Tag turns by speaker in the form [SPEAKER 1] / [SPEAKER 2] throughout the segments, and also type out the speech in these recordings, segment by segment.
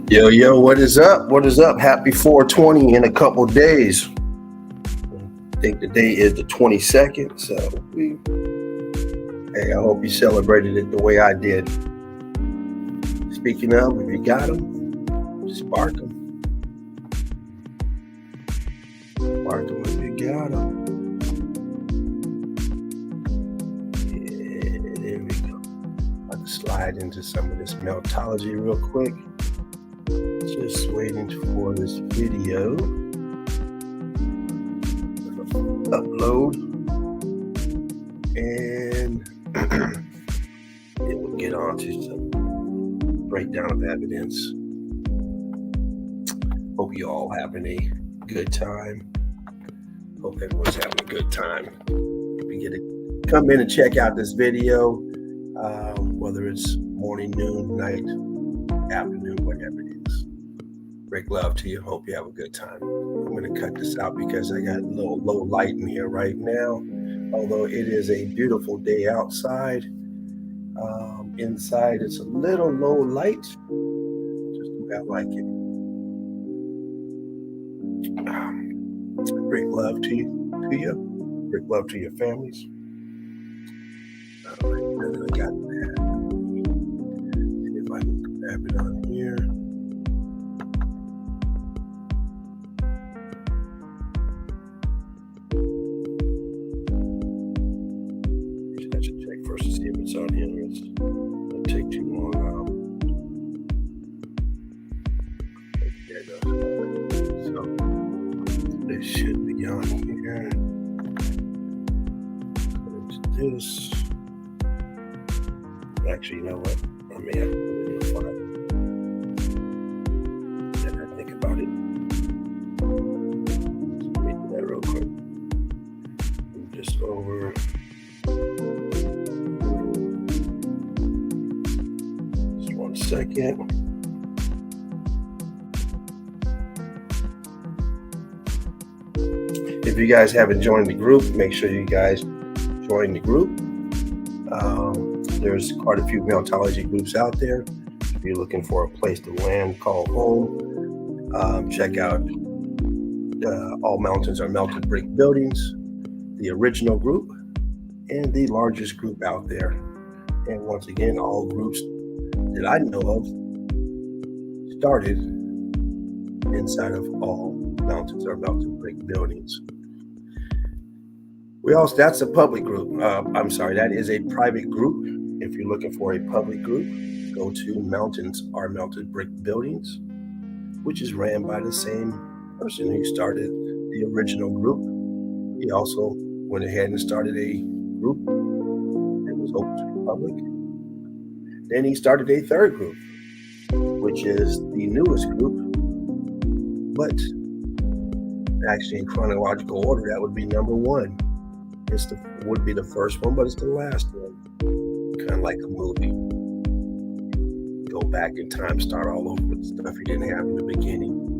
[SPEAKER 1] Yo, yo, what is up? What is up? Happy 420 in a couple days. I think the day is the 22nd. Hey, I hope you celebrated it the way I did. Speaking of, if you got them, spark them. Spark them if you got them. Yeah, there we go. I'll just slide into some of this meltology real quick. Just waiting for this video upload, and it will get on to some breakdown of evidence. Hope you all having a good time. Hope everyone's having a good time. If you get to come in and check out this video, whether it's morning, noon, night, afternoon, whatever it is. Great love to you. Hope you have a good time. I'm going to cut this out because I got a little low light in here right now. Although it is a beautiful day outside, inside it's a little low light. Just the way I like it. Great love to you. Great love to your families. All right, and I got that. See if I can grab it on here. I should check first to see if it's on here. It's going to take too long. There it goes. So it should be on here. It's this. Actually, you know what? I may have to put it in the file. Then I think about it. Let me do that real quick. Move this over. Just 1 second. If you guys haven't joined the group, make sure you guys join the group. There's quite a few meltology groups out there. If you're looking for a place to land, call home. Check out All Mountains Are Melted Brick Buildings, the original group, and the largest group out there. And once again, all groups that I know of started inside of All Mountains Are Melted Brick Buildings. That's a public group. That is a private group. If you're looking for a public group, go to Mountains Are Melted Brick Buildings, which is ran by the same person who started the original group. He also went ahead and started a group that was open to the public. Then he started a third group, which is the newest group, but actually in chronological order, that would be number one. Would be the first one, but it's the last one. Kind of like a movie. Go back in time, start all over with stuff you didn't have in the beginning.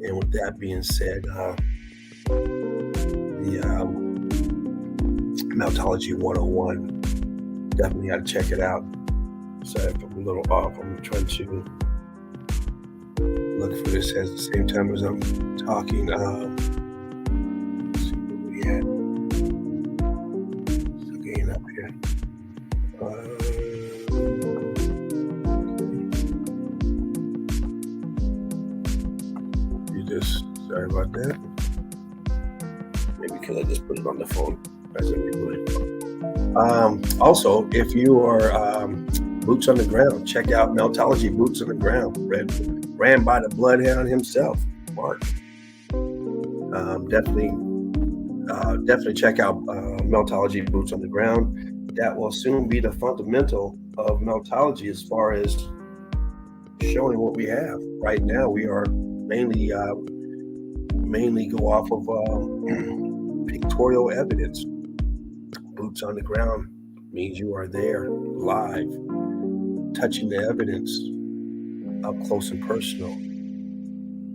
[SPEAKER 1] And with that being said, the Meltology 101, definitely got to check it out. So if I'm a little off, I'm trying to look for this at the same time as I'm talking. Sorry about that. Maybe because I just put it on the phone as a reboot. Also, if you are boots on the ground, check out Meltology Boots on the Ground, ran by the Bloodhound himself, Mark. Definitely check out Meltology Boots on the Ground. That will soon be the fundamental of Meltology as far as showing what we have. Right now, we are mainly go off of pictorial evidence. Boots on the ground means you are there, live, touching the evidence up close and personal.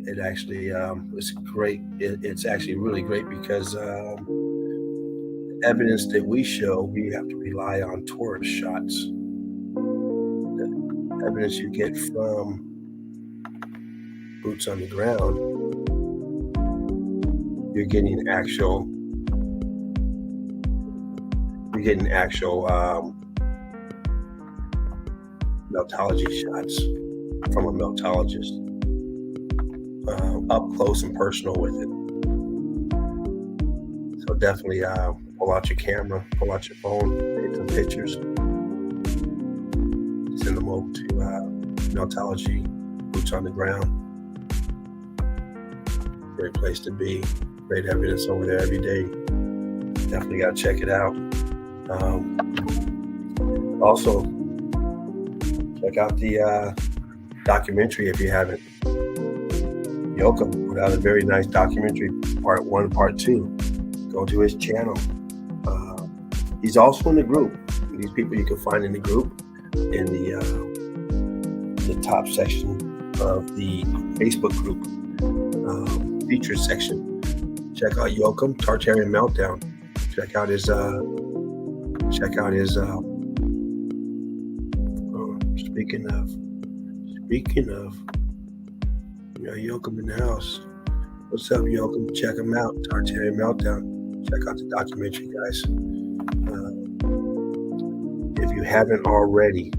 [SPEAKER 1] It actually is great. It's actually really great because evidence that we show, we have to rely on tourist shots. evidence you get from boots on the ground, you're getting actual meltology shots from a meltologist, up close and personal with it. So definitely pull out your camera, pull out your phone, take some pictures, send them over to Meltology Boots on the Ground. Great place to be. Great evidence over there every day. Definitely got to check it out. Also, check out the documentary if you haven't. Yoakum put out a very nice documentary, part 1, part 2. Go to his channel. He's also in the group. These people you can find in the group in the top section of the Facebook group, featured section. Check out Yoakum Tartarian Meltdown. Check out his speaking of, Yoakum in the house. What's up, Yoakum? Check him out, Tartarian Meltdown. Check out the documentary, guys. If you haven't already,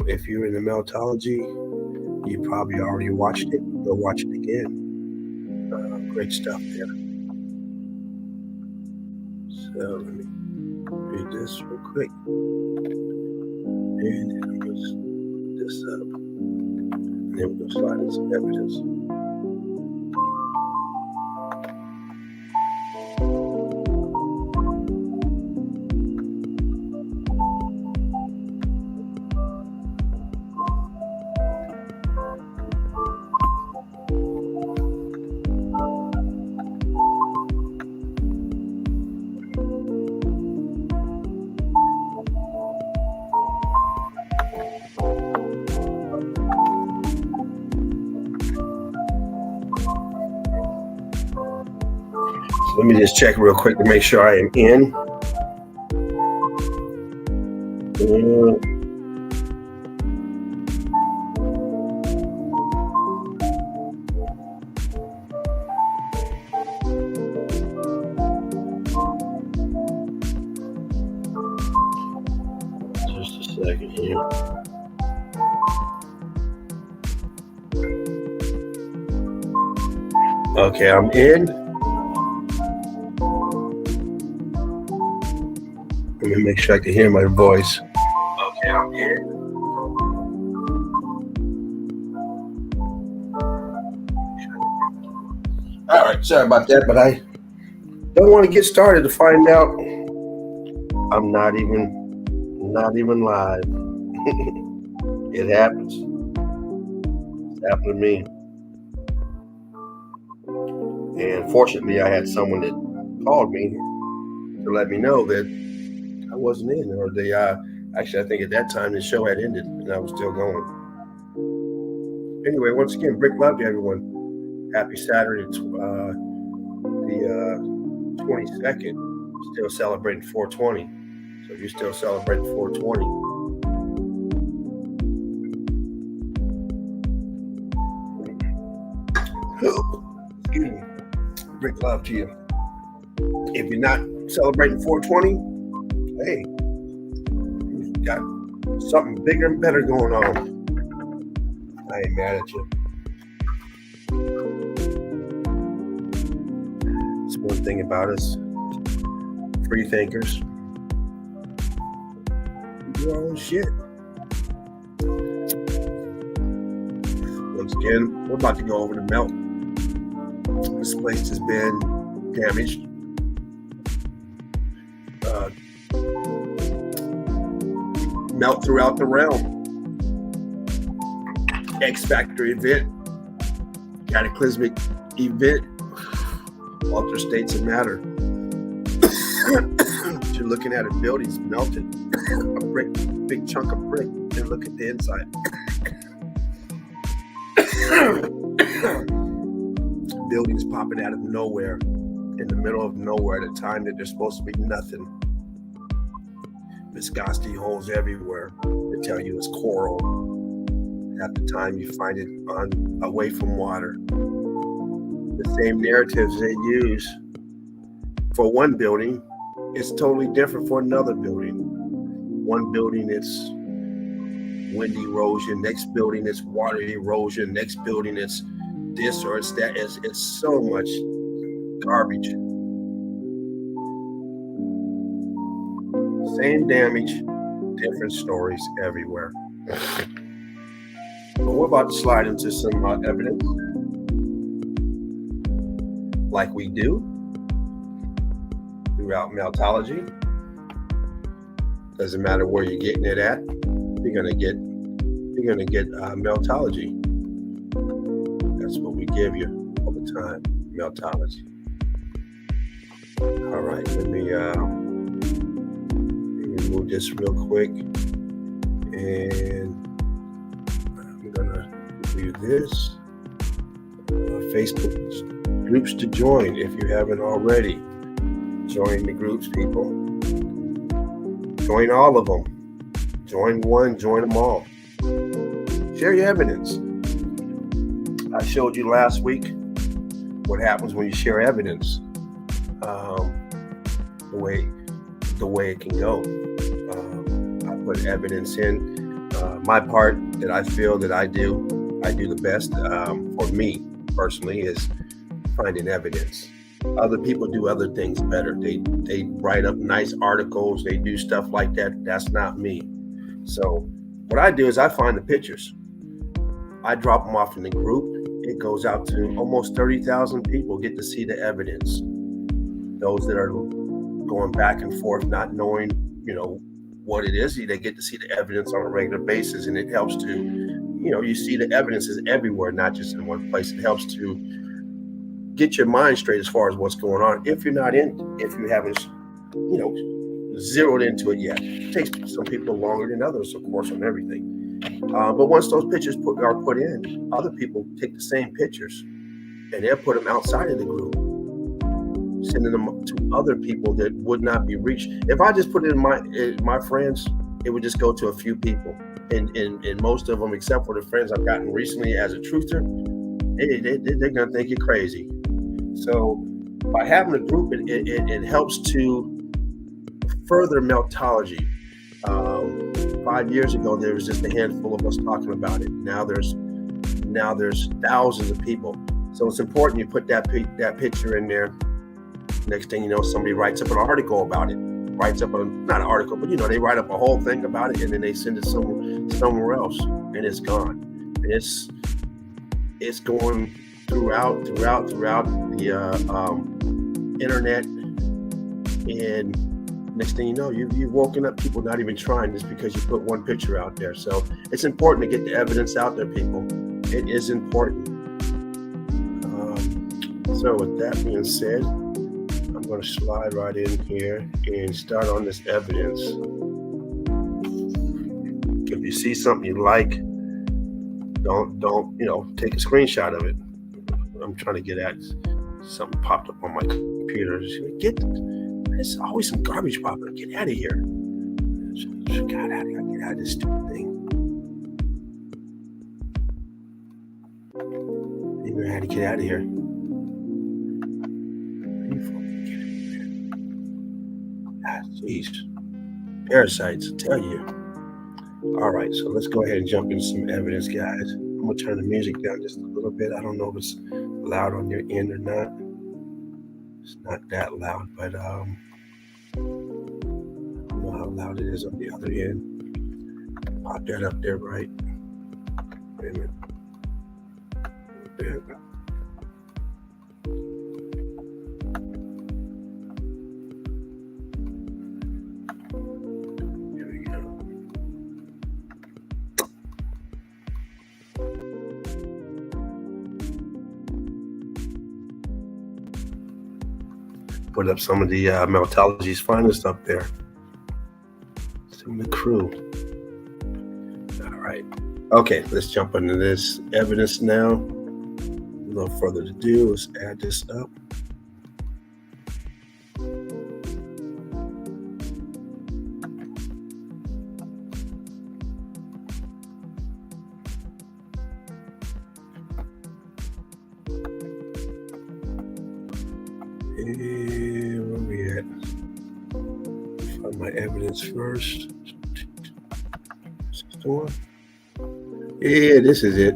[SPEAKER 1] if you're in the meltology, you probably already watched it. Go watch it again. Great stuff there. So let me read this real quick. And then I'm going to put this up. And then we're going to slide in some evidence. Let me just check real quick to make sure I am in. Just a second here. Okay, I'm in. Let me make sure I can hear my voice. Okay, I'm in. All right, sorry about that, but I don't want to get started to find out I'm not even live. It happens. It's happened to me. And fortunately, I had someone that called me to let me know that I wasn't in, or they actually, I think at that time the show had ended and I was still going. Anyway, once again, Brick love to everyone. Happy Saturday, the 22nd. Still celebrating 420. So if you're still celebrating 420, excuse me, Brick love to you. If you're not celebrating 420, hey, you got something bigger and better going on. I ain't mad at you. It's one thing about us, free thinkers. We do our own shit. Once again, we're about to go over the melt. This place has been damaged. Melt throughout the realm. X Factor event, cataclysmic event, altered states of matter. You're looking at a building's melted, a big chunk of brick, and look at the inside. Buildings popping out of nowhere, in the middle of nowhere at a time that there's supposed to be nothing. Viscosity holes everywhere. It's tell you it's coral. Half the time you find it away from water. The same narratives they use for one building is totally different for another building. One building it's wind erosion, next building it's water erosion, next building it's this or it's that. It's so much garbage. Same damage, different stories everywhere. But we're about to slide into some evidence, like we do throughout Meltology. Doesn't matter where you're getting it at, you're gonna get Meltology. That's what we give you all the time, Meltology. All right, let me remove this real quick, and I'm gonna do this. Facebook groups to join if you haven't already. Join the groups, people. Join all of them. Join one, join them all. Share your evidence. I showed you last week what happens when you share evidence. The way it can go. I put evidence in. My part that I feel that I do the best for me personally is finding evidence. Other people do other things better. They write up nice articles. They do stuff like that. That's not me. So what I do is I find the pictures. I drop them off in the group. It goes out to almost 30,000 people get to see the evidence. Those that are going back and forth, not knowing, what it is, they get to see the evidence on a regular basis, and it helps to, you see the evidence is everywhere, not just in one place. It helps to get your mind straight as far as what's going on. If you haven't, zeroed into it yet. It takes some people longer than others, of course, on everything. But once those pictures are put in, other people take the same pictures and they'll put them outside of the group, sending them to other people that would not be reached. If I just put it in my friends, it would just go to a few people. And most of them, except for the friends I've gotten recently as a truther, they're going to think you're crazy. So by having a group, it helps to further Meltology. 5 years ago, there was just a handful of us talking about it. Now there's thousands of people. So it's important you put that picture in there. Next thing you know, somebody writes up an article about it. Not an article, but they write up a whole thing about it, and then they send it somewhere else, and it's gone. And it's going throughout the internet, and next thing you know, you've woken up people not even trying just because you put one picture out there. So it's important to get the evidence out there, people. It is important. So with that being said, I'm going to slide right in here and start on this evidence. If you see something you like, don't take a screenshot of it. I'm trying to get at something popped up on my computer. There's always some garbage popping up. Get out of here. God, how do I get out of this stupid thing? Figure out how to get out of here. Jeez. Parasites, I tell you. All right, so let's go ahead and jump into some evidence, guys. I'm going to turn the music down just a little bit. I don't know if it's loud on your end or not. It's not that loud, but I don't know how loud it is on the other end. Pop that up there, right? Wait a minute. There. Here we go. Put up some of the Meltology's finest up there. Some of the crew. All right. Okay, let's jump into this evidence now. A little further to do. Let's add this up. And where we at? Find my evidence first. Is this the one? Yeah, this is it.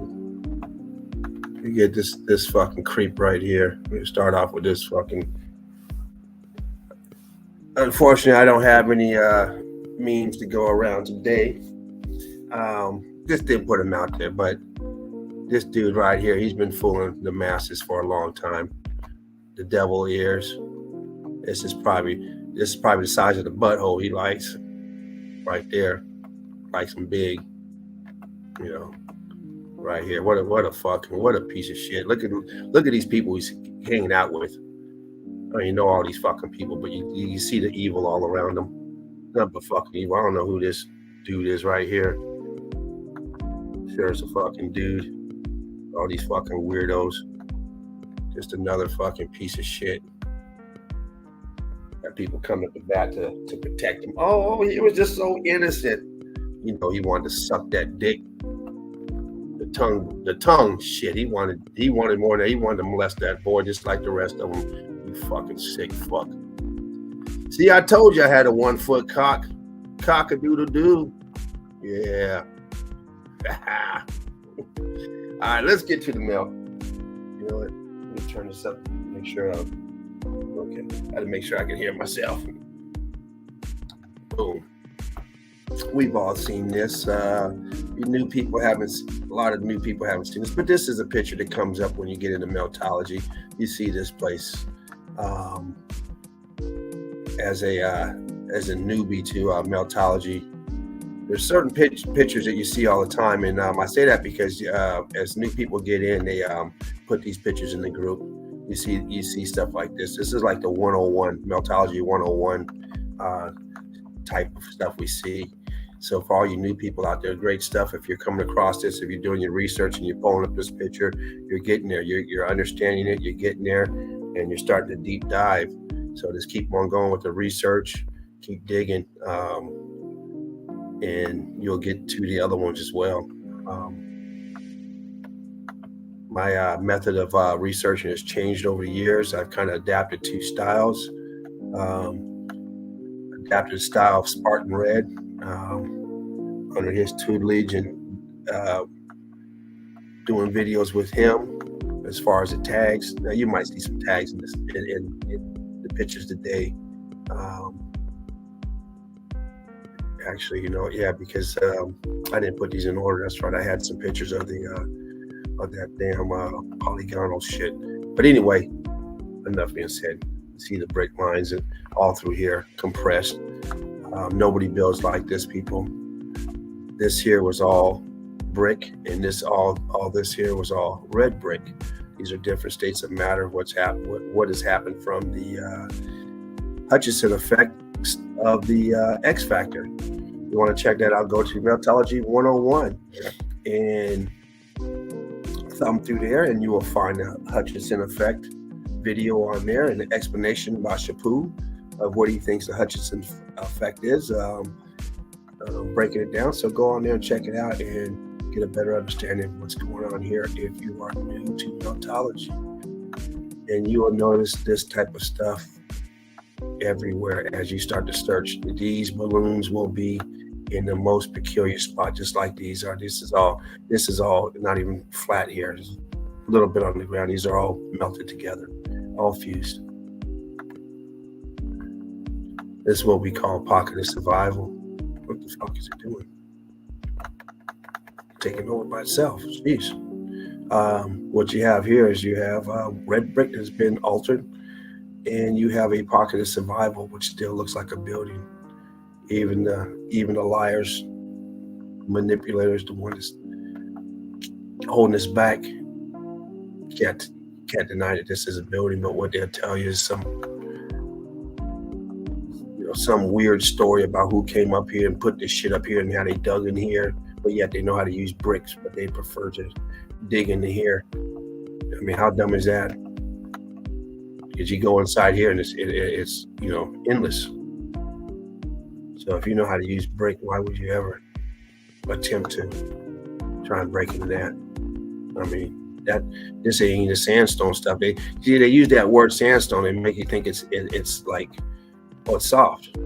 [SPEAKER 1] You get this fucking creep right here. We start off with this fucking. Unfortunately, I don't have any means to go around today. Just didn't put him out there, but this dude right here, he's been fooling the masses for a long time. The devil ears. This is probably the size of the butthole he likes. Right there, likes them big. You know, right here. What a piece of shit. Look at these people he's hanging out with. I mean, you know all these fucking people, but you see the evil all around them. Nothing but fucking evil. I don't know who this dude is right here. Sure, it's a fucking dude. All these fucking weirdos. Just another fucking piece of shit. Got people coming at the bat to protect him. Oh, he was just so innocent. You know, he wanted to suck that dick. The tongue shit. He wanted more than that. He wanted to molest that boy just like the rest of them. You fucking sick fuck. See, I told you I had a 1 foot cock. Cock-a-doodle-doo. Yeah. All right, let's get to the mail. You know what? Let me turn this up. Make sure okay. I had to make sure I can hear myself. Boom. We've all seen this. A lot of new people haven't seen this, but this is a picture that comes up when you get into Meltology. You see this place as a newbie to Meltology. There's certain pictures that you see all the time, and I say that because as new people get in, they put these pictures in the group. You see stuff like this. This is like the 101 Meltology 101 type of stuff we see. So for all you new people out there, great stuff. If you're coming across this, if you're doing your research and you're pulling up this picture, you're getting there. You're understanding it. You're getting there, and you're starting to deep dive. So just keep on going with the research. Keep digging. And you'll get to the other ones as well. My method of researching has changed over the years. I've kind of adapted 2 styles. Adapted the style of Spartan Red under his tutelage and doing videos with him as far as the tags. Now you might see some tags in the pictures today. Actually, because I didn't put these in order. That's right. I had some pictures of that damn polygonal shit. But anyway, enough being said. See the brick lines and all through here compressed. Nobody builds like this, people. This here was all brick, and all this here was all red brick. These are different states of matter. What has happened from the Hutchinson effect of the X Factor. You want to check that out, go to Meltology 101 and thumb through there, and you will find the Hutchinson effect video on there and the explanation by Chaput of what he thinks the Hutchinson effect is, breaking it down. So go on there and check it out and get a better understanding of what's going on here if you are new to Meltology. And you will notice this type of stuff everywhere as you start to search. These balloons will be in the most peculiar spot, just like these are. This is all not even flat here. There's a little bit on the ground. These are all melted together, all fused. This is what we call pocket of survival. What the fuck is it doing? Taking over by itself. Jeez. What you have here is you have red brick that's been altered, and you have a pocket of survival, which still looks like a building. Even the liars, manipulators, the ones holding us back, can't deny that this is a building. But what they'll tell you is some weird story about who came up here and put this shit up here and how they dug in here. But yet they know how to use bricks, but they prefer to dig into here. I mean, how dumb is that? Because you go inside here and it's endless. So if you know how to use brick, why would you ever attempt to try and break into that? I mean, that this ain't the sandstone stuff. They use that word sandstone and make you think it's like, oh, it's soft.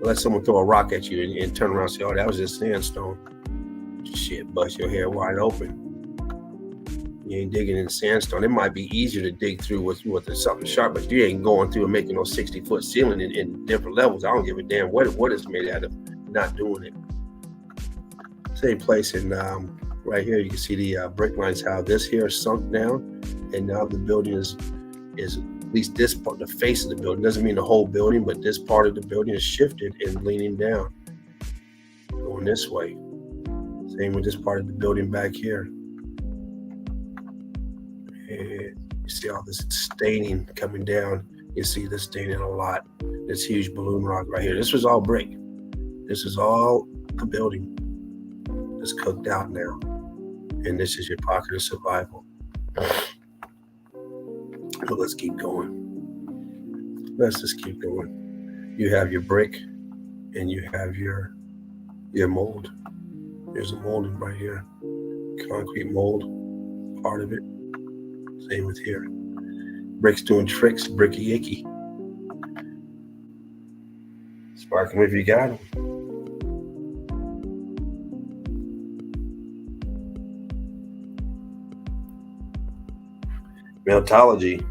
[SPEAKER 1] Let someone throw a rock at you and turn around and say, oh, that was just sandstone. Shit, bust your hair wide open. You ain't digging in sandstone. It might be easier to dig through with something sharp, but you ain't going through and making no 60-foot ceiling in different levels. I don't give a damn what it's made out of. Not doing it. Same place in right here. You can see the brick lines. How this here is sunk down, and now the building is at least this part, the face of the building. Doesn't mean the whole building, but this part of the building is shifted and leaning down, going this way. Same with this part of the building back here. And you see all this staining coming down. You see this staining a lot. This huge balloon rock right here. This was all brick. This is all a building. It's cooked out now. And this is your pocket of survival. But let's keep going. Let's just keep going. You have your brick and you have your mold. There's a molding right here. Concrete mold, part of it. Same with here. Brick's doing tricks, bricky icky. Spark them if you got them. Meltology,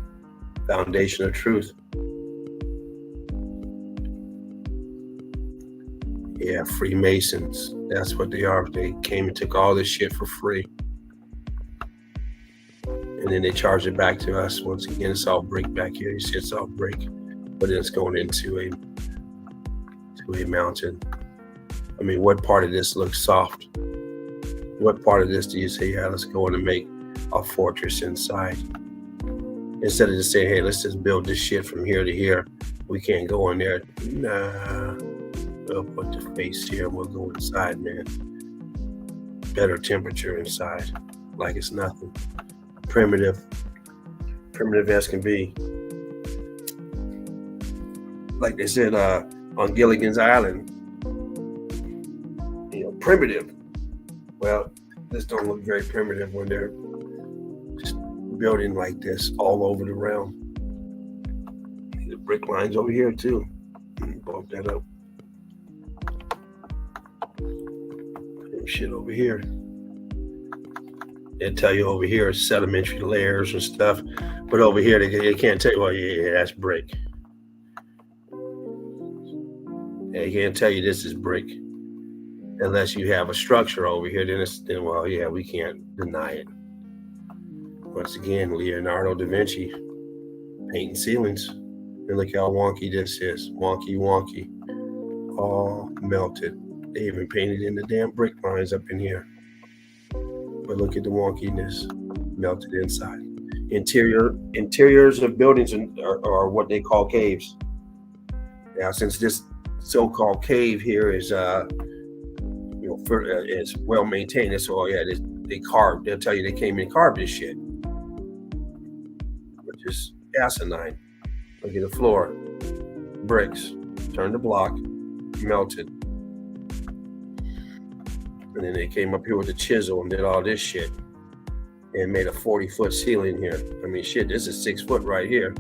[SPEAKER 1] foundation of truth. Yeah, Freemasons. That's what they are. They came and took all this shit for free. And then they charge it back to us. Once again, it's all brick back here. You see it's all brick. But then it's going into a mountain. I mean, what part of this looks soft? What part of this do you say, yeah, let's go in and make a fortress inside? Instead of just saying, hey, let's just build this shit from here to here. We can't go in there. Nah, we'll put the face here and we'll go inside, man. Better temperature inside, like it's nothing. Primitive as can be. Like they said on Gilligan's Island, primitive. Well, this don't look very primitive when they're just building like this all over the realm. The brick lines over here too. Bump that up. Same shit over here. They tell you over here is sedimentary layers and stuff, but over here they can't tell you. Well, yeah, that's brick. They can't tell you this is brick unless you have a structure over here. Then well, yeah, we can't deny it. Once again, Leonardo da Vinci painting ceilings, and look how wonky this is. Wonky, all melted. They even painted in the damn brick lines up in here. But look at the wonkiness, melted inside. Interiors of buildings are what they call caves. Now, since this so-called cave here is is well maintained, so yeah, they carved. They'll tell you they came in and carved this shit, which is asinine. Look at the floor, bricks, turned to block, melted. And then they came up here with a chisel and did all this shit and made a 40-foot ceiling here. I mean, shit, this is 6 foot right here.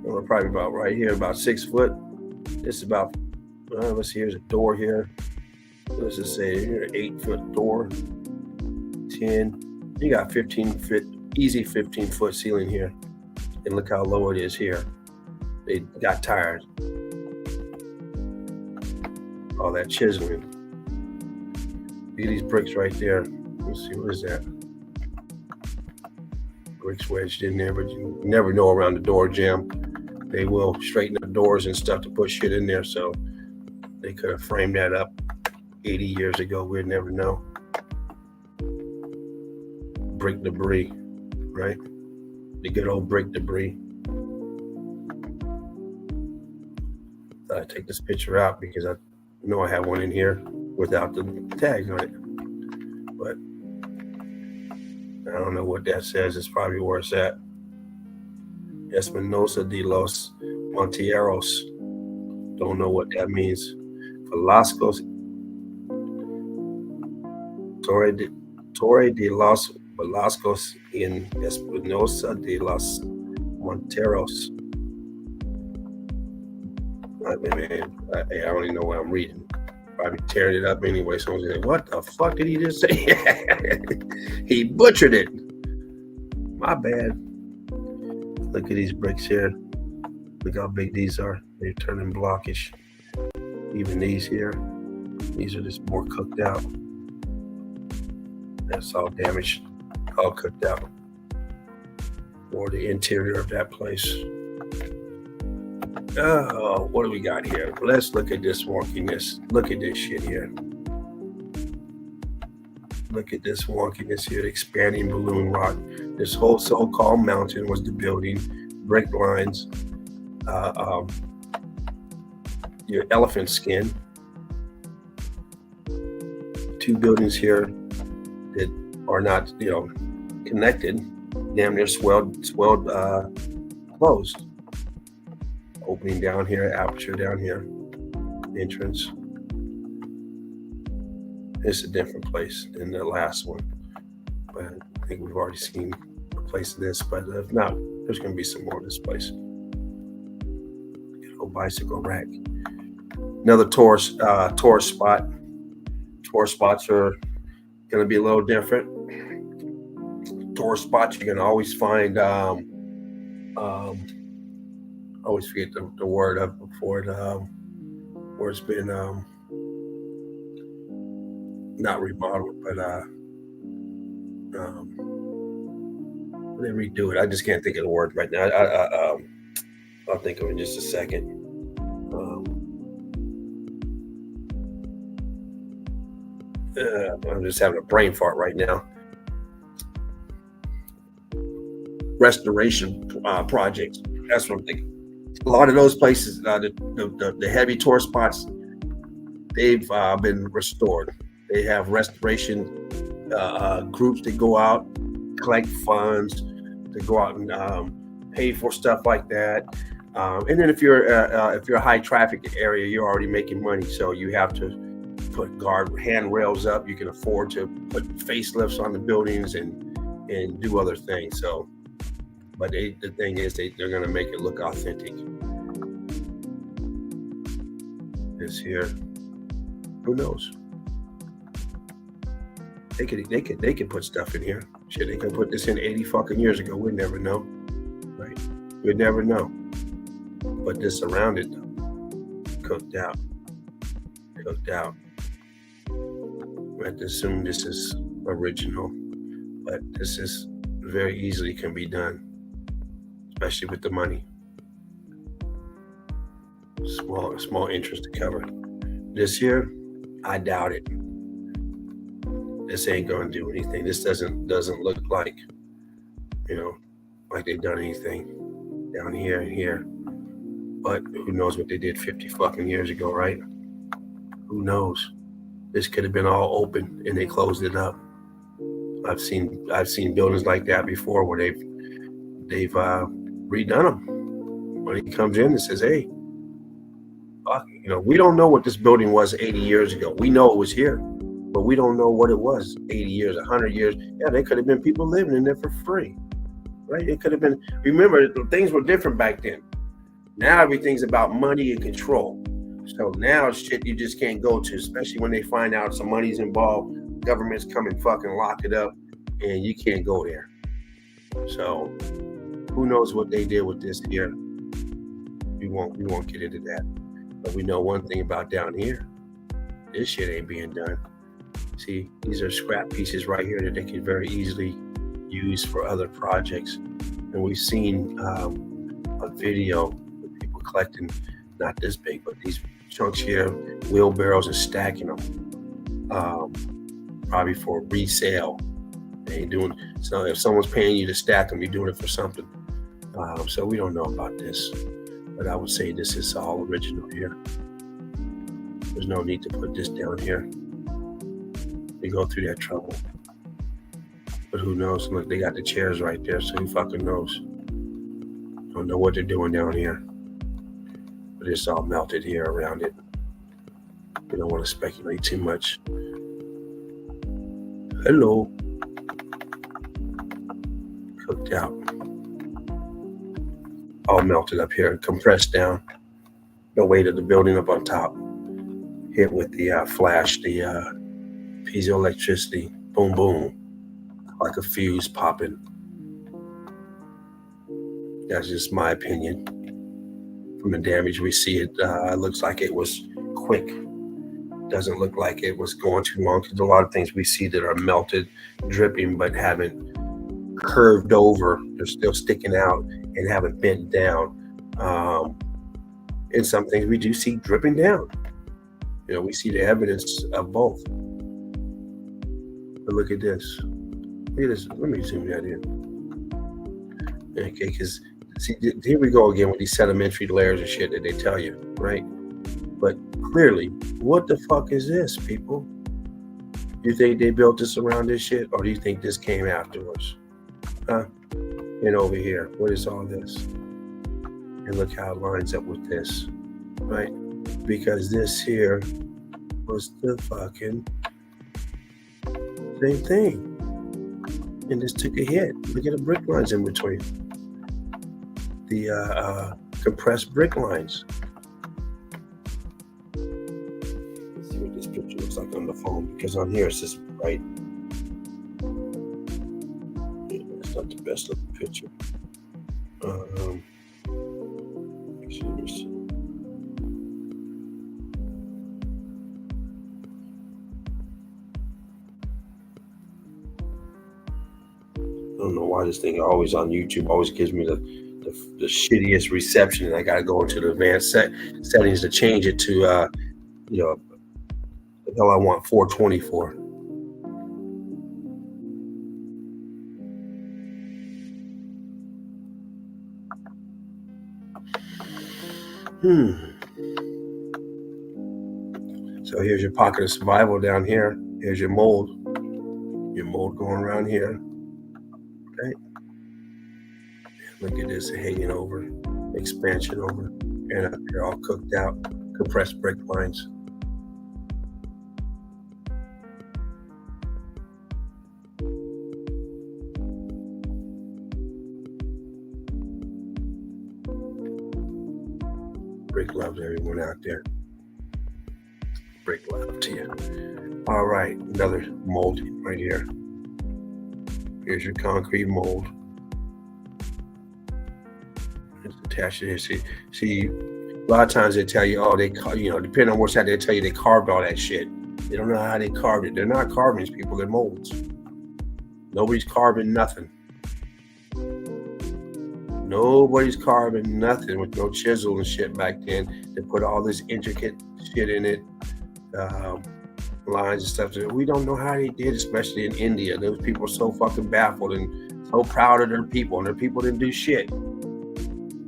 [SPEAKER 1] We're probably about right here, about 6 foot. This is about, let's see, here's a door here. Let's just say here, 8-foot door, 10. You got 15-foot, easy 15-foot ceiling here. And look how low it is here. They got tired. All that chiseling. Look at these bricks right there. Let's see, what is that? Bricks wedged in there, but you never know around the door jam. They will straighten the doors and stuff to put shit in there, so they could have framed that up 80 years ago. We'd never know. Brick debris, right? The good old brick debris. Thought I'd take this picture out because I know I have one in here without the tag on it, but I don't know what that says. It's probably where it's at. Espinosa de los Monteros. Don't know what that means. Velasco's Torre de los Velascos in Espinosa de los Monteros. I don't even know what I'm reading. Probably tearing it up anyway. Someone's like, what the fuck did he just say? He butchered it. My bad. Look at these bricks here. Look how big these are. They're turning blockish. Even these here. These are just more cooked out. That's all damaged. All cooked out. Or the interior of that place. Oh, what do we got here? Let's look at this wonkiness. Look at this shit here. Look at this wonkiness here. Expanding balloon rock. This whole so-called mountain was the building. Brick lines. Your elephant skin. 2 buildings here that are not, connected. Damn near swelled, closed. Opening down here, aperture down here, entrance. It's a different place than the last one, but I think we've already seen a place of this. But if not, there's going to be some more of this place. Good old bicycle rack. Another tourist spot. Tourist spots are going to be a little different. Tourist spots you're going to always find. I always forget the word up before it, where it's been not remodeled, but they redo it. I just can't think of the word right now. I'll think of it in just a second. I'm just having a brain fart right now. Restoration projects. That's what I'm thinking. A lot of those places, the heavy tourist spots, they've been restored. They have restoration groups that go out, collect funds, to go out and pay for stuff like that. And then if you're a high traffic area, you're already making money, so you have to put handrails up. You can afford to put facelifts on the buildings and do other things. So. But the thing is, they're going to make it look authentic. This here, who knows? They could put stuff in here. Shit, they could put this in 80 fucking years ago. We'd never know, right? We'd never know. But this around it, cooked out. We have to assume this is original, but this is very easily can be done. Especially with the money. Small interest to cover. This year, I doubt it. This ain't gonna do anything. This doesn't look like, like they've done anything down here and here. But who knows what they did 50 fucking years ago, right? Who knows? This could have been all open and they closed it up. I've seen buildings like that before where they've redone them. When he comes in and says, hey, we don't know what this building was 80 years ago. We know it was here, but we don't know what it was 80 years, 100 years. Yeah, there could have been people living in there for free, right? It could have been, remember, things were different back then. Now everything's about money and control. So now it's shit you just can't go to, especially when they find out some money's involved. Governments come and fucking lock it up and you can't go there. So who knows what they did with this here? We won't get into that. But we know one thing about down here. This shit ain't being done. See, these are scrap pieces right here that they can very easily use for other projects. And we've seen a video of people collecting, not this big, but these chunks here, wheelbarrows, and stacking them, probably for resale. They ain't doing, so if someone's paying you to stack them, you're doing it for something. So we don't know about this, but I would say this is all original here. There's no need to put this down here. They go through that trouble. But who knows? Look, they got the chairs right there, so who fucking knows? Don't know what they're doing down here. But it's all melted here around it. We don't want to speculate too much. Hello. cooked out, all melted up here, compressed down. The weight of the building up on top, hit with the flash, the piezoelectricity, boom, boom, like a fuse popping. That's just my opinion. From the damage we see, it looks like it was quick. Doesn't look like it was going too long, because a lot of things we see that are melted, dripping, but haven't curved over. They're still sticking out and haven't bent down. And some things we do see dripping down. You know, we see the evidence of both. But look at this. Look at this. Let me zoom that in. Okay, because see, here we go again with these sedimentary layers of shit that they tell you, right? But clearly, what the fuck is this, people? Do you think they built this around this shit, or do you think this came afterwards? Huh? And over here, what is all this? And look how it lines up with this, right? Because this here was the fucking same thing. And this took a hit. Look at the brick lines in between. The compressed brick lines. Let's see what this picture looks like on the phone, because on here it's just bright. It's not the best looking picture. I don't know why this thing always on YouTube always gives me the shittiest reception, and I gotta go into the advanced settings to change it to the hell I want 424. So here's your pocket of survival down here. Here's your mold. Your mold going around here. Okay. Look at this hanging over, expansion over, and up here all cooked out, compressed brick lines. Brick love to everyone out there. Brick love to you. All right, another mold right here. Here's your concrete mold. It's attached to here. See, a lot of times they tell you, oh, depending on what side they tell you, they carved all that shit. They don't know how they carved it. They're not carvings, people. They're molds. Nobody's carving nothing. Nobody's carving nothing with no chisel and shit back then. They put all this intricate shit in it, lines and stuff. We don't know how they did, especially in India. Those people are so fucking baffled and so proud of their people, and their people didn't do shit.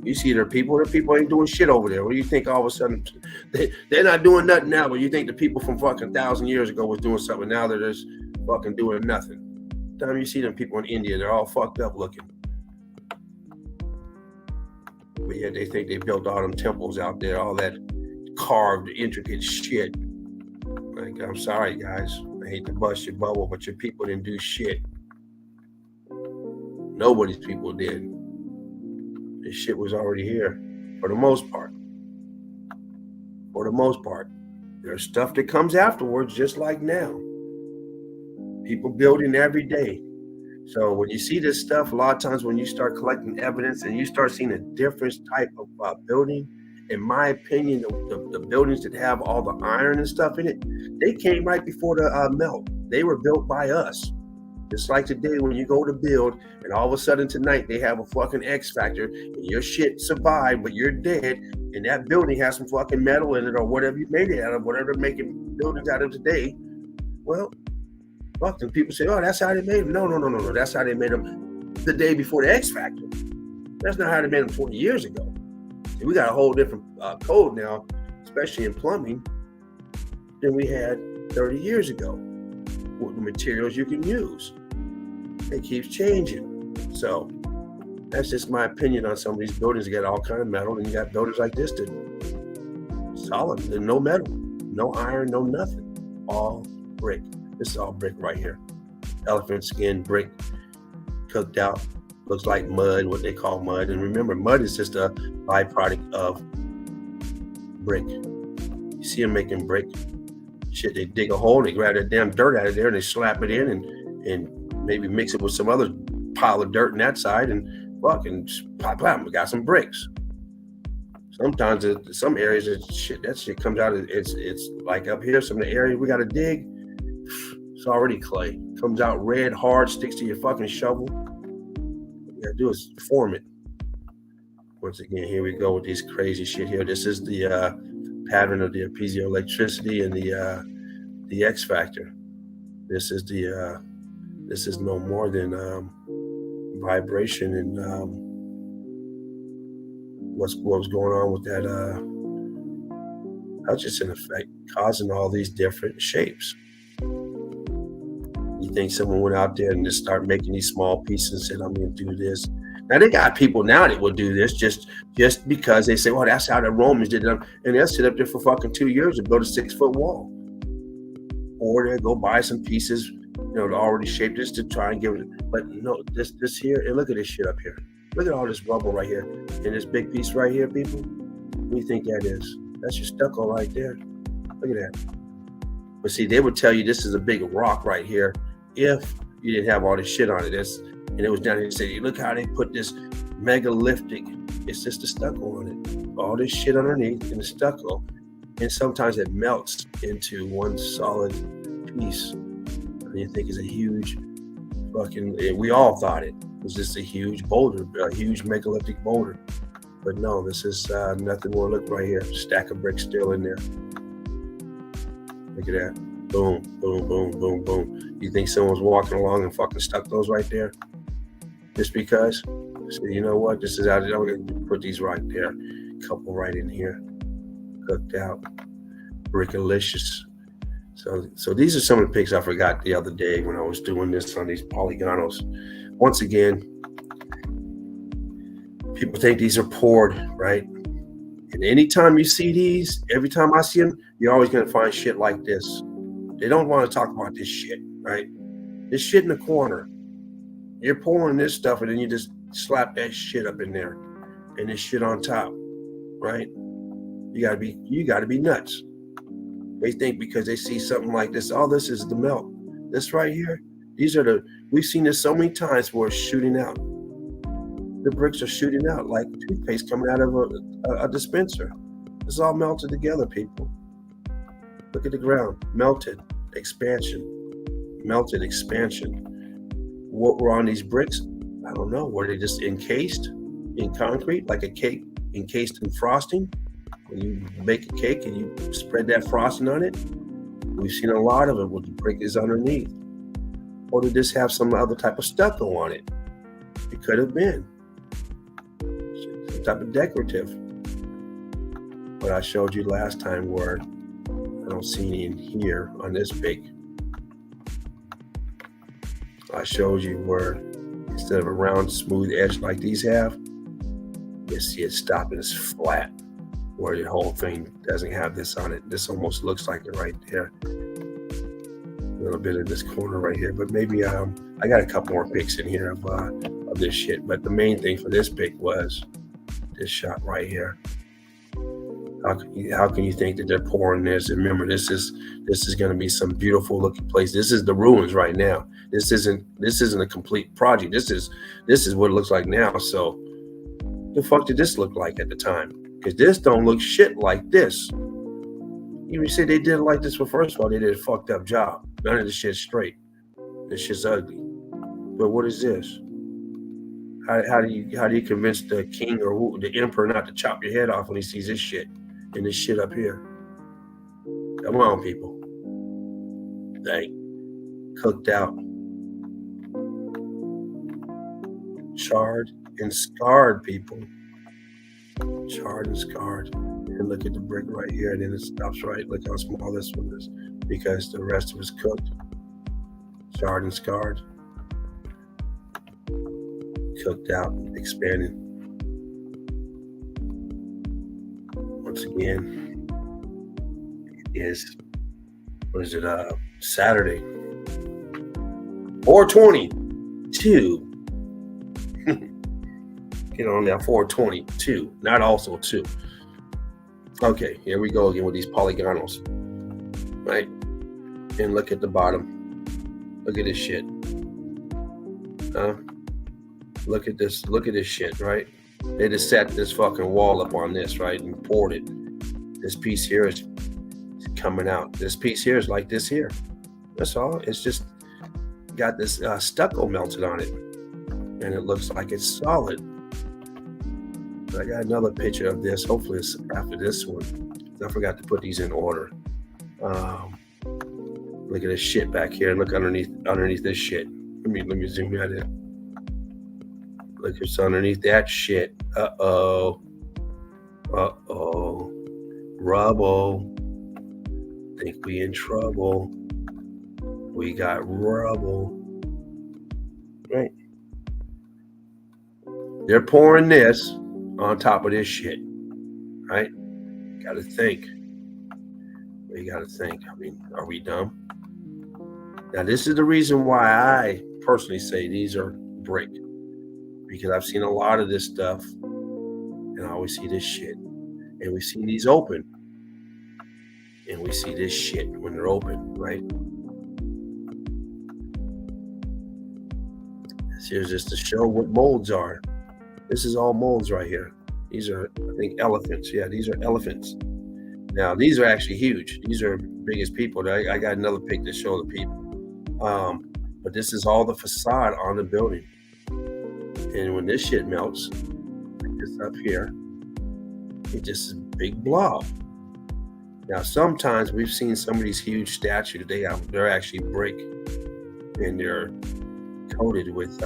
[SPEAKER 1] You see their people ain't doing shit over there. What do you think all of a sudden they're not doing nothing now, but you think the people from fucking 1,000 years ago was doing something, now they're just fucking doing nothing. The time you see them people in India, they're all fucked up looking. But yeah, they think they built all them temples out there, all that carved, intricate shit. Like, I'm sorry, guys. I hate to bust your bubble, but your people didn't do shit. Nobody's people did. This shit was already here, for the most part. For the most part. There's stuff that comes afterwards, just like now. People building every day. So when you see this stuff, a lot of times when you start collecting evidence and you start seeing a different type of building, in my opinion, the buildings that have all the iron and stuff in it, they came right before the melt. They were built by us. Just like today when you go to build and all of a sudden tonight they have a fucking X factor and your shit survived, but you're dead, and that building has some fucking metal in it or whatever you made it out of, whatever they're making buildings out of today. Well, fuck them. People say, oh, that's how they made them. No. That's how they made them the day before the X factor. That's not how they made them 20 years ago. See, we got a whole different code now, especially in plumbing, than we had 30 years ago. What the materials you can use. It keeps changing. So that's just my opinion on some of these buildings. You got all kind of metal, and you got buildings like this that solid. There's no metal, no iron, no nothing. All brick. This is all brick right here. Elephant skin brick, cooked out, Looks like mud, what they call mud. And remember, mud is just a byproduct of brick. You see them making brick. Shit, they dig a hole and they grab that damn dirt out of there and they slap it in and maybe mix it with some other pile of dirt on that side and fucking pop out. We got some bricks. Sometimes some areas that shit comes out. It's like up here, some of the areas we got to dig. It's already clay. Comes out red, hard, sticks to your fucking shovel. What you gotta do is form it. Once again, here we go with these crazy shit here. This is the pattern of the piezoelectricity and the X factor. This is no more than vibration and what's going on with that that's just in effect causing all these different shapes. You think someone went out there and just start making these small pieces and said, I'm going to do this. Now they got people now that will do this just because they say, well, that's how the Romans did it. And they'll sit up there for fucking 2 years and build a 6-foot wall. Or they'll go buy some pieces, already shaped just to try and give it. But no, this here, and look at this shit up here. Look at all this rubble right here. And this big piece right here, people. What do you think that is? That's your stucco right there. Look at that. But see, they would tell you this is a big rock right here if you didn't have all this shit on it. And it was down here and say, look how they put this megalithic. It's just the stucco on it. All this shit underneath in the stucco. And sometimes it melts into one solid piece. And you think it's a huge fucking, we all thought it was just a huge boulder, a huge megalithic boulder. But no, this is nothing more. Look right here, stack of bricks still in there. Look at that. Boom, boom, boom, boom, boom. You think someone's walking along and fucking stuck those right there? Just because? So you know what? This is how I'm going to put these right there. Couple right in here. Cooked out. Brickalicious. So these are some of the pics I forgot the other day when I was doing this on these polygonos. Once again, people think these are poured, right? And anytime you see these, every time I see them, you're always going to find shit like this. They don't want to talk about this shit, right? This shit in the corner. You're pouring this stuff and then you just slap that shit up in there and this shit on top, right? You gotta be nuts. They think because they see something like this, oh, this is the melt. This right here, we've seen this so many times where it's shooting out. The bricks are shooting out like toothpaste coming out of a dispenser. It's all melted together, people. Look at the ground, melted, expansion, melted, expansion. What were on these bricks? I don't know. Were they just encased in concrete, like a cake encased in frosting? When you make a cake and you spread that frosting on it, we've seen a lot of it where the brick is underneath. Or did this have some other type of stucco on it? It could have been some type of decorative. What I showed you last time were, I don't see any in here on this pic. I showed you where instead of a round, smooth edge like these have, you see it stopping, it's flat, where the whole thing doesn't have this on it. This almost looks like it right there. A little bit in this corner right here, but maybe I got a couple more pics in here of this shit. But the main thing for this pic was this shot right here. How can you think that they're pouring this? And remember, this is going to be some beautiful looking place. This is the ruins right now. This isn't a complete project. This is what it looks like now. So the fuck did this look like at the time? Because this don't look shit like this. You say they did it like this, well, first of all, they did a fucked up job. None of this shit's straight. This shit's ugly. But what is this? How do you convince the king or the emperor not to chop your head off when he sees this shit and this shit up here? Come on, people. Like, cooked out, charred and scarred, people. Charred and scarred. And look at the brick right here, and then it stops right. Look how small this one is, because the rest of it's cooked. Charred and scarred. Cooked out, expanded. Once again, it is, Saturday, 4/22. Get on now, 422, not also 2. Okay, here we go again with these polygonals, right? And look at the bottom. Look at this shit. Look at this shit, right? They just set this fucking wall up on this, right, and poured it. This piece here is coming out. This piece here is like this here. That's all. It's just got this stucco melted on it, and it looks like it's solid. But I got another picture of this. Hopefully it's after this one. I forgot to put these in order. Look at this shit back here. Look underneath this shit. Let me zoom out in. Look, it's underneath that shit. Uh-oh. Rubble. Think we in trouble. We got rubble. Right. They're pouring this on top of this shit. Right? Gotta think. We gotta think. I mean, are we dumb? Now, this is the reason why I personally say these are brick. Because I've seen a lot of this stuff, and I always see this shit. And we see these open. And we see this shit when they're open, right? Here's just to show what molds are. This is all molds right here. These are, I think, elephants. Yeah, these are elephants. Now, these are actually huge. These are big as people. I got another pic to show the people. But this is all the facade on the building. And when this shit melts, like this up here, it just is a big blob. Now, sometimes we've seen some of these huge statues. They're actually brick, and they're coated with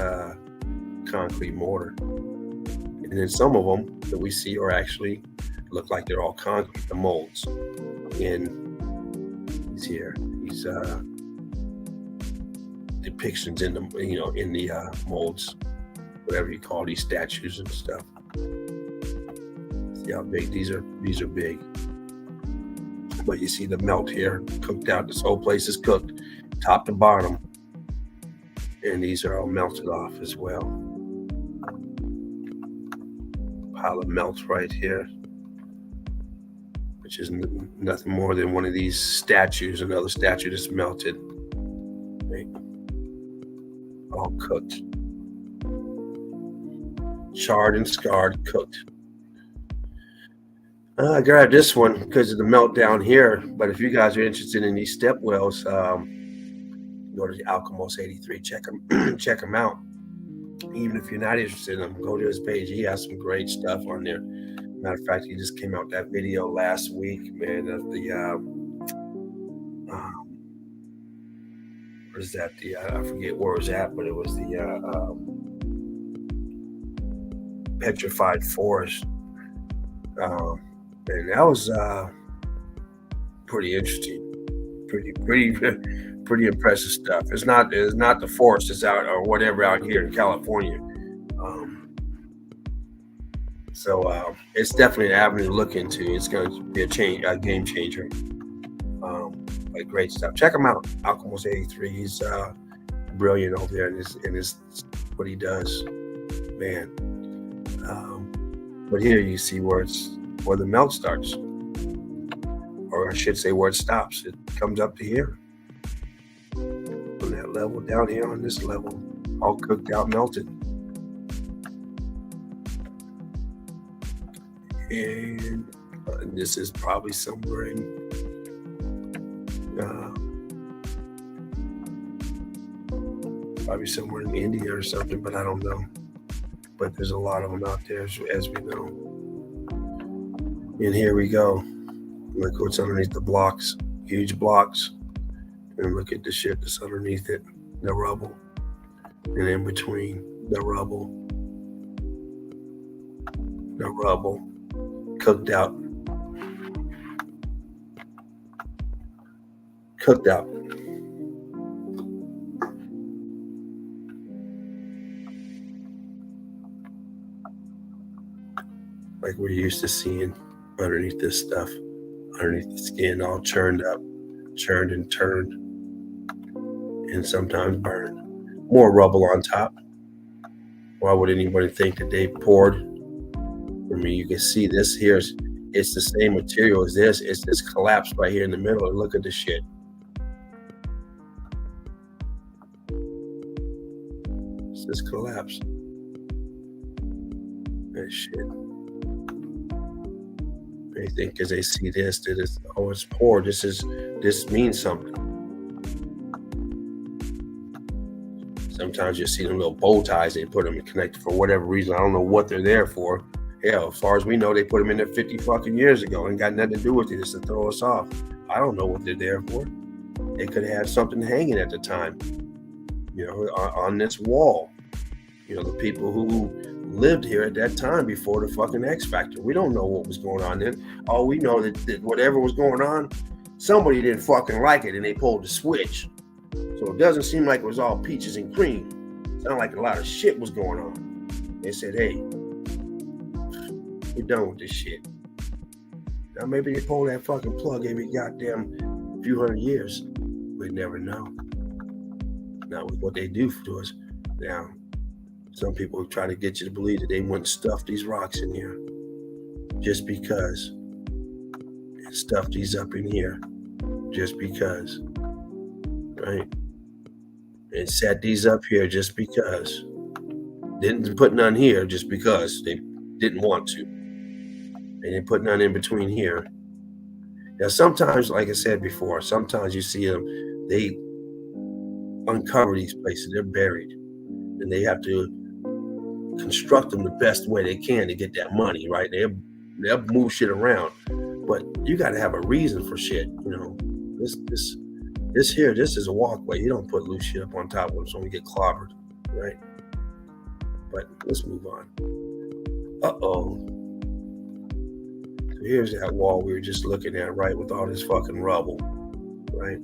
[SPEAKER 1] concrete mortar. And then some of them that we see are actually look like they're all concrete, the molds. And these depictions in the molds, whatever you call these statues and stuff. See how big these are big. But you see the melt here, cooked out. This whole place is cooked, top to bottom. And these are all melted off as well. Pile of melt right here, which is nothing more than one of these statues, another statue that's melted. Right? All cooked. Charred and scarred, cooked. I grabbed this one because of the melt down here. But if you guys are interested in these step wells, go to the Alkimos 83. Check them out. Even if you're not interested in them, go to his page. He has some great stuff on there. Matter of fact, he just came out that video last week, man. Of the what is that? I forget where it was at, but it was the petrified forest. And that was pretty interesting, pretty impressive stuff. It's not the forest that's out or whatever out here in California. So it's definitely an avenue to look into. It's going to be a game changer. Like great stuff. Check him out, Alkimos 83. He's brilliant over there in his what he does, man. But here you see where the melt starts, or I should say where it stops. It comes up to here, on that level, down here on this level, all cooked out, melted. And this is probably somewhere in India or something, but I don't know. But there's a lot of them out there, as we know. And here we go. Look what's underneath the blocks, huge blocks. And look at the shit that's underneath it, the rubble. And in between the rubble, cooked out. Like we're used to seeing underneath this stuff, underneath the skin, all churned and turned, and sometimes burned. More rubble on top. Why would anybody think that they poured? I mean, you can see this here. It's the same material as this. It's this collapse right here in the middle. And look at this shit. It's this collapse. That shit. They think because they see this that it's poured. This means something. Sometimes you see them little bow ties, they put them in connected for whatever reason. I don't know what they're there for. Hell, as far as we know, they put them in there 50 fucking years ago and got nothing to do with it. It's to throw us off. I don't know what they're there for. They could have had something hanging at the time, on this wall. The people who lived here at that time before the fucking X Factor. We don't know what was going on then. All we know that whatever was going on, somebody didn't fucking like it and they pulled the switch. So it doesn't seem like it was all peaches and cream. It sounded like a lot of shit was going on. They said, hey, we're done with this shit. Now maybe they pulled that fucking plug every goddamn few hundred years. We'd never know. Not with what they do to us. Now, some people try to get you to believe that they wouldn't stuff these rocks in here. Just because. And stuff these up in here. Just because. Right? And set these up here just because. Didn't put none here just because they didn't want to. They didn't put none in between here. Now sometimes, like I said before, sometimes you see them, they uncover these places, they're buried. And they have to construct them the best way they can to get that money, right? They'll move shit around. But you gotta have a reason for shit, This here, this is a walkway. You don't put loose shit up on top of it so we get clobbered, right? But let's move on. Uh-oh. So here's that wall we were just looking at, right, with all this fucking rubble, right?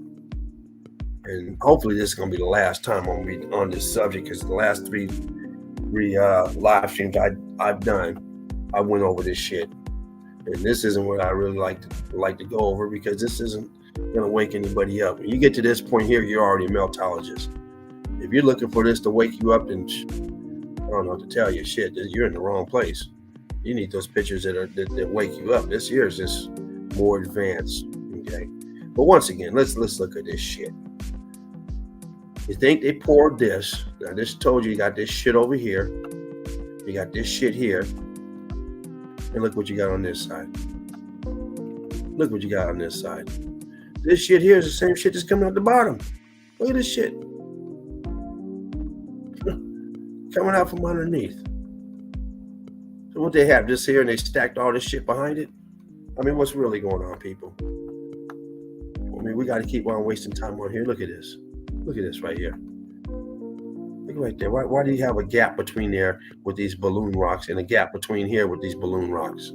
[SPEAKER 1] And hopefully this is going to be the last time on this subject, because the last three live streams I've done, I went over this shit. And this isn't what I really like to go over, because this isn't going to wake anybody up. When you get to this point here, you're already a meltologist. If you're looking for this to wake you up, then I don't know what to tell you. Shit, you're in the wrong place. You need those pictures that wake you up. This here is just more advanced. Okay, but once again, let's look at this shit. You think they poured this? I just told you got this shit over here. You got this shit here, and look what you got on this side. Look what you got on this side. This shit here is the same shit that's coming out the bottom. Look at this shit. Coming out from underneath. So what they have this here, and they stacked all this shit behind it? I mean, what's really going on, people? I mean, we got to keep on wasting time on here. Look at this. Look at this right here. Look right there. Why do you have a gap between there with these balloon rocks and a gap between here with these balloon rocks?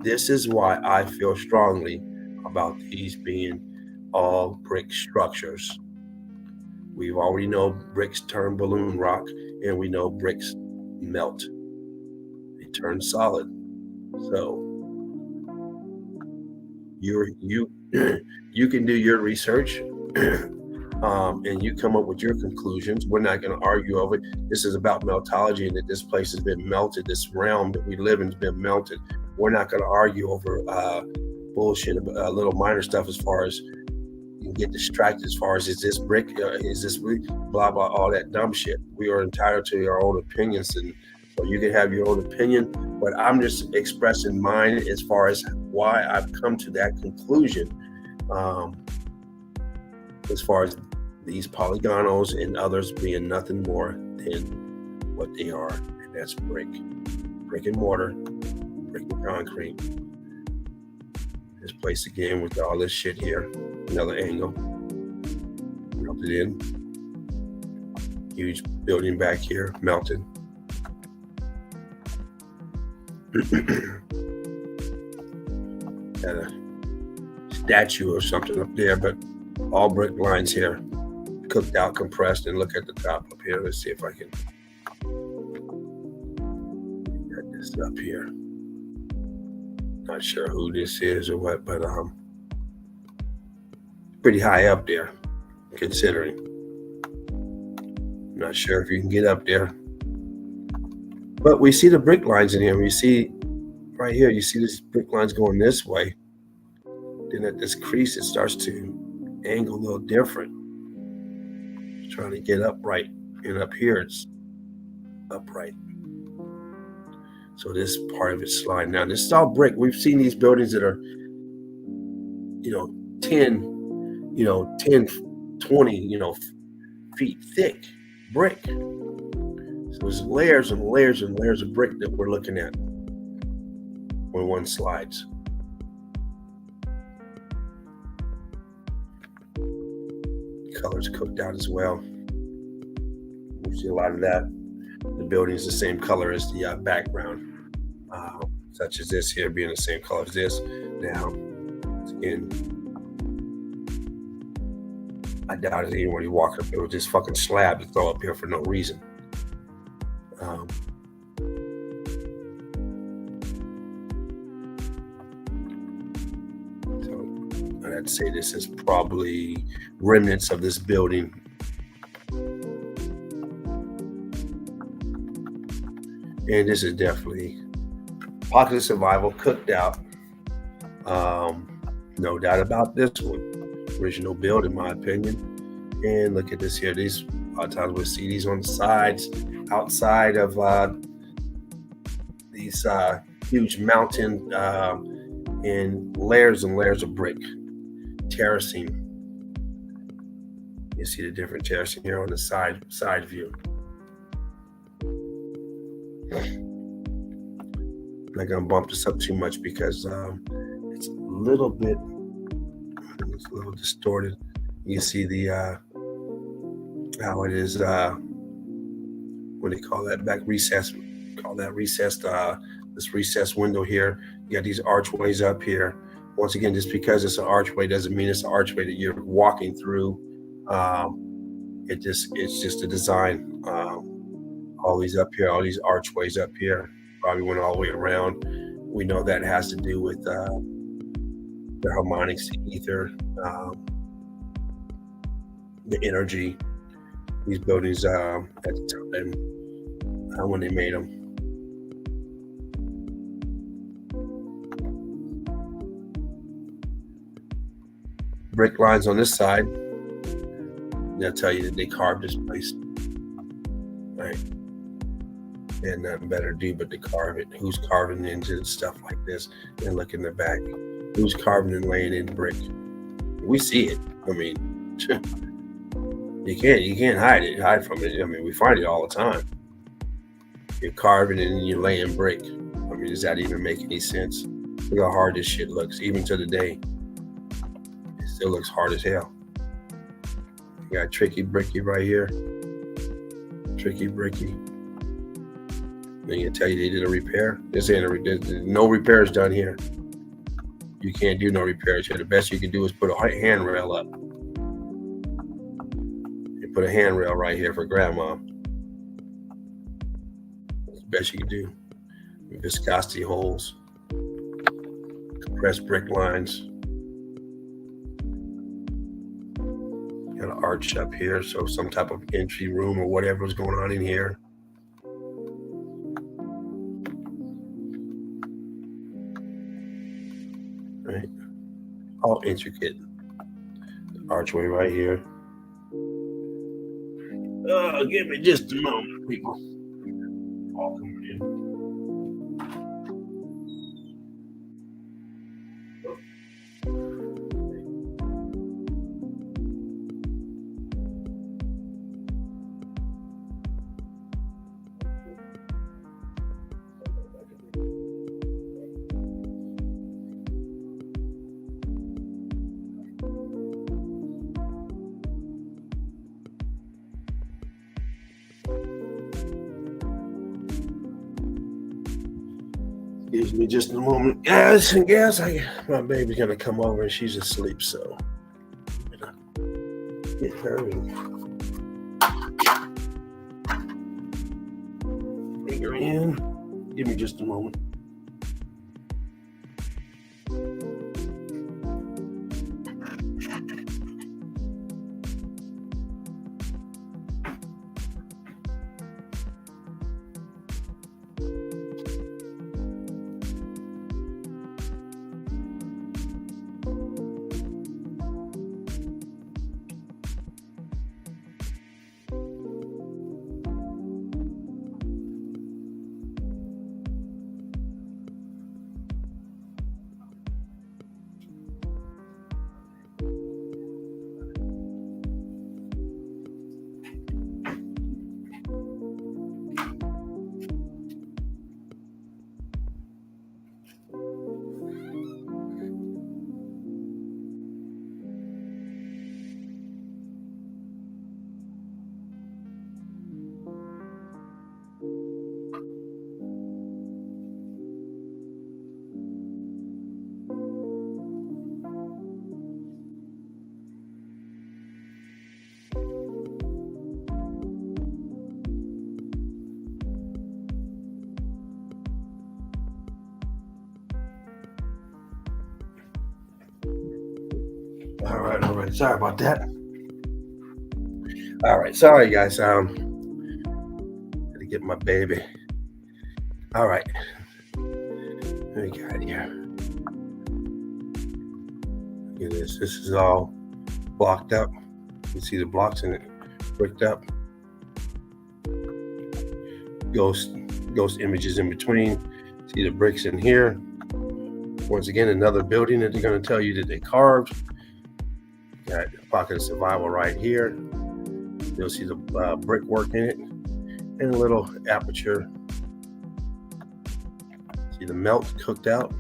[SPEAKER 1] This is why I feel strongly about these being all brick structures. We already know bricks turn balloon rock, and we know bricks melt. They turn solid. So you can do your research and you come up with your conclusions. We're not going to argue over it. This is about meltology, and that this place has been melted. This realm that we live in has been melted. We're not going to argue over bullshit, little minor stuff as far as you can get distracted as far as is this brick, is this blah, blah, all that dumb shit. We are entitled to our own opinions, and so you can have your own opinion, but I'm just expressing mine as far as why I've come to that conclusion, as far as these polygonals and others being nothing more than what they are, and that's brick and mortar, brick and concrete. This place again with all this shit here, another angle, melted in, huge building back here, melted. Got a statue or something up there, but all brick lines here, cooked out, compressed, and look at the top up here. Let's see if I can get this up here. Not sure who this is or what, but pretty high up there, considering. Not sure if you can get up there. But we see the brick lines in here. We see right here, you see these brick lines going this way. Then at this crease, it starts to angle a little different. It's trying to get upright, and up here it's upright. So this part of it's sliding down. This is all brick. We've seen these buildings that are, 10, 20, feet thick brick. So there's layers and layers and layers of brick that we're looking at when one slides. Colors cooked out as well. We see a lot of that. The building is the same color as the background, such as this here being the same color as this. Now, again, I doubt anybody walk up there with this fucking slab to throw up here for no reason. So I'd say this is probably remnants of this building. And this is definitely Pocket of Survival cooked out. No doubt about this one. Original build, in my opinion. And look at this here. These, a lot of times we'll see these on the sides, outside of these huge mountain and layers of brick. Terracing. You see the different terracing here on the side view. I'm not gonna bump this up too much because it's a little distorted. You see the how it is what do you call that, back recess, call that recessed, this recessed window here. You got these archways up here. Once again, just because it's an archway doesn't mean it's an archway that you're walking through. It's just a design. All these up here, all these archways up here, probably went all the way around. We know that has to do with the harmonics, the ether, the energy. These buildings at the time when they made them. Brick lines on this side. They'll tell you that they carved this place. Right. And nothing better to do but to carve it. Who's carving into stuff like this? And look in the back. Who's carving and laying in brick? We see it. I mean, you can't hide from it. I mean, we find it all the time. You're carving and you're laying brick. I mean, does that even make any sense? Look how hard this shit looks, even to the day. It still looks hard as hell. You got Tricky Bricky right here. Tricky Bricky. They can tell you they did a repair. This ain't no repairs done here. You can't do no repairs here. The best you can do is put a handrail up. You put a handrail right here for grandma. That's the best you can do. Viscosity holes, compressed brick lines. Got an arch up here, so some type of entry room or whatever is going on in here. Right, all intricate. Archway right here. Give me just a moment, people. All coming in. Excuse me just a moment. Guys, my baby's gonna come over and she's asleep, so I'm gonna get her and bring her in. Give me just a moment. right, sorry about that. All right, sorry guys. Had to get my baby. All right, what we got here? Look at this. This is all blocked up. You see the blocks in it, bricked up. Ghost images in between. See the bricks in here. Once again, another building that they're going to tell you that they carved. Got a pocket of survival right here. You'll see the brickwork in it and a little aperture. See the melt cooked out.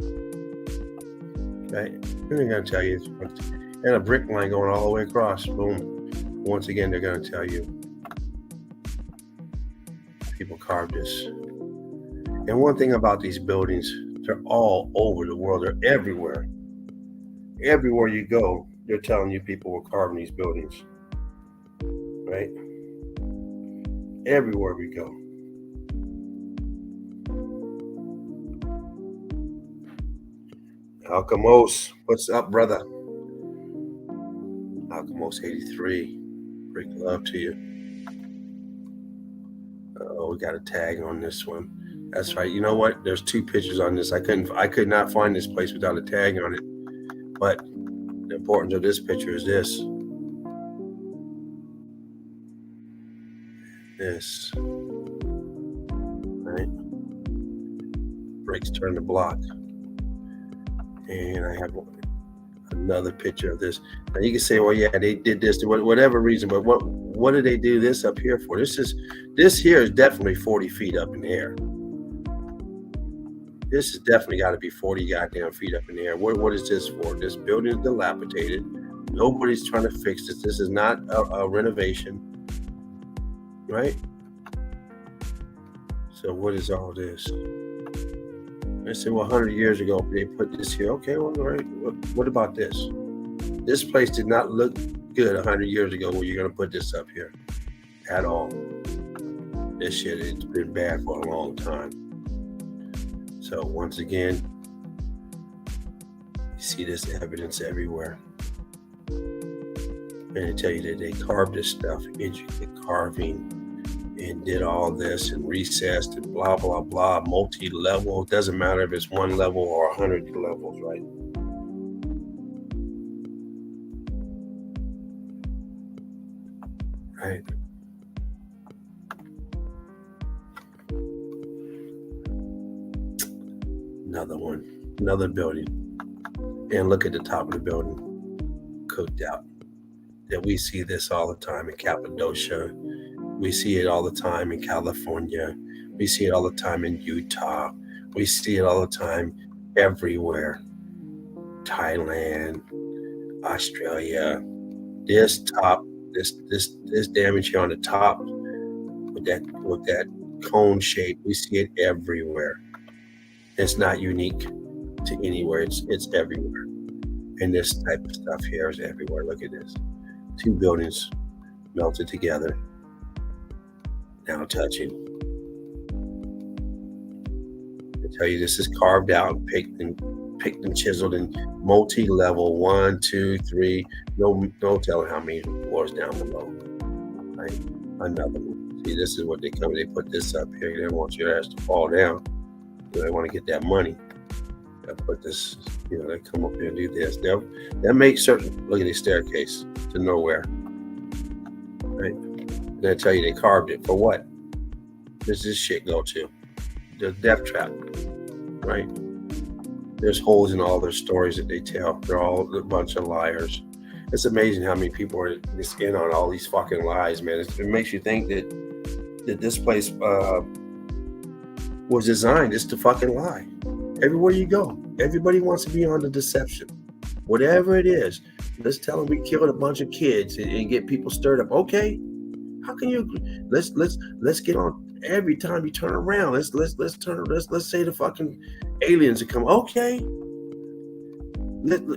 [SPEAKER 1] Okay, and they're going to tell you, and a brick line going all the way across. Boom. Once again, they're going to tell you people carved this. And one thing about these buildings, they're all over the world. They're everywhere. Everywhere you go, they're telling you people were carving these buildings. Right? Everywhere we go. Alchemos, what's up, brother? Alchemos 83. Great love to you. Oh, we got a tag on this one. That's right. You know what? There's two pictures on this. I could not find this place without a tag on it. But the importance of this picture is this. This. Right? Bricks turn the block. And I have another picture of this. Now you can say, well, yeah, they did this for whatever reason, but what did they do this up here for? This here is definitely 40 feet up in the air. This has definitely got to be 40 goddamn feet up in the air. What is this for? This building is dilapidated. Nobody's trying to fix this. This is not a renovation, right? So what is all this? I said, well, 100 years ago, they put this here. Okay, well, all right. What about this? This place did not look good 100 years ago when you're going to put this up here at all. This shit has been bad for a long time. So once again, you see this evidence everywhere. And they tell you that they carved this stuff, intricate carving, and did all this and recessed and blah, blah, blah, multi-level. It doesn't matter if it's one level or 100 levels, right? Right. Another one, another building. And look at the top of the building, cooked out. That we see this all the time in Cappadocia. We see it all the time in California. We see it all the time in Utah. We see it all the time everywhere. Thailand, Australia. This damage here on the top with that cone shape, we see it everywhere. It's not unique to anywhere. It's everywhere. And this type of stuff here is everywhere. Look at this. Two buildings melted together. Now touching. I tell you, this is carved out, picked and chiseled in multi-level 1, 2, 3. No telling how many floors down below. Right? Another one. See, this is what they come. They put this up here. They don't want your ass to fall down. They want to get that money. They put this. They come up here and do this. They'll make certain. Look at the staircase to nowhere. Right? And they tell you they carved it for what? Does this shit go to? The death trap, right? There's holes in all their stories that they tell. They're all a bunch of liars. It's amazing how many people are just in on all these fucking lies, man. It makes you think that this place was designed just to fucking lie. Everywhere you go, everybody wants to be on the deception. Whatever it is, let's tell them we killed a bunch of kids and get people stirred up. Okay, how can you? Let's get on. Every time you turn around, let's say the fucking aliens would come. Okay,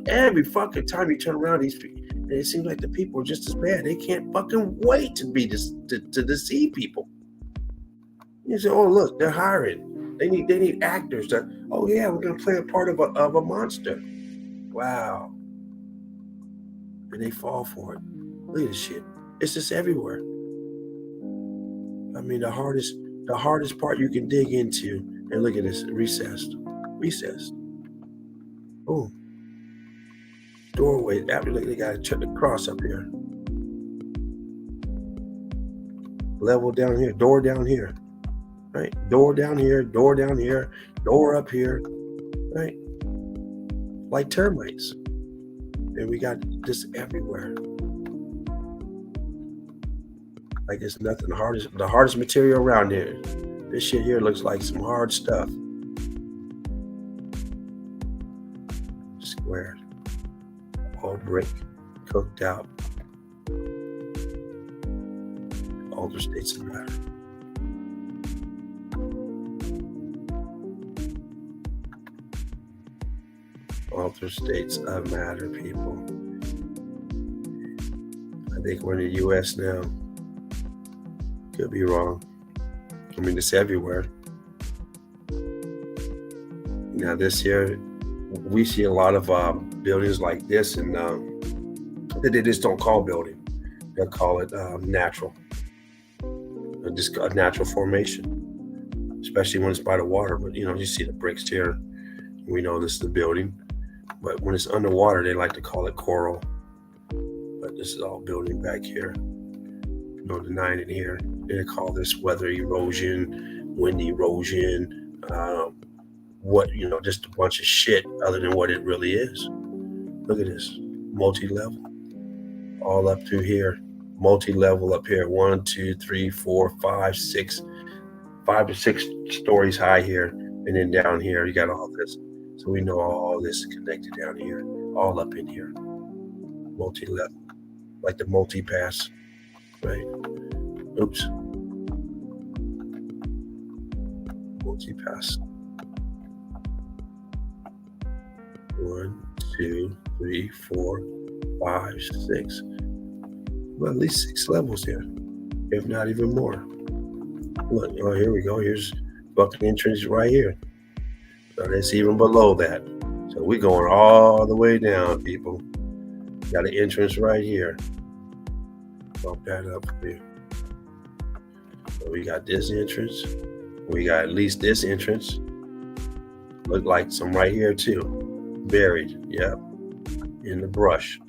[SPEAKER 1] every fucking time you turn around, it seems like the people are just as bad. They can't fucking wait to be to deceive people. You say, oh look, they're hiring. They need actors. Oh yeah, we're gonna play a part of a monster. Wow. and they fall for it. Look at this shit. It's just everywhere. I mean, the hardest part you can dig into, and look at this, recessed. Boom. Doorway. After they got to check the cross up here. Level down here. Door down here. Right? Door down here. Door down here. Door up here. Right? Like termites. And we got this everywhere. Like it's nothing. The hardest material around here. This shit here looks like some hard stuff. Squared. All brick. Cooked out. Altered states of matter. Altered states of matter, people. I think we're in the U.S. now. Could be wrong. I mean, it's everywhere. Now, this year, we see a lot of buildings like this, and they just don't call building. They'll call it natural. Just a natural formation, especially when it's by the water. But, you see the bricks here. We know this is the building. But when it's underwater, they like to call it coral. But this is all building back here. No denying it here. They call this weather erosion, wind erosion, just a bunch of shit other than what it really is. Look at this, multi-level, all up through here, multi-level up here, 1, 2, 3, 4, 5, 6, 5 to 6 stories high here, and then down here you got all this. So we know all this is connected down here, all up in here, multi-level, like the multi-pass, right? Oops. Multi-pass. 1, 2, 3, 4, 5, 6. Well, at least 6 levels here, if not even more. Look, here we go. Here's fucking entrance right here. So that's even below that. So we're going all the way down, people. Got an entrance right here. Bump that up here. So we got this entrance. We got at least this entrance. Look like some right here too. Buried, yep. In the brush.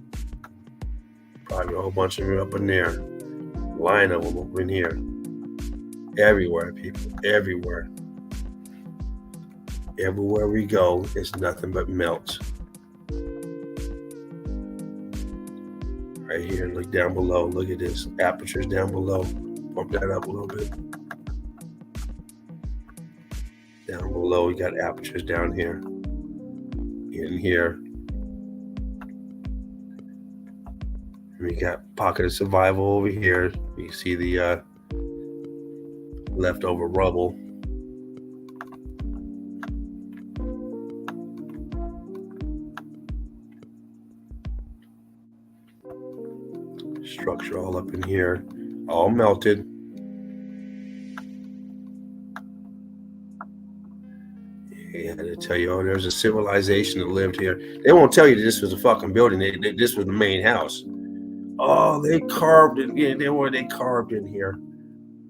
[SPEAKER 1] Probably a whole bunch of them up in there. Line of them up in here. Everywhere, people. Everywhere. Everywhere we go, it's nothing but melt. Right here, look down below. Look at this. Apertures down below. Bump that up a little bit. Down below, we got apertures down here. In here. We got pocket of survival over here. You see the leftover rubble. Structure all up in here, all melted. Yeah, they tell you, there's a civilization that lived here. They won't tell you that this was a fucking building. This was the main house. Oh, they carved it. Yeah, they carved in here,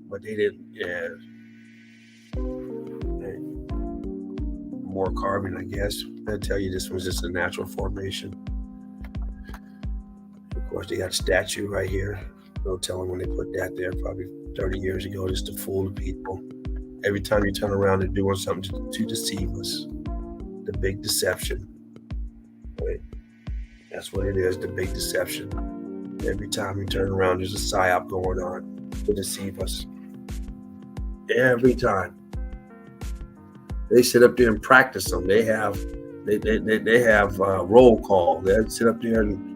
[SPEAKER 1] but they didn't. Yeah, more carving, I guess. They'll tell you this was just a natural formation. Of course, they got a statue right here. No telling when they put that there, probably 30 years ago, just to fool the people. Every time you turn around, they're doing something to deceive us. The big deception. Right? That's what it is, the big deception. Every time you turn around, there's a psyop going on to deceive us. Every time. They sit up there and practice them. They have roll call. They sit up there and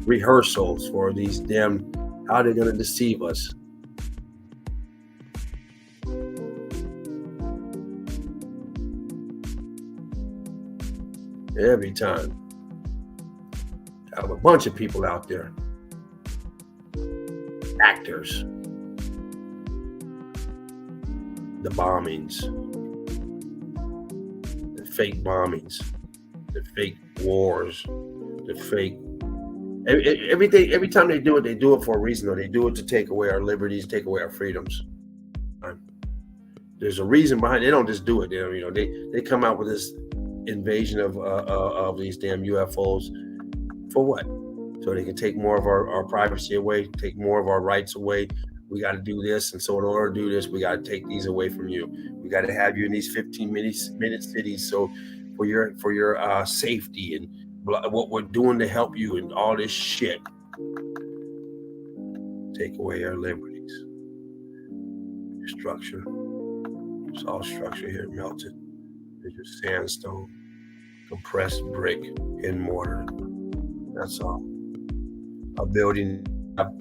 [SPEAKER 1] rehearsals for these damn, how they're going to deceive us. Every time. I have a bunch of people out there. Actors. The bombings. The fake bombings. The fake wars. The fake Every time they do it for a reason, or they do it to take away our liberties, take away our freedoms. There's a reason behind it. They don't just do it. They come out with this invasion of these damn UFOs for what? So they can take more of our privacy away, take more of our rights away. We got to do this, and so in order to do this, we got to take these away from you. We got to have you in these 15-minute cities, so for your safety and what we're doing to help you and all this shit. Take away our liberties. Structure. It's all structure here melted. There's your sandstone, compressed brick, and mortar. That's all. A building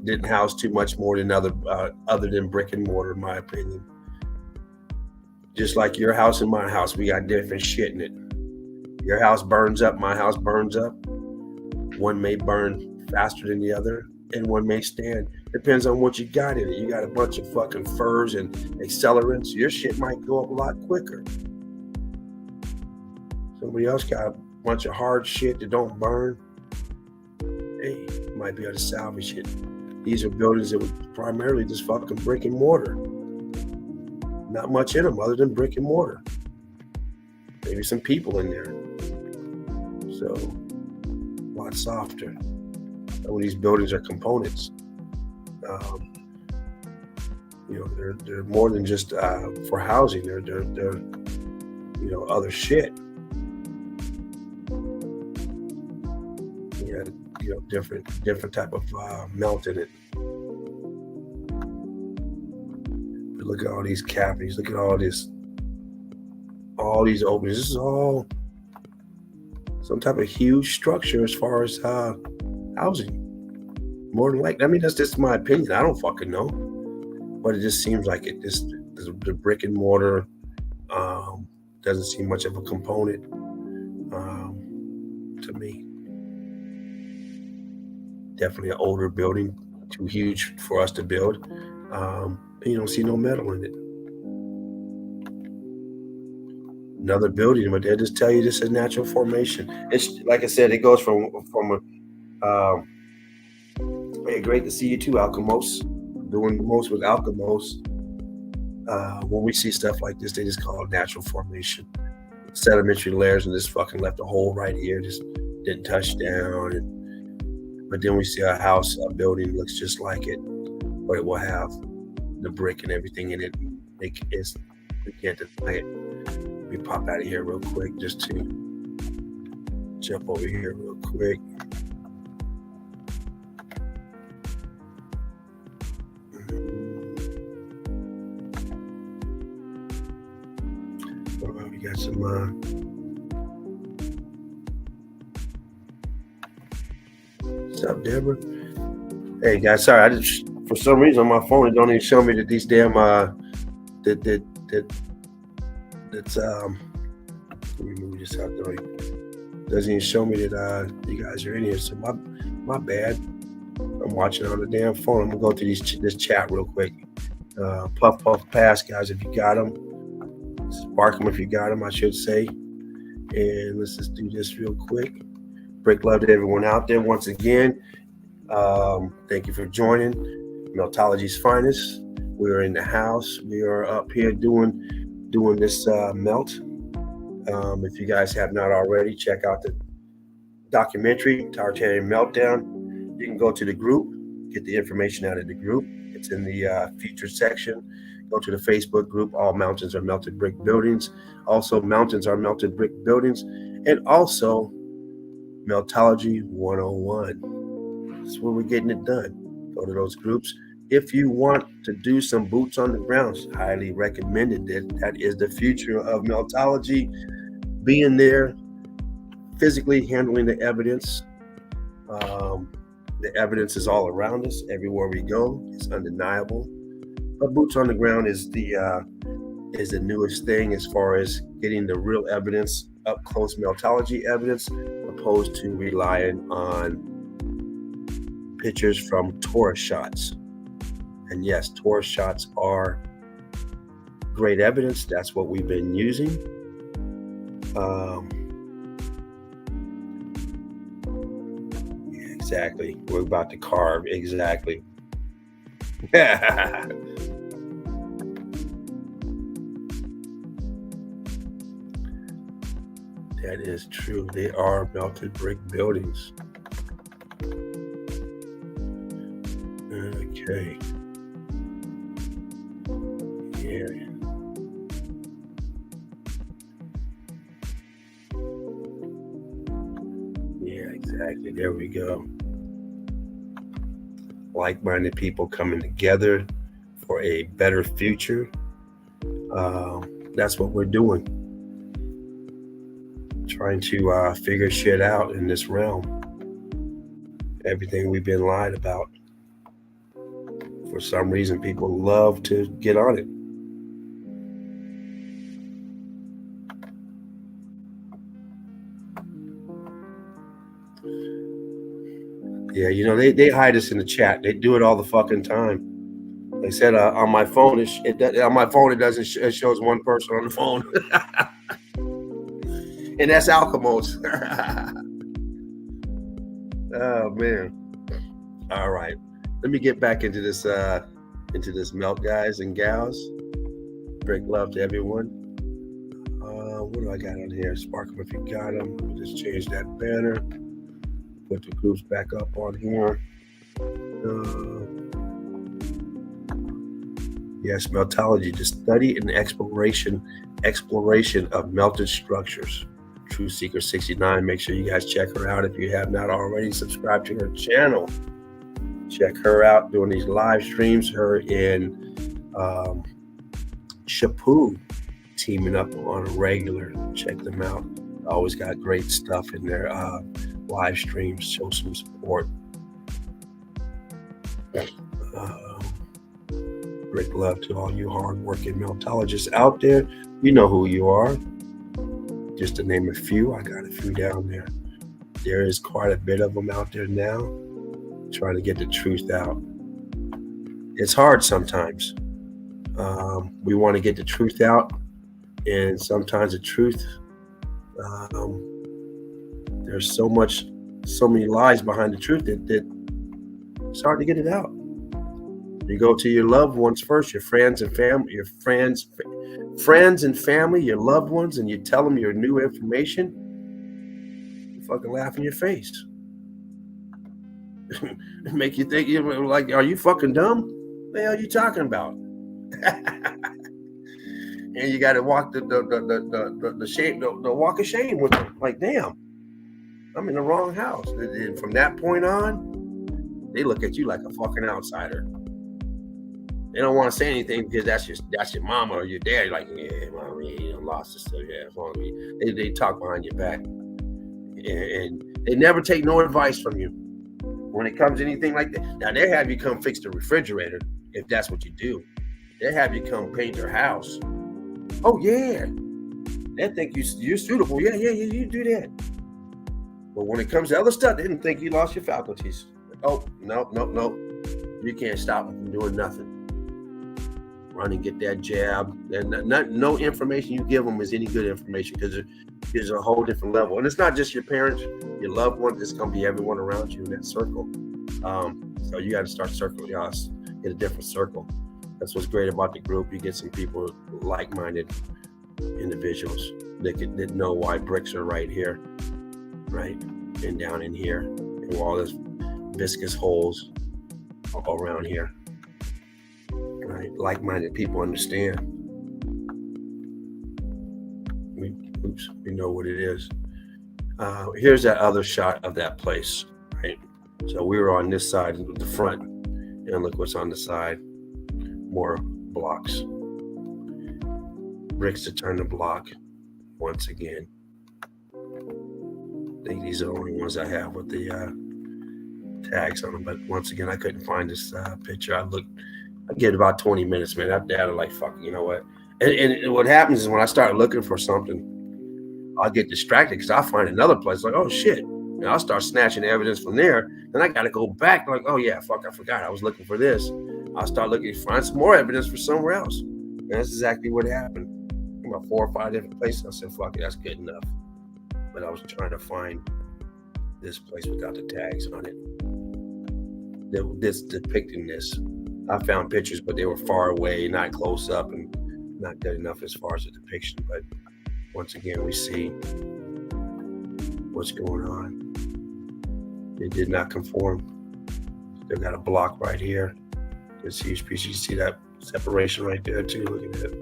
[SPEAKER 1] didn't house too much more than other than brick and mortar, in my opinion. Just like your house and my house, we got different shit in it. Your house burns up, my house burns up. One may burn faster than the other, and one may stand. Depends on what you got in it. You got a bunch of fucking furs and accelerants. Your shit might go up a lot quicker. Somebody else got a bunch of hard shit that don't burn. Hey, you might be able to salvage it. These are buildings that were primarily just fucking brick and mortar. Not much in them other than brick and mortar. Maybe some people in there. So, a lot softer. Some of these buildings are components. They're more than just for housing. They're other shit. Different type of melt in it. But look at all these cavities. Look at all these openings. This is all some type of huge structure as far as housing. More than likely, that's just my opinion. I don't fucking know, but it just seems like it. The brick and mortar doesn't seem much of a component to me. Definitely an older building, too huge for us to build. And you don't see no metal in it. Another building, but they'll just tell you this is natural formation. It's like I said, it goes from hey, great to see you too, Alkamos. Doing the most with Alkamos. When we see stuff like this, they just call it natural formation. Sedimentary layers, and this fucking left a hole right here, just didn't touch down. But then we see a house, a building looks just like it, but it will have the brick and everything in it. We can't deny it. Let me pop out of here real quick just to jump over here real quick. We got some what's up, Deborah? Hey guys, sorry, for some reason on my phone it don't even show me that these damn let me move this out there. Doesn't even show me that you guys are in here. So my bad. I'm watching on the damn phone. I'm gonna go through this chat real quick. Puff pass, guys, if you got them. Spark them if you got them, I should say. And let's just do this real quick. Break love to everyone out there once again. Thank you for joining Meltology's Finest. We're in the house. We are up here doing this melt. If you guys have not already, check out the documentary, Tartarian Meltdown. You can go to the group, get the information out of the group. It's in the featured section. Go to the Facebook group, All Mountains Are Melted Brick Buildings. Also, Mountains Are Melted Brick Buildings. And also, Meltology 101. That's where we're getting it done. Go to those groups. If you want to do some boots on the ground, highly recommended. That is the future of Meltology. Being there, physically handling the evidence. The evidence is all around us. Everywhere we go, it's undeniable. But boots on the ground is the newest thing as far as getting the real evidence, up close Meltology evidence, opposed to relying on pictures from tourist shots. And yes, tourist shots are great evidence. That's what we've been using. Yeah, Exactly. We're about to carve. Exactly. That is true. They are melted brick buildings. Okay. Yeah. Yeah, exactly. There we go. Like-minded people coming together for a better future. That's what we're doing. Trying to figure shit out in this realm. Everything we've been lied about. For some reason, people love to get on it. Yeah, you know, they hide us in the chat. They do it all the fucking time. They said on my phone, it doesn't. It shows one person on the phone, and that's Alchemos. Oh man! All right, let me get back into this melt, guys and gals. Break love to everyone. What do I got on here? Spark them if you got them. Let me just change that banner. Put the groups back up on here. Yes, Meltology, the study and exploration of melted structures. True Seeker 69. Make sure you guys check her out if you have not already. Subscribe to her channel. Check her out doing these live streams. Her in Shapu teaming up on a regular. Check them out. Always got great stuff in their live streams. Show some support. Great love to all you hard-working meltologists out there. You know who you are. Just to name a few, I got a few down there. There is quite a bit of them out there now, trying to get the truth out. It's hard sometimes. We want to get the truth out, and sometimes the truth, there's so many lies behind the truth that it's hard to get it out. You go to your loved ones first, your friends and family, your friends and family, your loved ones, and you tell them your new information. You fucking laugh in your face. Make you think you're like, are you fucking dumb? What the hell are you talking about? And you got to walk the walk of shame with them. Like, damn, I'm in the wrong house. And from that point on, they look at you like a fucking outsider. They don't want to say anything because that's your mama or your dad. You're like, yeah, mom, you lost this stuff. Yeah, as long as they talk behind your back, and they never take no advice from you when it comes to anything like that. Now they have you come fix the refrigerator if that's what you do. They have you come paint their house. Oh yeah, they think you're suitable. Yeah, you do that. But when it comes to other stuff, they didn't think you lost your faculties. Oh no, you can't stop them from doing nothing. Run and get that jab, and no information you give them is any good information because there's a whole different level. And it's not just your parents, your loved ones. It's gonna be everyone around you in that circle. So you got to start circling us, get a different circle. That's what's great about the group. You get some people, like-minded individuals that know why bricks are right here, right, and down in here, and all this viscous holes all around here. Right, like-minded people understand. We know what it is. Here's that other shot of that place, right? So we were on this side, the front, and look what's on the side. More blocks. Bricks to turn the block once again. I think these are the only ones I have with the tags on them. But once again, I couldn't find this picture. I get about 20 minutes, man. After that, I'm like, fuck, you know what? And what happens is when I start looking for something, I'll get distracted because I'll find another place like, oh shit. And I'll start snatching evidence from there. Then I got to go back like, oh yeah, fuck, I forgot. I was looking for this. I'll start looking to find some more evidence for somewhere else. And that's exactly what happened. About 4 or 5 different places. I said, fuck it, that's good enough. But I was trying to find This place without the tags on it. This depicting this. I found pictures, but they were far away, not close up, and not good enough as far as the depiction. But once again, we see what's going on. It did not conform. They've got a block right here. This huge piece. You see that separation right there too. Look at that.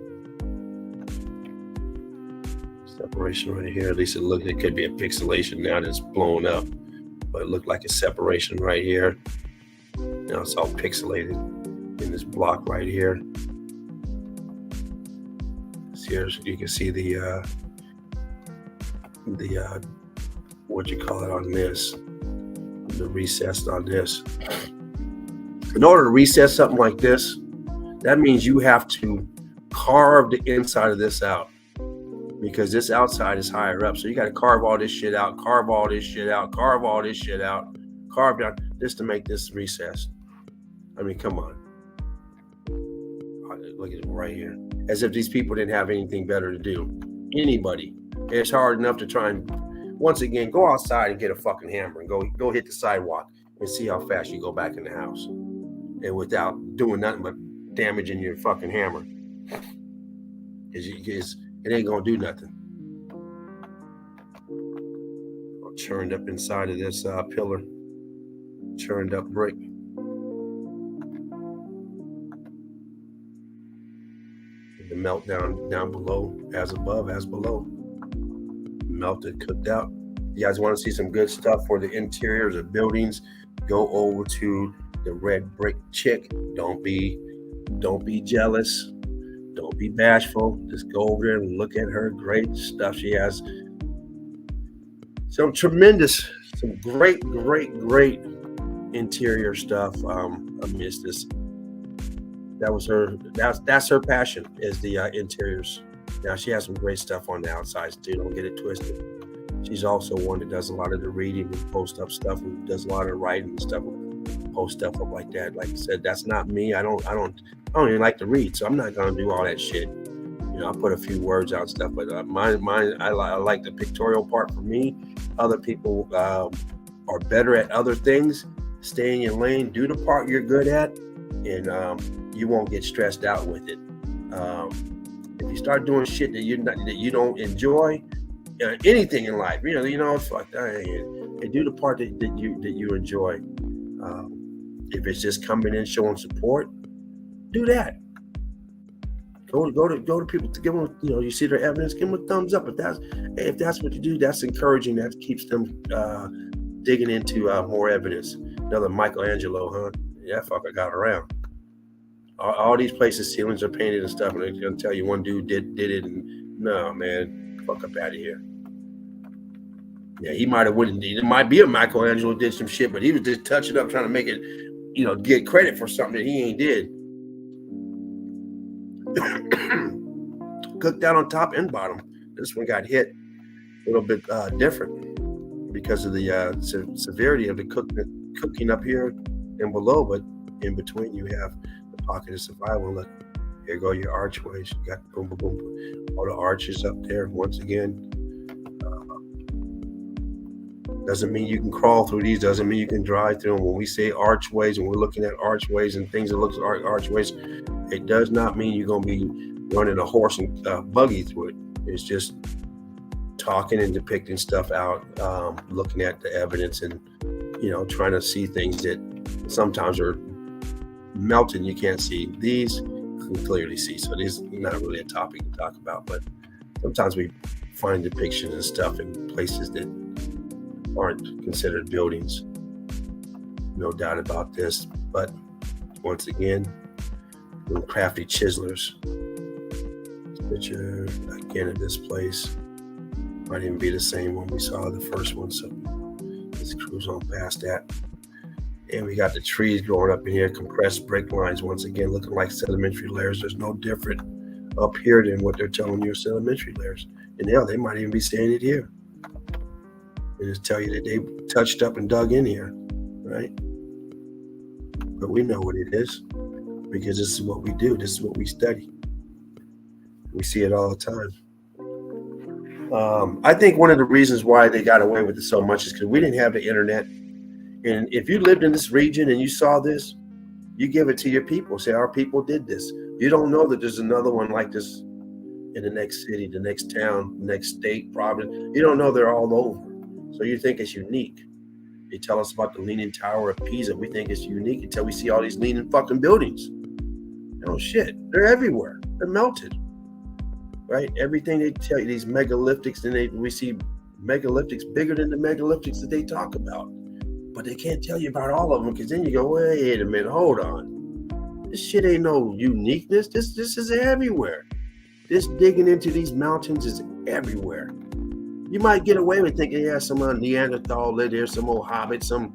[SPEAKER 1] Separation right here. At least it could be a pixelation now that's blown up. But it looked like a separation right here. Now it's all pixelated in this block right here. Here you can see the what you call it on this, the recess on this. In order to recess something like this, that means you have to carve the inside of this out, because this outside is higher up. So you got to carve all this shit out, carve all this shit out, carve all this shit out, carve down just to make this recessed. I mean, come on. Look at it right here. As if these people didn't have anything better to do. Anybody. It's hard enough to try and, once again, go outside and get a fucking hammer and go hit the sidewalk and see how fast you go back in the house. And without doing nothing but damaging your fucking hammer. It ain't gonna do nothing. Churned up inside of this pillar. Churned up brick. The meltdown down below, as above, as below. Melted, cooked out. You guys want to see some good stuff for the interiors of buildings? Go over to the Red Brick Chick. Don't be jealous. Don't be bashful. Just go over there and look at her great stuff. She has some great interior stuff. I mean, it's this. That's her passion, is the interiors. Now she has some great stuff on the outside too. Don't get it twisted. She's also one that does a lot of the reading and post up stuff, and does a lot of the writing and stuff, post stuff up like that. Like I said, that's not me. I don't even like to read, so I'm not gonna do all that shit. You know, I put a few words out and stuff, but mine, I like the pictorial part for me. Other people are better at other things. Stay in your lane, do the part you're good at, and you won't get stressed out with it. If you start doing shit that you don't enjoy, anything in life, fuck that. And do the part that you enjoy. If it's just coming in showing support, do that. Go to people to give them, you see their evidence, give them a thumbs up. If that's what you do, that's encouraging. That keeps them digging into more evidence. Another Michelangelo, huh? Yeah, that fucker got around. All these places, ceilings are painted and stuff, and they're gonna tell you one dude did it, and no, man, fuck up out of here. Yeah, he might have wouldn't. It might be a Michelangelo did some shit, but he was just touching up, trying to make it, get credit for something that he ain't did. Cooked out on top and bottom. This one got hit a little bit different because of the severity of the cooking up here and below, but in between you have the pocket of survival. Look, here go your archways. You got boom, boom, boom, all the arches up there. Once again, doesn't mean you can crawl through these. Doesn't mean you can drive through them. When we say archways, and we're looking at archways and things that look like archways, it does not mean you're going to be running a horse and buggy through it. It's just talking and depicting stuff out, looking at the evidence, and trying to see things that sometimes are melting. You can't see. These you can clearly see. So this is not really a topic to talk about, but sometimes we find depictions and stuff in places that aren't considered buildings. No doubt about this. But once again, little crafty chiselers. This picture again of this place might even be the same one we saw the first one. So let's cruise on past that. And we got the trees growing up in here, compressed brick lines, once again looking like sedimentary layers. There's no different up here than what they're telling you are sedimentary layers. And hell, they might even be saying it here. They just tell you that they touched up and dug in here, right? But we know what it is, because this is what we do. This is what we study. We see it all the time. I think one of the reasons why they got away with it so much is because we didn't have the internet. And if you lived in this region and you saw this, you give it to your people. Say, our people did this. You don't know that there's another one like this in the next city, the next town, the next state, province. You don't know they're all over. So you think it's unique. They tell us about the Leaning Tower of Pisa. We think it's unique until we see all these leaning fucking buildings. Oh shit, they're everywhere. They're melted. Right? Everything they tell you, these megalithics, and we see megalithics bigger than the megalithics that they talk about. But they can't tell you about all of them, because then you go, wait a minute, hold on. This shit ain't no uniqueness. This is everywhere. This digging into these mountains is everywhere. You might get away with thinking, yeah, some Neanderthal lived there, some old hobbit, some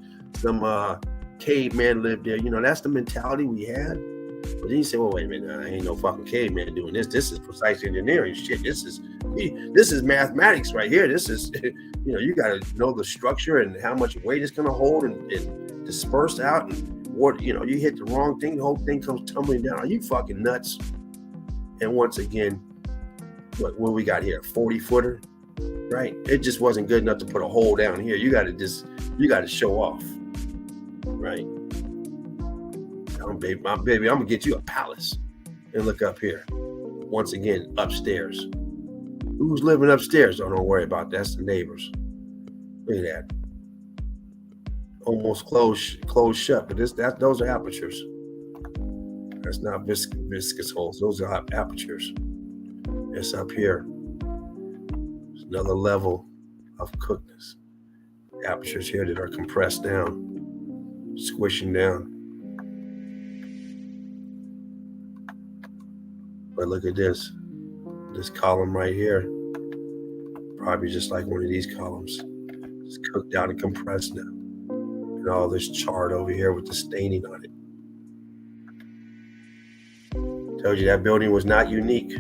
[SPEAKER 1] caveman lived there. You know, that's the mentality we had. But then you say, well, wait a minute, ain't no fucking caveman doing this. This is precise engineering shit. This is mathematics right here. This is, you know, you got to know the structure and how much weight it's going to hold and disperse out. And what, you know, you hit the wrong thing, the whole thing comes tumbling down. Are you fucking nuts? And once again, what we got here, 40-footer, right? It just wasn't good enough to put a hole down here. You got to show off, right? Baby, I'm gonna get you a palace. And look up here. Once again, upstairs. Who's living upstairs? Oh, don't worry about that. That's the neighbors. Look at that. Almost closed shut, but those are apertures. That's not viscous holes. Those are apertures. It's up here. It's another level of cookedness. Apertures here that are compressed down, squishing down. But look at this column right here, probably just like one of these columns. It's cooked out and compressed now. And all this charred over here with the staining on it. Told you that building was not unique.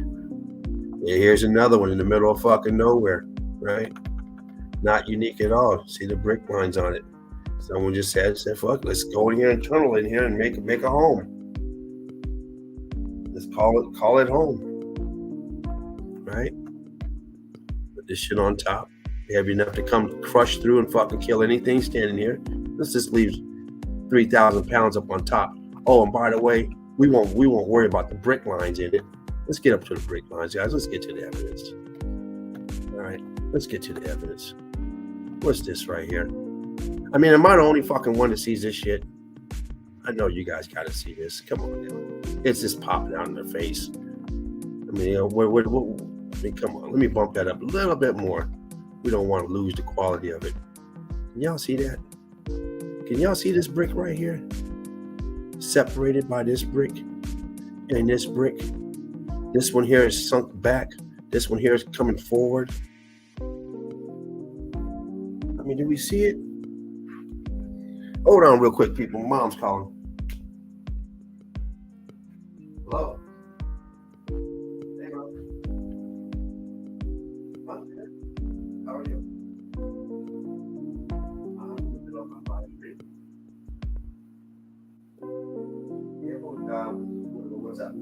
[SPEAKER 1] Yeah, here's another one in the middle of fucking nowhere, right? Not unique at all. See the brick lines on it. Someone just said, fuck, let's go in here and tunnel in here and make a home. Let's call it home, right? Put this shit on top, heavy enough to come crush through and fucking kill anything standing here. Let's just leave 3,000 pounds up on top. Oh, and by the way, we won't worry about the brick lines in it. Let's get up to the brick lines, guys. Let's get to the evidence. All right, let's get to the evidence. What's this right here? I mean, am I the only fucking one that sees this shit? I know you guys got to see this. Come on now. It's just popping out in their face. I mean, come on. Let me bump that up a little bit more. We don't want to lose the quality of it. Can y'all see that? Can y'all see this brick right here? Separated by this brick and this brick. This one here is sunk back. This one here is coming forward. I mean, do we see it? Hold on real quick, people. Mom's calling. Hello? Hey, Mom. How are you? I'm in the middle of my live stream. Yeah, what's up?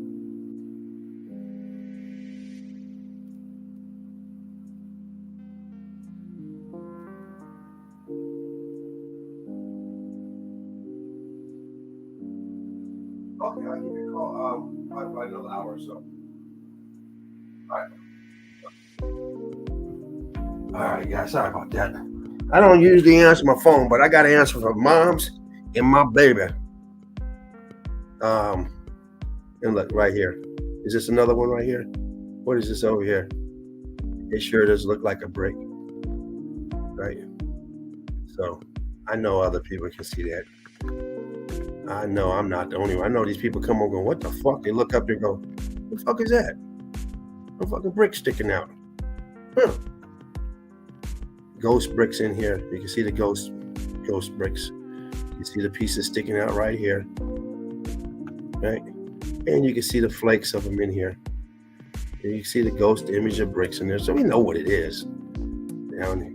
[SPEAKER 1] Okay, I'll give you a call. Probably another hour or so. All right, guys. Sorry about that. I don't usually answer my phone, but I got to answer for moms and my baby. And look right here. Is this another one right here? What is this over here? It sure does look like a brick, right? So I know other people can see that. I know I'm not the only one. I know these people come over going, what the fuck? They look up there and go, what the fuck is that? A fucking brick sticking out. Huh. Ghost bricks in here. You can see the ghost bricks. You see the pieces sticking out right here. Right? And you can see the flakes of them in here. And you can see the ghost image of bricks in there. So we know what it is. Down here.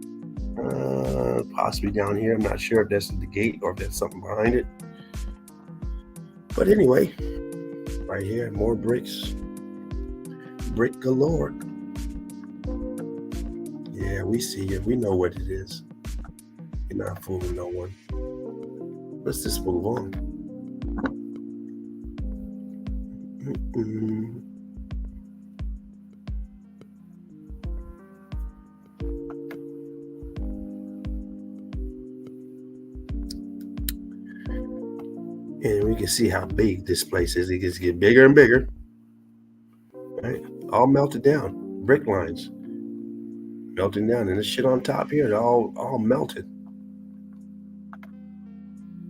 [SPEAKER 1] Possibly down here. I'm not sure if that's the gate or if that's something behind it. But anyway, right here, more bricks. Brick galore. Yeah, we see it. We know what it is. You're not fooling no one. Let's just move on. Mm-mm. And we can see how big this place is. It gets get bigger and bigger. Right? All melted down. Brick lines melting down. And this shit on top here, it all melted.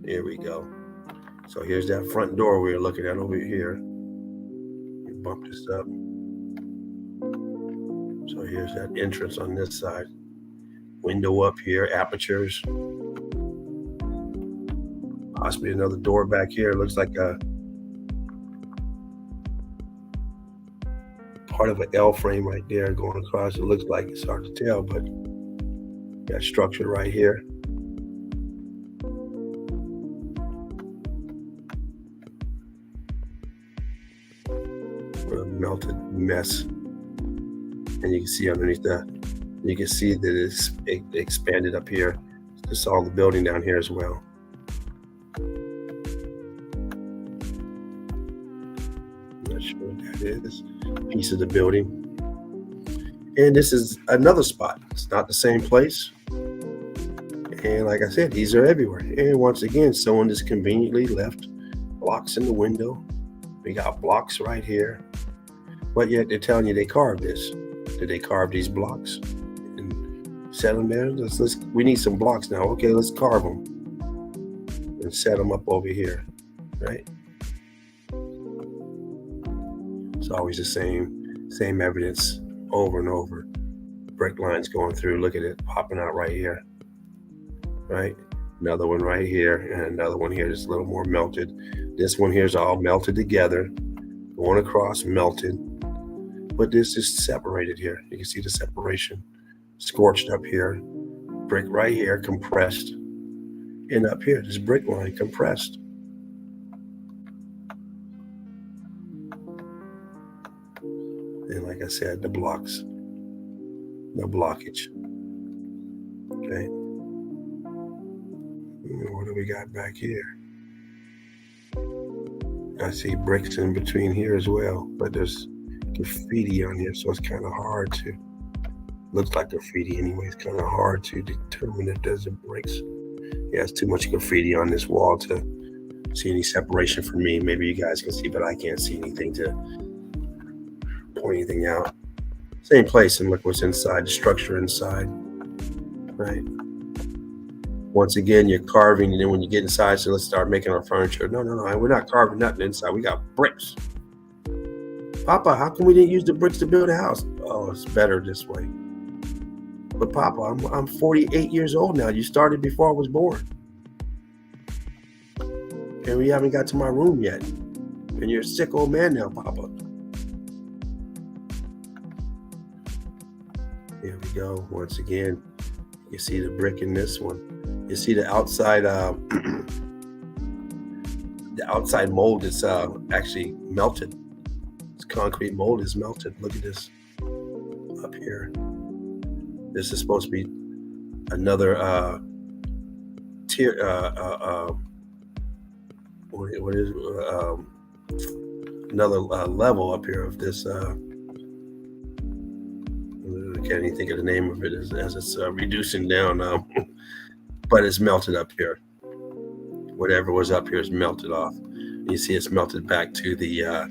[SPEAKER 1] Here we go. So here's that front door we were looking at over here. Bump this up. So here's that entrance on this side. Window up here, apertures. Possibly another door back here. Looks like a part of an L frame right there going across. It looks like it's hard to tell, but got structure right here. A melted mess. And you can see underneath that, you can see that it's expanded up here. Just all the building down here as well. Not sure what that is. Piece of the building. And this is another spot. It's not the same place. And like I said, these are everywhere. And once again, someone just conveniently left blocks in the window. We got blocks right here. But yet they're telling you they carved this. Did they carve these blocks and set them there? We need some blocks now. Okay, let's carve them and set them up over here, right? It's always the same evidence over and over. Brick lines going through. Look at it popping out right here, right? Another one right here, and another one here that's a little more melted. This one here is all melted together, going across, melted. But this is separated here. You can see the separation. Scorched up here. Brick right here, compressed. And up here, this brick line compressed. And like I said, the blocks. No blockage. Okay. What do we got back here? I see bricks in between here as well, but there's graffiti on here, so it's kind of hard to, looks like graffiti anyway. It's kind of hard to determine if there's a bricks. Yeah, it's too much graffiti on this wall to see any separation for me. Maybe you guys can see, but I can't see anything to point anything out. Same place, and look what's inside, the structure inside, right? Once again, you're carving, and then when you get inside, so let's start making our furniture. No, we're not carving nothing inside. We got bricks. Papa, how come we didn't use the bricks to build a house? Oh, it's better this way. But Papa, I'm 48 years old now. You started before I was born. And we haven't got to my room yet. And you're a sick old man now, Papa. Here we go. Once again, you see the brick in this one. You see the outside the outside mold is actually melted. Concrete mold is melted. Look at this up here. This is supposed to be another tier. What is another level up here of this? I can't even think of the name of it as it's reducing down. But it's melted up here. Whatever was up here is melted off. You see, it's melted back to the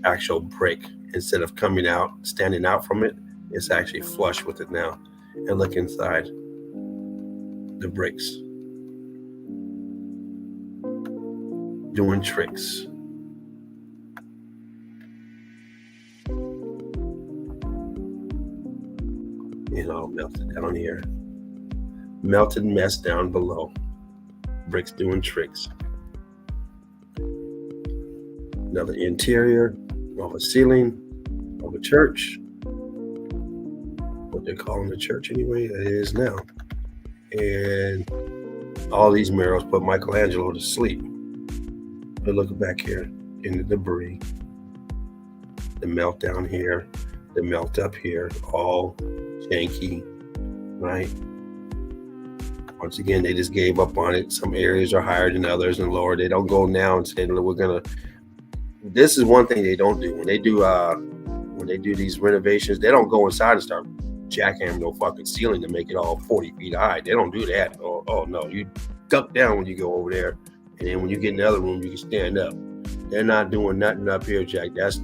[SPEAKER 1] actual brick. Instead of coming out, standing out from it, it's actually flush with it now. And look inside the bricks, doing tricks. You know, melted down here, melted mess down below, bricks doing tricks. Another interior of a ceiling of a church, what they're calling the church anyway, it is now. And all these murals put Michelangelo to sleep. But look back here in the debris, the melt down here, the melt up here, all janky, right? Once again, they just gave up on it. Some areas are higher than others and lower. They don't go now and say, "Look, we're gonna." This is one thing they don't do when they do these renovations. They don't go inside and start jackhammering no fucking ceiling to make it all 40 feet high. They don't do that. Oh no, you duck down when you go over there, and then when you get in the other room, you can stand up. They're not doing nothing up here, Jack. That's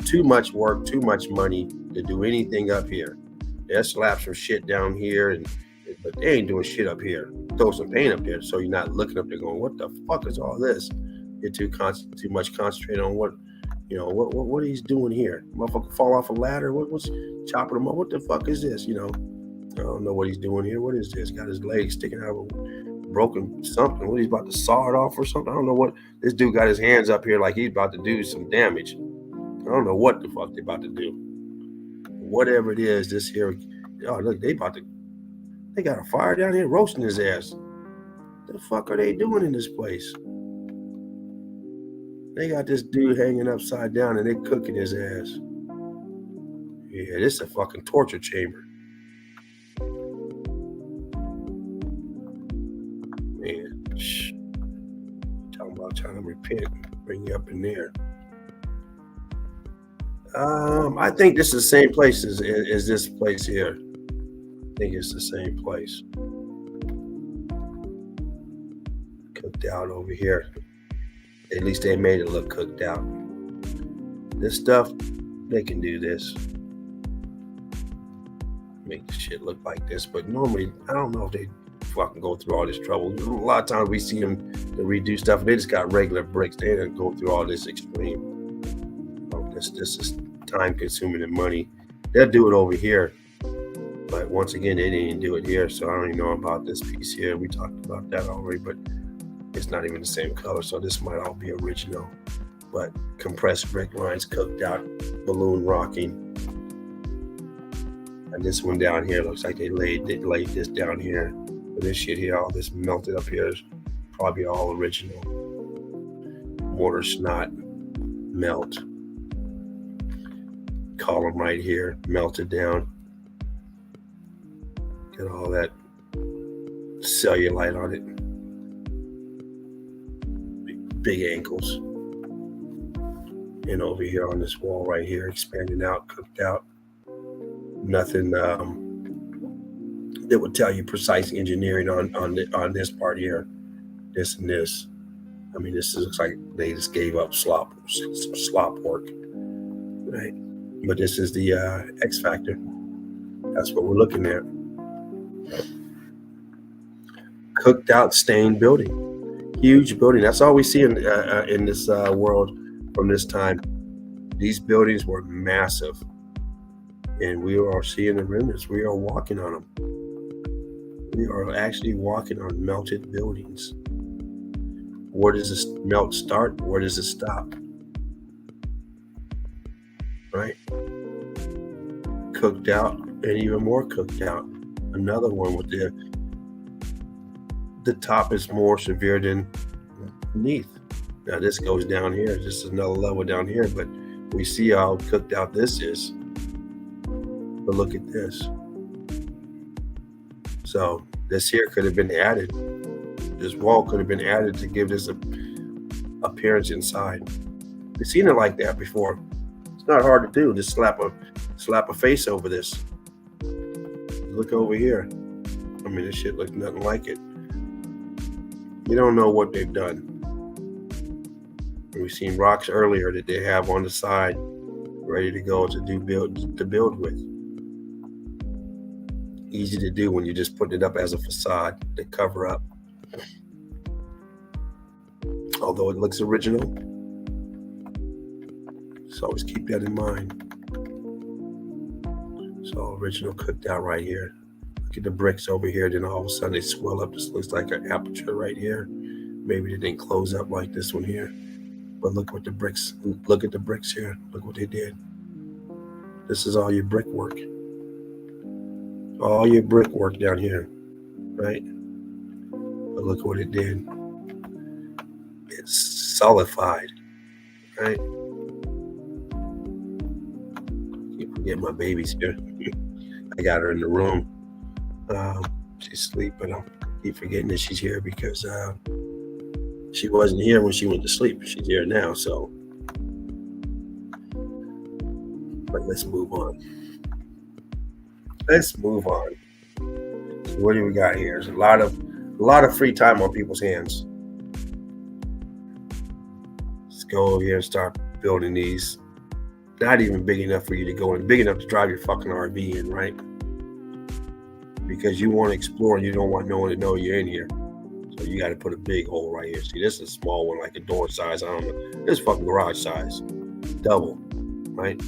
[SPEAKER 1] too much work, too much money to do anything up here. They'll slap some shit down here, but they ain't doing shit up here. Throw some paint up there so you're not looking up there going, what the fuck is all this? You're too much concentrated on what he's doing here. Motherfucker fall off a ladder. What's chopping him up? What the fuck is this? I don't know what he's doing here. What is this? Got his leg sticking out of a broken something. What, he's about to saw it off or something? I don't know what. This dude got his hands up here like he's about to do some damage. I don't know what the fuck they about to do. Whatever it is, this here. Oh, look, they got a fire down here roasting his ass. The fuck are they doing in this place? They got this dude hanging upside down and they cooking his ass. Yeah, this is a fucking torture chamber. Man, talking about trying to repent, bring you up in there. I think this is the same place as this place here. I think it's the same place. Cooked out over here. At least they made it look cooked out. This stuff, they can do this. Make the shit look like this. But normally, I don't know if they fucking go through all this trouble. A lot of times we see them to redo stuff. They just got regular bricks. They didn't go through all this extreme. This is time consuming and money. They'll do it over here. But once again, they didn't do it here. So I don't even know about this piece here. We talked about that already, but it's not even the same color. So this might all be original. But compressed brick lines cooked out, balloon rocking. And this one down here looks like they laid this down here. But this shit here, all this melted up here is probably all original. Mortar snot, melt. Column right here, melted down. Get all that cellulite on it. Big ankles. And over here on this wall right here, expanding out, cooked out. Nothing that would tell you precise engineering on this part here. This and this. I mean, this looks like they just gave up slop work. Right? But this is the X factor. That's what we're looking at. Cooked out stained building. Huge building. That's all we see in this world from this time. These buildings were massive. And we are seeing the remnants. We are walking on them. We are actually walking on melted buildings. Where does this melt start? Where does it stop? Right? Cooked out and even more cooked out. Another one with the top is more severe than beneath. Now this goes down here. This is another level down here, but we see how cooked out this is. But look at this. So this here could have been added. This wall could have been added to give this appearance inside. We've seen it like that before. It's not hard to do. Just slap a face over this. Look over here. I mean, this shit looks nothing like it. You don't know what they've done. We've seen rocks earlier that they have on the side, ready to go to build with. Easy to do when you just put it up as a facade to cover up. Although it looks original, so always keep that in mind. So original cooked out right here. Look at the bricks over here, then all of a sudden they swell up. This looks like an aperture right here. Maybe they didn't close up like this one here. But look at the bricks here. Look what they did. This is all your brickwork. All your brickwork down here, right? But look what it did. It's solidified, right? Can't forget my baby's here. I got her in the room. She's asleep, but I keep forgetting that she's here because she wasn't here when she went to sleep. She's here now, so. But let's move on. Let's move on. So what do we got here? There's a lot of free time on people's hands. Let's go over here and start building these. Not even big enough for you to go in, big enough to drive your fucking RV in, right? Because you want to explore and you don't want no one to know you're in here. So you got to put a big hole right here. See, this is a small one, like a door size. I don't know. This is fucking garage size. Double, right?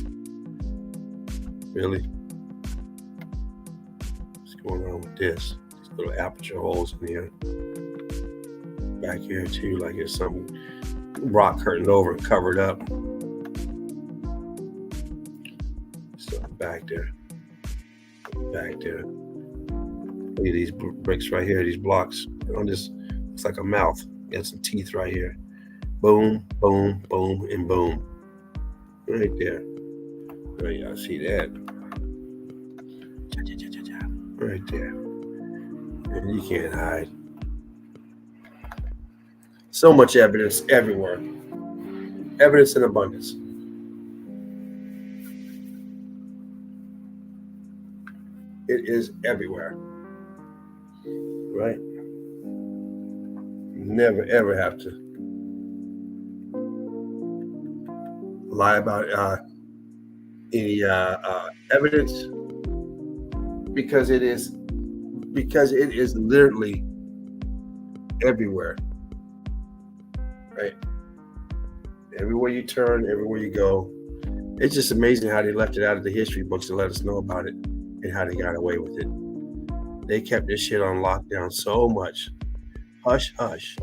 [SPEAKER 1] Really? What's going on with this? These little aperture holes in here. Back here too, like there's some rock curtained over and covered up. So back there. Back there. Look at these bricks right here, these blocks. On this, looks like a mouth. Got some teeth right here. Boom, boom, boom, and boom. Right there. Oh, y'all see that? Right there. And you can't hide. So much evidence everywhere. Evidence in abundance. It is everywhere. Right? You never ever have to lie about any evidence because it is literally everywhere. Right? Everywhere you turn, everywhere you go. It's just amazing how they left it out of the history books to let us know about it and how they got away with it. They kept this shit on lockdown so much, hush, hush,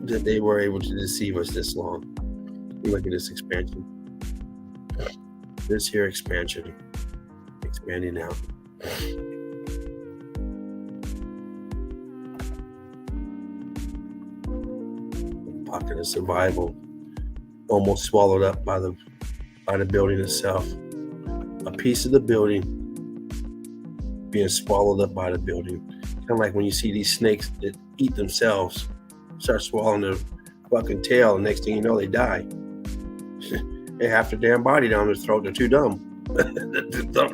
[SPEAKER 1] that they were able to deceive us this long. Look at this expansion. This here expansion, expanding out. Pocket of survival, almost swallowed up by the building itself. A piece of the building being swallowed up by the building. Kind of like when you see these snakes that eat themselves, start swallowing their fucking tail, and next thing you know, they die. They have their damn body down their throat. They're too dumb.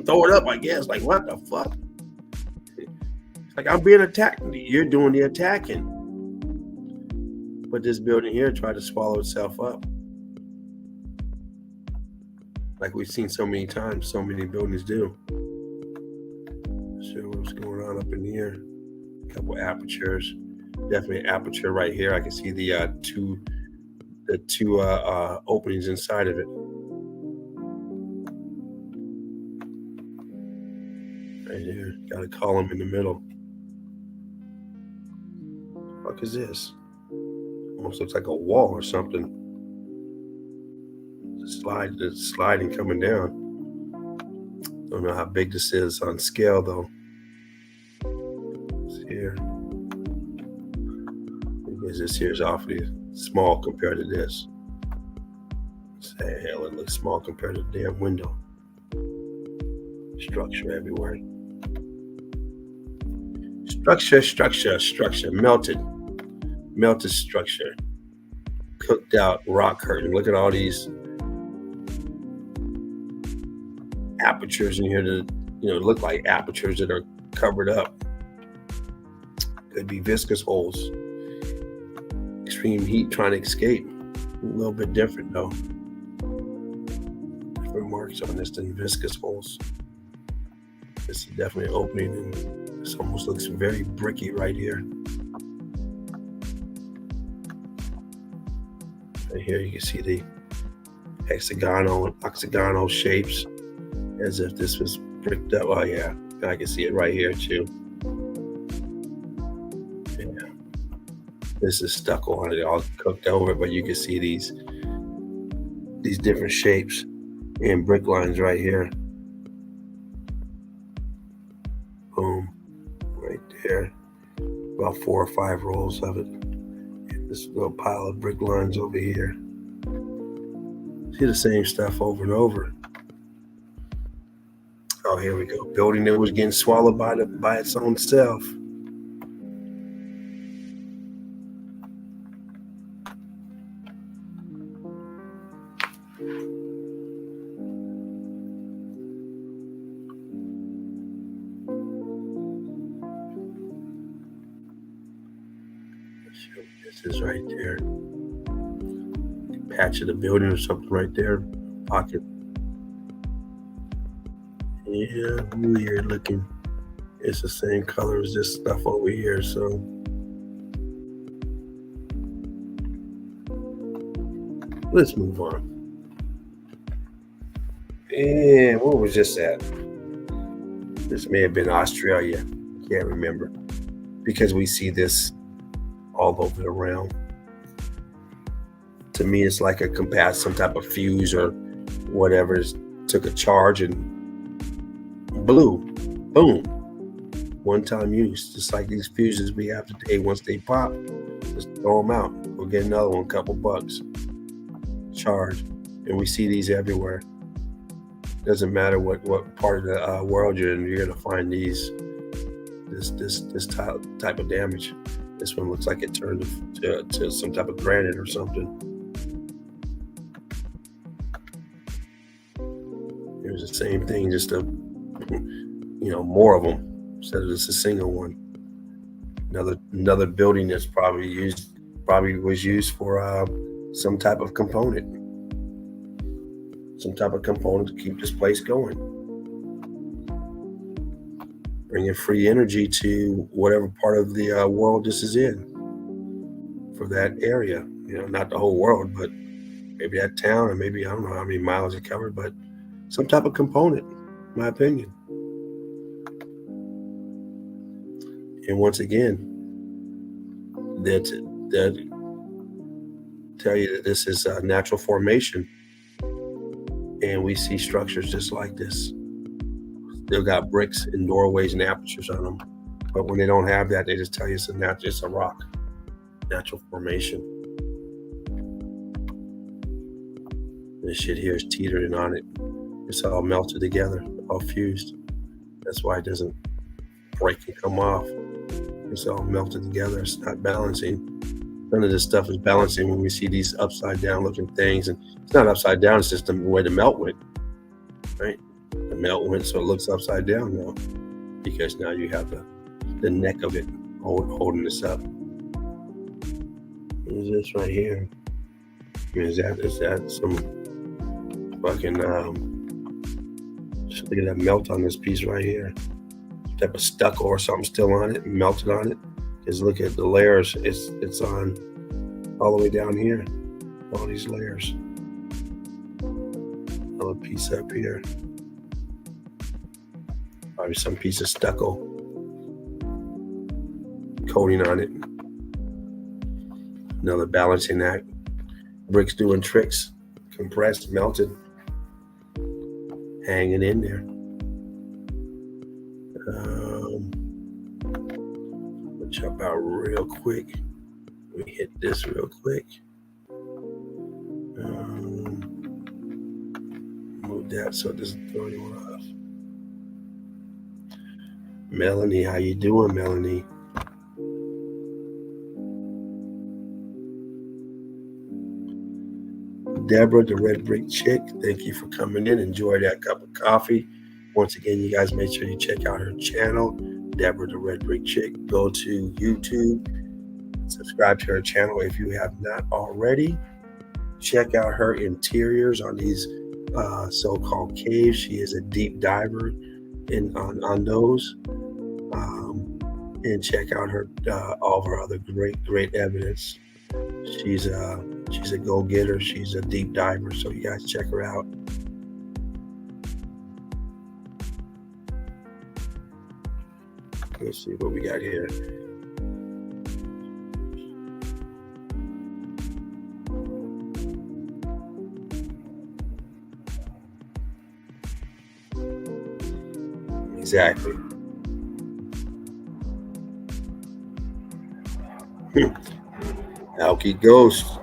[SPEAKER 1] Throw it up, I guess. Like, what the fuck? It's like, I'm being attacked. You're doing the attacking. But this building here tried to swallow itself up. Like we've seen so many times, so many buildings do. So what's going on up in here? A couple apertures. Definitely an aperture right here. I can see the two openings inside of it. Right here. Got a column in the middle. What the fuck is this? Almost looks like a wall or something. It's sliding coming down. Don't know how big this is on scale though. It's here. Because this here is awfully small compared to this. Say, hell, it looks small compared to the damn window. Structure everywhere. Structure. Melted structure. Cooked out rock curtain. Look at all these apertures in here that look like apertures that are covered up. Could be viscous holes. Extreme heat trying to escape. A little bit different though. Different marks on this than viscous holes. This is definitely an opening, and this almost looks very bricky right here. Right here you can see the octagonal shapes, as if this was bricked up. Oh yeah, I can see it right here too. Yeah, this is stucco on it, all cooked over, but you can see these different shapes and brick lines right here. Boom, right there. About 4 or 5 rolls of it. And this little pile of brick lines over here. See the same stuff over and over. Oh, here we go. Building that was getting swallowed by its own self. This is right there. Patch of the building or something right there. Pocket. Yeah, weird looking. It's the same color as this stuff over here, so let's move on. And what was this at? This may have been Australia. Can't remember. Because we see this all over the realm. To me, it's like some type of fuse or whatever took a charge and blew. Boom. One-time use. Just like these fuses we have today. Once they pop, just throw them out. We'll get another one, couple bucks. Charge. And we see these everywhere. Doesn't matter what part of the world you're in, you're gonna find this type of damage. This one looks like it turned to some type of granite or something. Here's the same thing, just more of them instead of just a single one. Another building that's probably was used for some type of component. Some type of component to keep this place going. Bringing free energy to whatever part of the world this is in for that area. Not the whole world, but maybe that town, or maybe, I don't know how many miles it covered, but some type of component, in my opinion. And once again, that tell you that this is a natural formation. And we see structures just like this. Still got bricks and doorways and apertures on them. But when they don't have that, they just tell you it's a rock. Natural formation. This shit here is teetering on it. It's all melted together, all fused. That's why it doesn't break and come off. It's all melted together. It's not balancing. None of this stuff is balancing when we see these upside down looking things. And it's not upside down, it's just the way the melt went, right? The melt went so it looks upside down now, because now you have the neck of it holding this up. What is this right here? Is that some fucking, just look at that melt on this piece right here. Some type of stucco or something still on it, melted on it. Is look at the layers. It's on all the way down here. All these layers. Another piece up here. Probably some piece of stucco coating on it. Another balancing act. Bricks doing tricks. Compressed, melted, hanging in there. Jump out real quick. Let me hit this real quick. Move that so it doesn't throw anyone off. Melanie, how you doing, Melanie? Deborah, the Red Brick Chick, thank you for coming in. Enjoy that cup of coffee. Once again, you guys make sure you check out her channel, Deborah, the Red Brick Chick. Go to YouTube, subscribe to her channel if you have not already. Check out her interiors on these so-called caves. She is a deep diver on those. And check out her all of her other great evidence. She's a go-getter. She's a deep diver, so you guys check her out. Let's see what we got here. Exactly. Alky Ghost.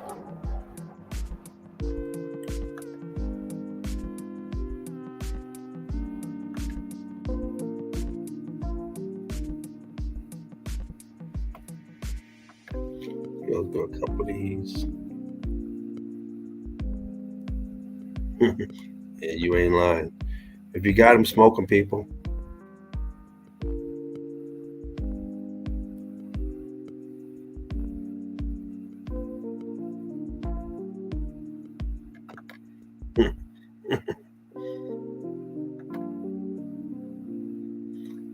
[SPEAKER 1] go through a couple of these. Yeah, you ain't lying. If you got them smoking, people.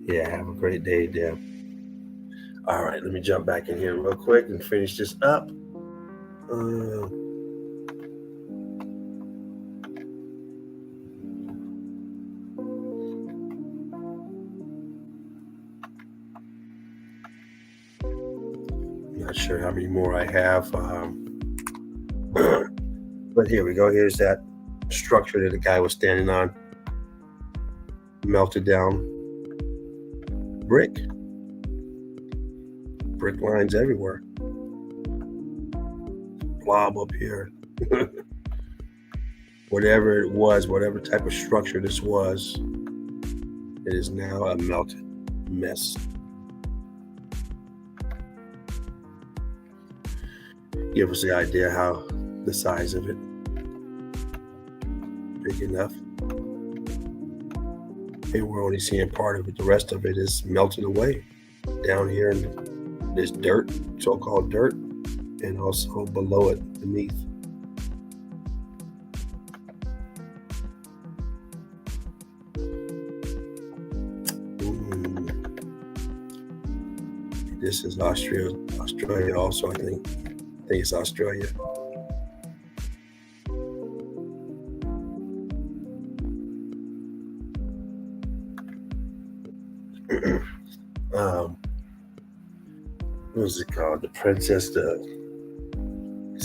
[SPEAKER 1] Yeah, have a great day, Deb. All right, let me jump back in here real quick and finish this up. Not sure how many more I have. But here we go. Here's that structure that the guy was standing on. Melted down brick. Brick lines everywhere. Blob up here. Whatever it was, whatever type of structure this was, it is now a melted mess. Give us the idea how the size of it. Big enough. And we're only seeing part of it. The rest of it is melted away down here in this dirt, so-called dirt, and also below it, beneath. This is Australia also, I think. I think it's Australia. What was it called? The Princess,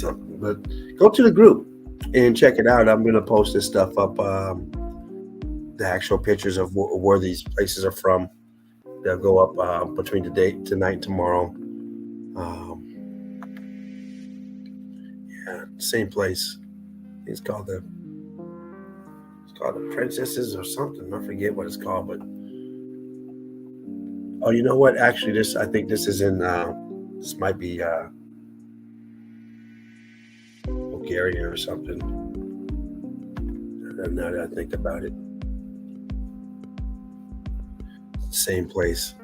[SPEAKER 1] something. But go to the group and check it out. I'm going to post this stuff up, the actual pictures of where these places are from. They'll go up between tonight and tomorrow. Yeah, same place. It's called the Princesses or something. I forget what it's called, but oh, you know what? Actually, I think this is in. This might be Bulgaria or something. Now that I think about it, same place.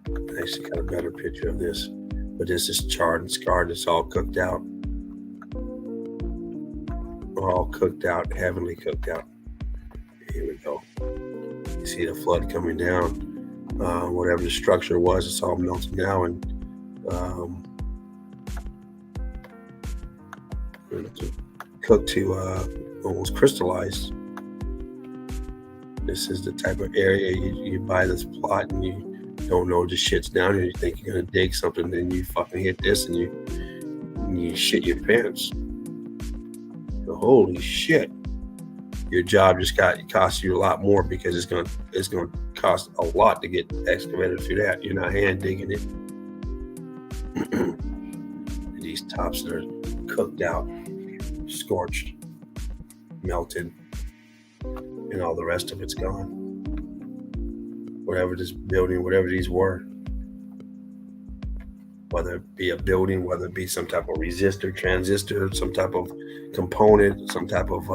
[SPEAKER 1] I actually got a better picture of this, but this is charred and scarred. It's all cooked out. All cooked out, heavenly cooked out. Here we go. You see the flood coming down. Whatever the structure was, it's all melted now and cooked to almost crystallized. This is the type of area you buy this plot and you don't know the shit's down here. You think you're gonna dig something, then you fucking hit this and you shit your pants. Holy shit! Your job just cost you a lot more because it's gonna cost a lot to get excavated through that. You're not hand digging it. These tops that are cooked out, scorched, melted, and all the rest of it's gone. Whatever this building, whatever these were, whether it be a building, whether it be some type of resistor, transistor, some type of component, some type of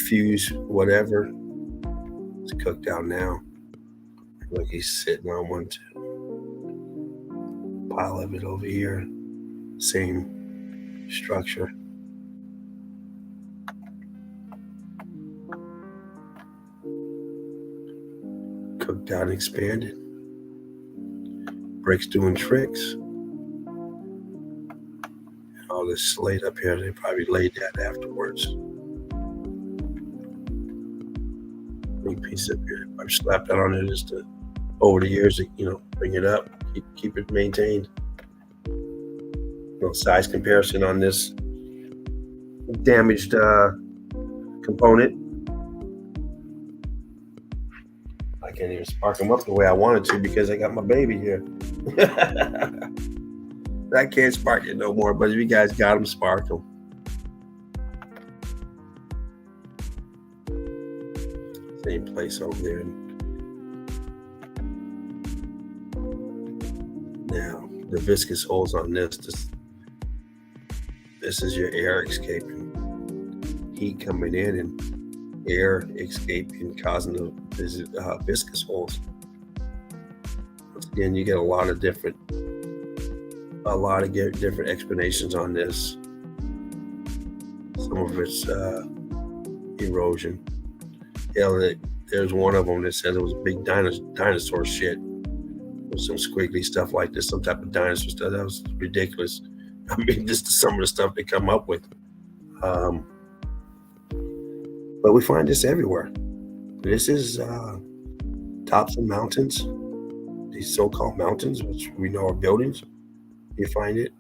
[SPEAKER 1] fuse, whatever, it's cooked out now. Look, he's sitting on one pile of it over here. Same structure. Cooked out and expanded. Bricks doing tricks. And all this slate up here, they probably laid that afterwards. Big piece up here. I've slapped that on there just to, over the years, to, bring it up, keep it maintained. Size comparison on this damaged component. I can't even spark them up the way I wanted to because I got my baby here. I can't spark it no more, but if you guys got them, spark them. Same place over there. the viscous holes on this. This is your air escaping, heat coming in and air escaping, causing the viscous holes. Once again, you get a lot of different explanations on this. Some of it's erosion. Hell, there's one of them that said it was a big dinosaur shit. With some squiggly stuff like this, some type of dinosaur stuff. That was ridiculous. I mean, just some of the stuff they come up with. But we find this everywhere. This is tops of mountains, these so-called mountains, which we know are buildings. You find it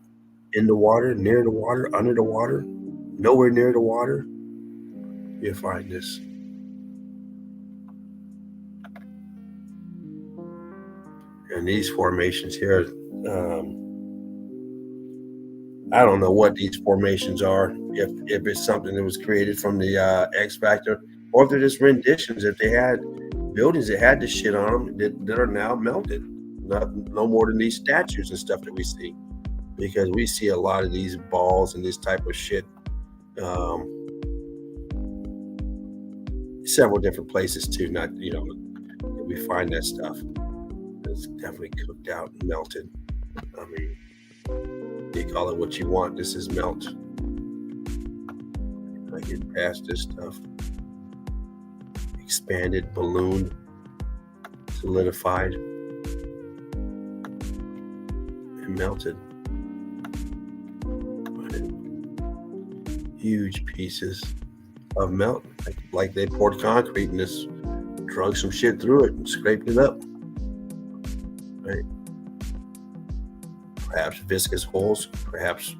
[SPEAKER 1] in the water, near the water, under the water, nowhere near the water. You find this. And these formations here, I don't know what these formations are, if it's something that was created from the X Factor, or if they're just renditions, if they had buildings that had this shit on them that are now melted. No more than these statues and stuff that we see. Because we see a lot of these balls and this type of shit several different places too, not, we find that stuff. It's definitely cooked out and melted. I mean, you call it what you want. This is melt. I get past this stuff. Expanded, ballooned, solidified, and melted. Huge pieces of melt, like they poured concrete and just drug some shit through it and scraped it up. Right? Perhaps viscous holes, perhaps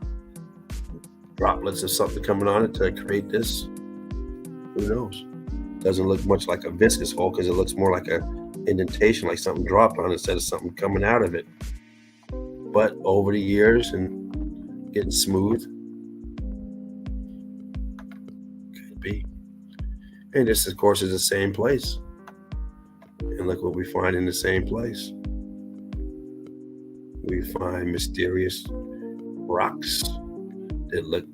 [SPEAKER 1] droplets of something coming on it to create this. Who knows? Doesn't look much like a viscous hole because it looks more like a indentation, like something dropped on it instead of something coming out of it. But over the years and getting smooth, could be. And this, of course, is the same place. And look what we find in the same place. We find mysterious rocks that look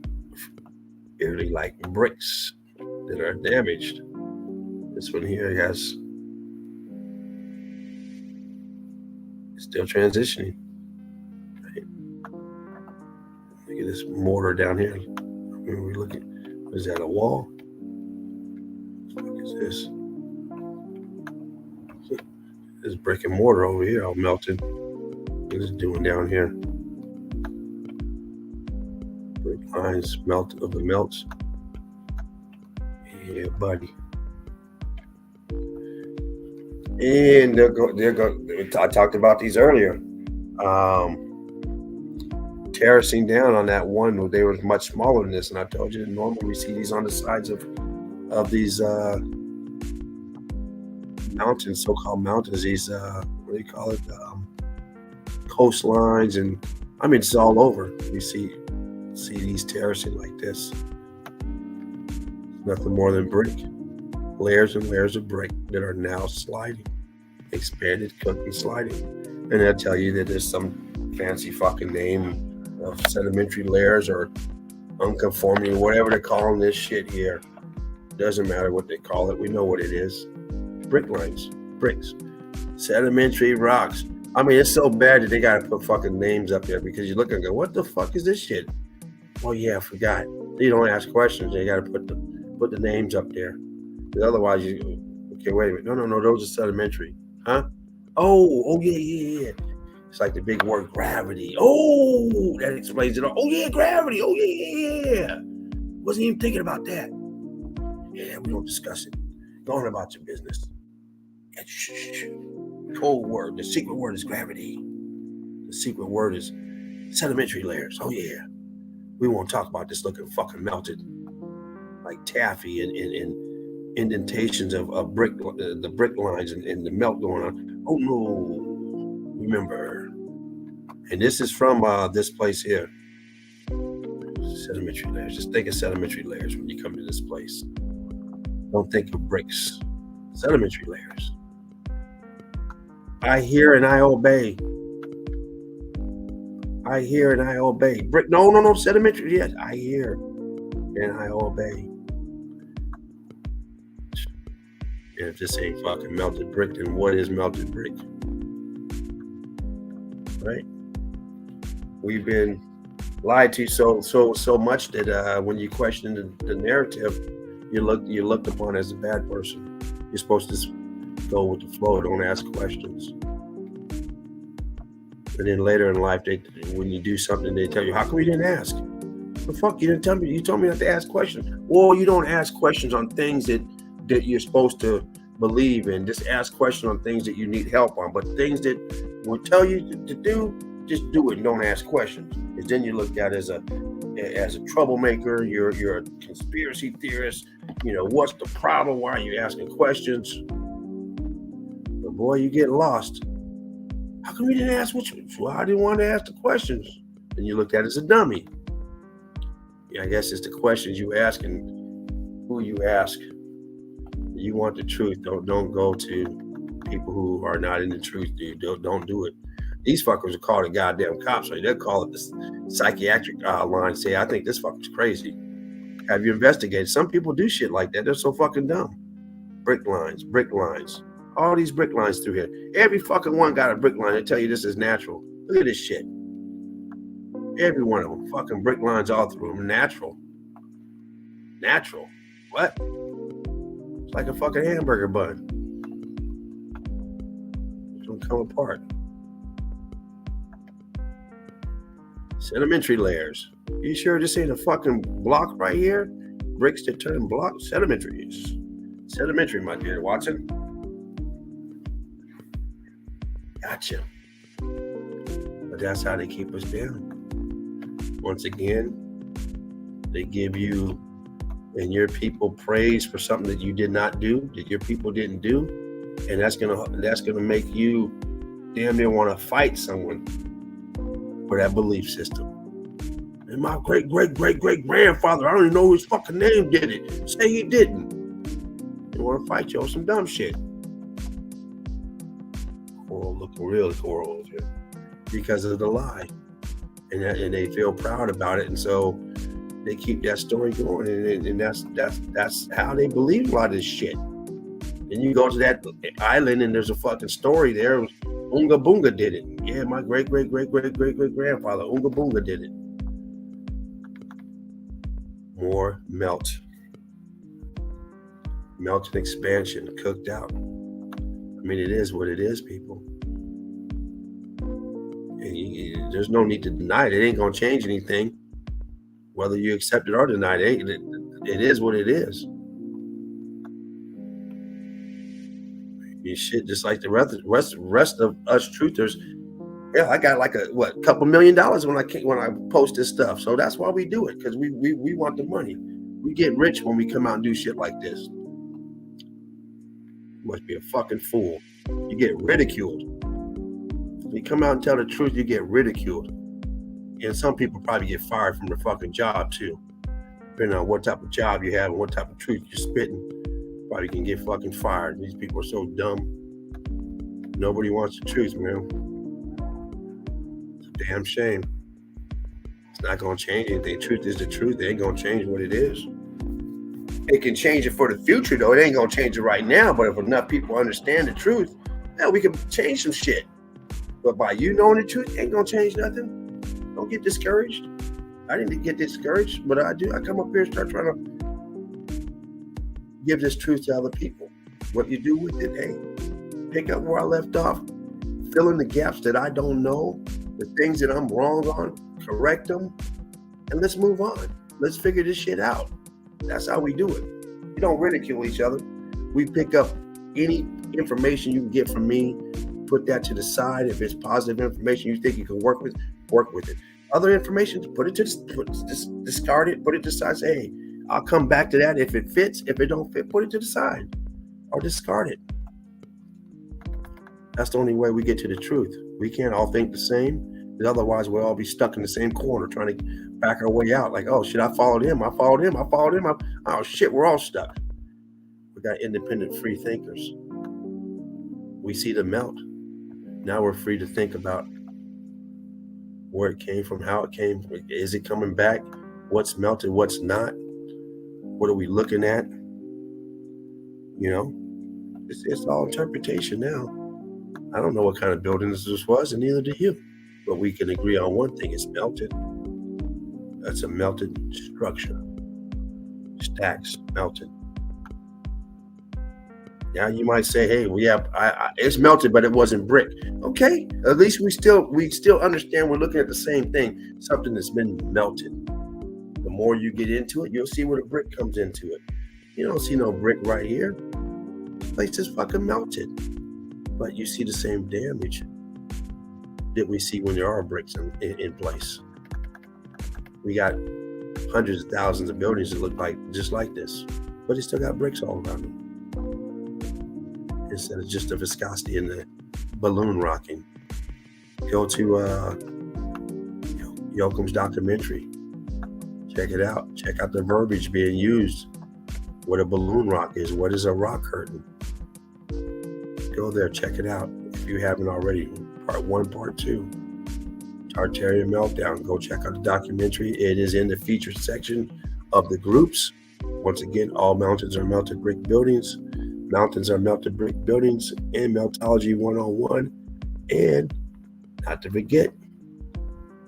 [SPEAKER 1] eerily like bricks that are damaged. This one here has still transitioning. Right? Look at this mortar down here. We're looking. Is that a wall? What is this? This brick and mortar over here all melted. What is it doing down here? Brick lines melt of the melts. Yeah, buddy. And I talked about these earlier. Terracing down on that one, they were much smaller than this, and I told you normally we see these on the sides of these mountains, so-called mountains. These what do you call it? Coastlines, and I mean it's all over. We see these terracing like this. Nothing more than brick, layers and layers of brick that are now sliding, expanded, cooked, and sliding. And they'll tell you that there's some fancy fucking name of sedimentary layers or unconforming, whatever they're calling this shit here. Doesn't matter what they call it. We know what it is. Brick lines, bricks, sedimentary rocks. I mean, it's so bad that they gotta put fucking names up there because you look and go, what the fuck is this shit? Oh yeah, I forgot. You don't ask questions. They gotta put the names up there. Because otherwise, okay, wait a minute. No, those are sedimentary. Huh? Oh, yeah. It's like the big word gravity. Oh, that explains it all. Oh, yeah, gravity. Oh, yeah. Wasn't even thinking about that. Yeah, we don't discuss it. Go on about your business. Code word. The secret word is gravity. The secret word is sedimentary layers. Oh, yeah. We won't talk about this looking fucking melted like taffy and indentations of brick, the brick lines and the melt going on. Oh, no. Remember. And this is from this place here. Sedimentary layers. Just think of sedimentary layers when you come to this place. Don't think of bricks. Sedimentary layers. I hear and I obey. I hear and I obey. Brick, no, sedimentary. Yes, I hear and I obey. And if this ain't fucking melted brick, then what is melted brick? Right? We've been lied to so much that when you question the narrative, you're looked upon as a bad person. You're supposed to go with the flow, don't ask questions. And then later in life, when you do something, they tell you, "How come you didn't ask?" The fuck, you didn't tell me. You told me not to ask questions. Well, you don't ask questions on things that you're supposed to believe in. Just ask questions on things that you need help on. But things that will tell you to do, just do it and don't ask questions. Because then you're looked at as a troublemaker. You're a conspiracy theorist. What's the problem? Why are you asking questions? But boy, you get lost. How come you didn't ask well, I didn't want to ask the questions. And you looked at as a dummy. Yeah, I guess it's the questions you ask and who you ask. You want the truth. Don't go to people who are not in the truth, dude. Don't do it. These fuckers will call the goddamn cops. Right? They'll call it the psychiatric line. Say, I think this fucker's crazy. Have you investigated? Some people do shit like that. They're so fucking dumb. Brick lines. All these brick lines through here. Every fucking one got a brick line. They tell you this is natural. Look at this shit. Every one of them. Fucking brick lines all through them. Natural. What? It's like a fucking hamburger bun. It's gonna come apart. Sedimentary layers. You sure this ain't a fucking block right here? Bricks that turn blocks? Sedimentaries. Sedimentary, my dear Watson. Gotcha. But that's how they keep us down. Once again, they give you and your people praise for something that you did not do, that your people didn't do, and that's gonna make you damn near want to fight someone for that belief system. And my great grandfather, I don't even know whose fucking name did it. Say he didn't. They want to fight you on some dumb shit. Coral looking real coral here because of the lie, and they feel proud about it, and so they keep that story going, and that's how they believe a lot of this shit. And you go to that island, and there's a fucking story there. Oonga Boonga did it. Yeah, my great grandfather Oonga Boonga did it. More melt and expansion, cooked out. I mean, it is what it is, people. And there's no need to deny it. It ain't gonna change anything. Whether you accept it or deny it, it is what it is. You shit, just like the rest of us truthers. Yeah, I got like a couple $1 million when I post this stuff. So that's why we do it, because we want the money. We get rich when we come out and do shit like this. You must be a fucking fool. You get ridiculed. When you come out and tell the truth, you get ridiculed. And some people probably get fired from their fucking job too. Depending on what type of job you have and what type of truth you're spitting, probably can get fucking fired. These people are so dumb. Nobody wants the truth, man. It's a damn shame. It's not gonna change anything. Truth is the truth. They ain't gonna change what it is. It can change it for the future, though. It ain't gonna change it right now. But if enough people understand the truth, yeah, we can change some shit. But by you knowing the truth, ain't gonna change nothing. Don't get discouraged. I didn't get discouraged, but I do. I come up here and start trying to give this truth to other people. What you do with it, hey, pick up where I left off, fill in the gaps that I don't know, the things that I'm wrong on, correct them, and let's move on. Let's figure this shit out. That's how we do it. We don't ridicule each other. We pick up any information you can get from me, put that to the side. If it's positive information you think you can work with it. Other information, discard it, put it to the side. Say, hey, I'll come back to that if it fits. If it don't fit, put it to the side or discard it. That's the only way we get to the truth. We can't all think the same, because otherwise we'll all be stuck in the same corner trying to back our way out. Like, oh shit, I followed him. Oh shit, we're all stuck. We got independent free thinkers. We see the melt. Now we're free to think about where it came from, how it came. Is it coming back? What's melted? What's not? What are we looking at? You know, it's all interpretation now. I don't know what kind of building this was, and neither do you. But we can agree on one thing: it's melted. That's a melted structure. Stacks melted. Now you might say, "Hey, well, yeah, it's melted, but it wasn't brick." Okay, at least we still understand we're looking at the same thing. Something that's been melted. The more you get into it, you'll see where the brick comes into it. You don't see no brick right here. This place is fucking melted. But you see the same damage that we see when there are bricks in place. We got hundreds of thousands of buildings that look like just like this, but they still got bricks all around them. Instead of just the viscosity and the balloon rocking. Go to Yoakum's documentary. Check it out. Check out the verbiage being used. What a balloon rock is. What is a rock curtain? Go there. Check it out. If you haven't already. Part 1, Part 2. Tartarian Meltdown. Go check out the documentary. It is in the featured section of the groups. Once again, all mountains are melted brick buildings. Mountains are melted brick buildings and Meltology 101. And not to forget,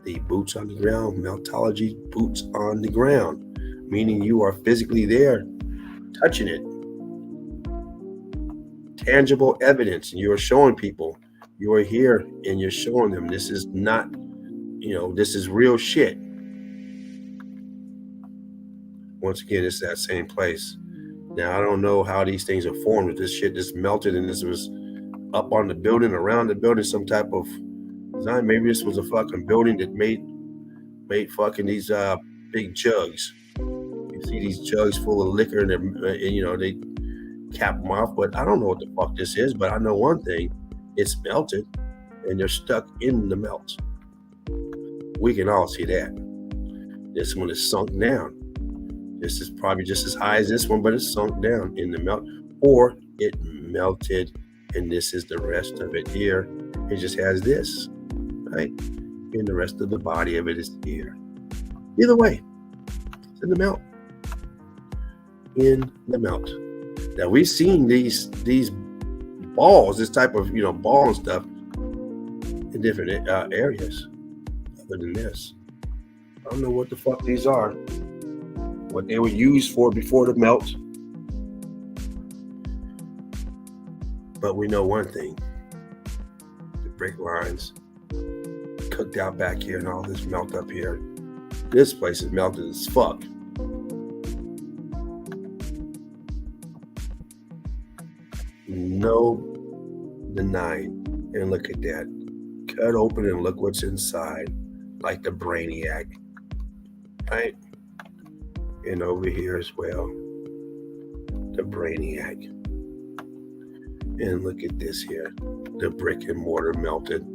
[SPEAKER 1] the boots on the ground, Meltology boots on the ground, meaning you are physically there, touching it. Tangible evidence. You are showing people. You are here and you're showing them this is not, this is real shit. Once again, it's that same place. Now, I don't know how these things are formed. If this shit just melted and this was up on the building, around the building, some type of design. Maybe this was a fucking building that made fucking these big jugs. You see these jugs full of liquor and they cap them off. But I don't know what the fuck this is. But I know one thing. It's melted and they're stuck in the melt. We can all see that. This one is sunk down. This is probably just as high as this one, but it's sunk down in the melt, or it melted, and this is the rest of it here. It just has this, right? And the rest of the body of it is here. Either way, it's in the melt. In the melt. Now we've seen these balls, this type of ball and stuff, in different areas. Other than this, I don't know what the fuck these are. What they were used for before the melt. But we know one thing. The brick lines cooked out back here and all this melt up here. This place is melted as fuck. No denying. And look at that. Cut open and look what's inside. Like the Brainiac. Right? And over here as well, the Brainiac. And look at this here, the brick and mortar melted.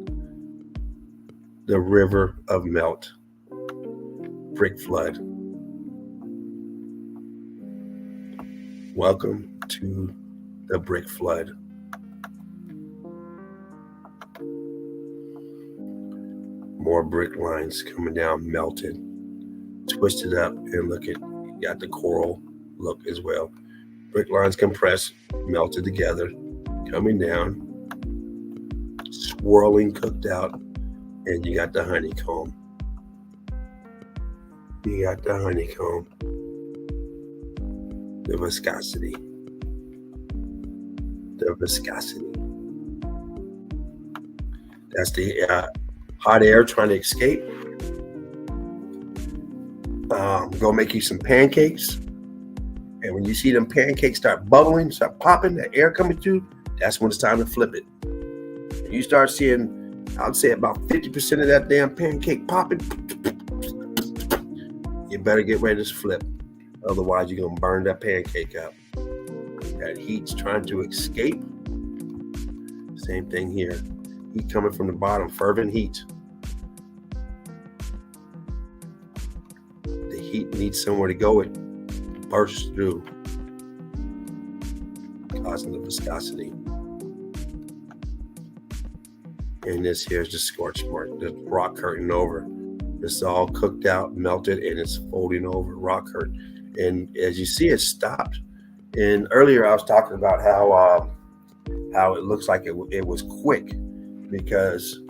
[SPEAKER 1] The river of melt, brick flood. Welcome to the brick flood. More brick lines coming down, melted, twisted up, and look at. Got the coral look as well. Brick lines compressed, melted together, coming down, swirling, cooked out, and you got the honeycomb. You got the honeycomb. The viscosity. The viscosity. That's the hot air trying to escape. Go make you some pancakes. And when you see them pancakes start bubbling, start popping, the air coming through, that's when it's time to flip it. And you start seeing, I'd say about 50% of that damn pancake popping, you better get ready to flip. Otherwise, you're going to burn that pancake up. That heat's trying to escape. Same thing here. Heat coming from the bottom, fervent heat. The heat needs somewhere to go. It bursts through, causing the viscosity. And this here's the scorch mark, the rock curtain over. It's all cooked out, melted, and it's folding over rock curtain. And as you see, it stopped. And earlier I was talking about how it looks like it was quick, because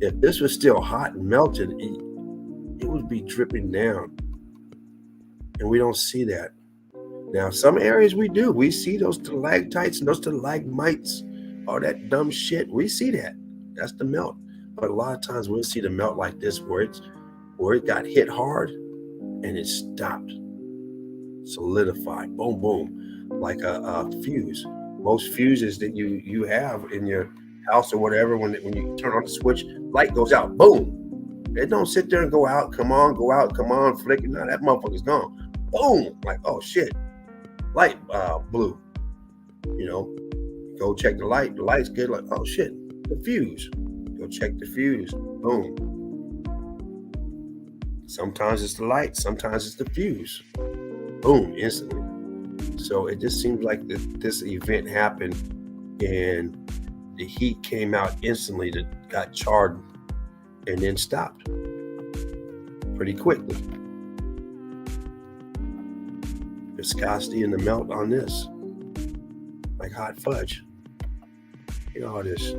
[SPEAKER 1] if this was still hot and melted, it would be dripping down. And we don't see that. Now, some areas we do. We see those stalactites and those stalagmites, all that dumb shit. We see that. That's the melt. But a lot of times we'll see the melt like this, where it got hit hard and it stopped, solidified, boom, boom, like a fuse. Most fuses that you have in your house or whatever, when you turn on the switch, light goes out, boom. It don't sit there and go out, come on, go out, come on, flick it. Now that motherfucker's gone. Boom, like, oh shit, light blew. Go check the light. The light's good. Like, oh shit, the fuse. Go check the fuse. Boom. Sometimes it's the light. Sometimes it's the fuse. Boom, instantly. So it just seems like this event happened and the heat came out instantly, that got charred and then stopped pretty quickly. Viscosity in the melt on this, like hot fudge. All this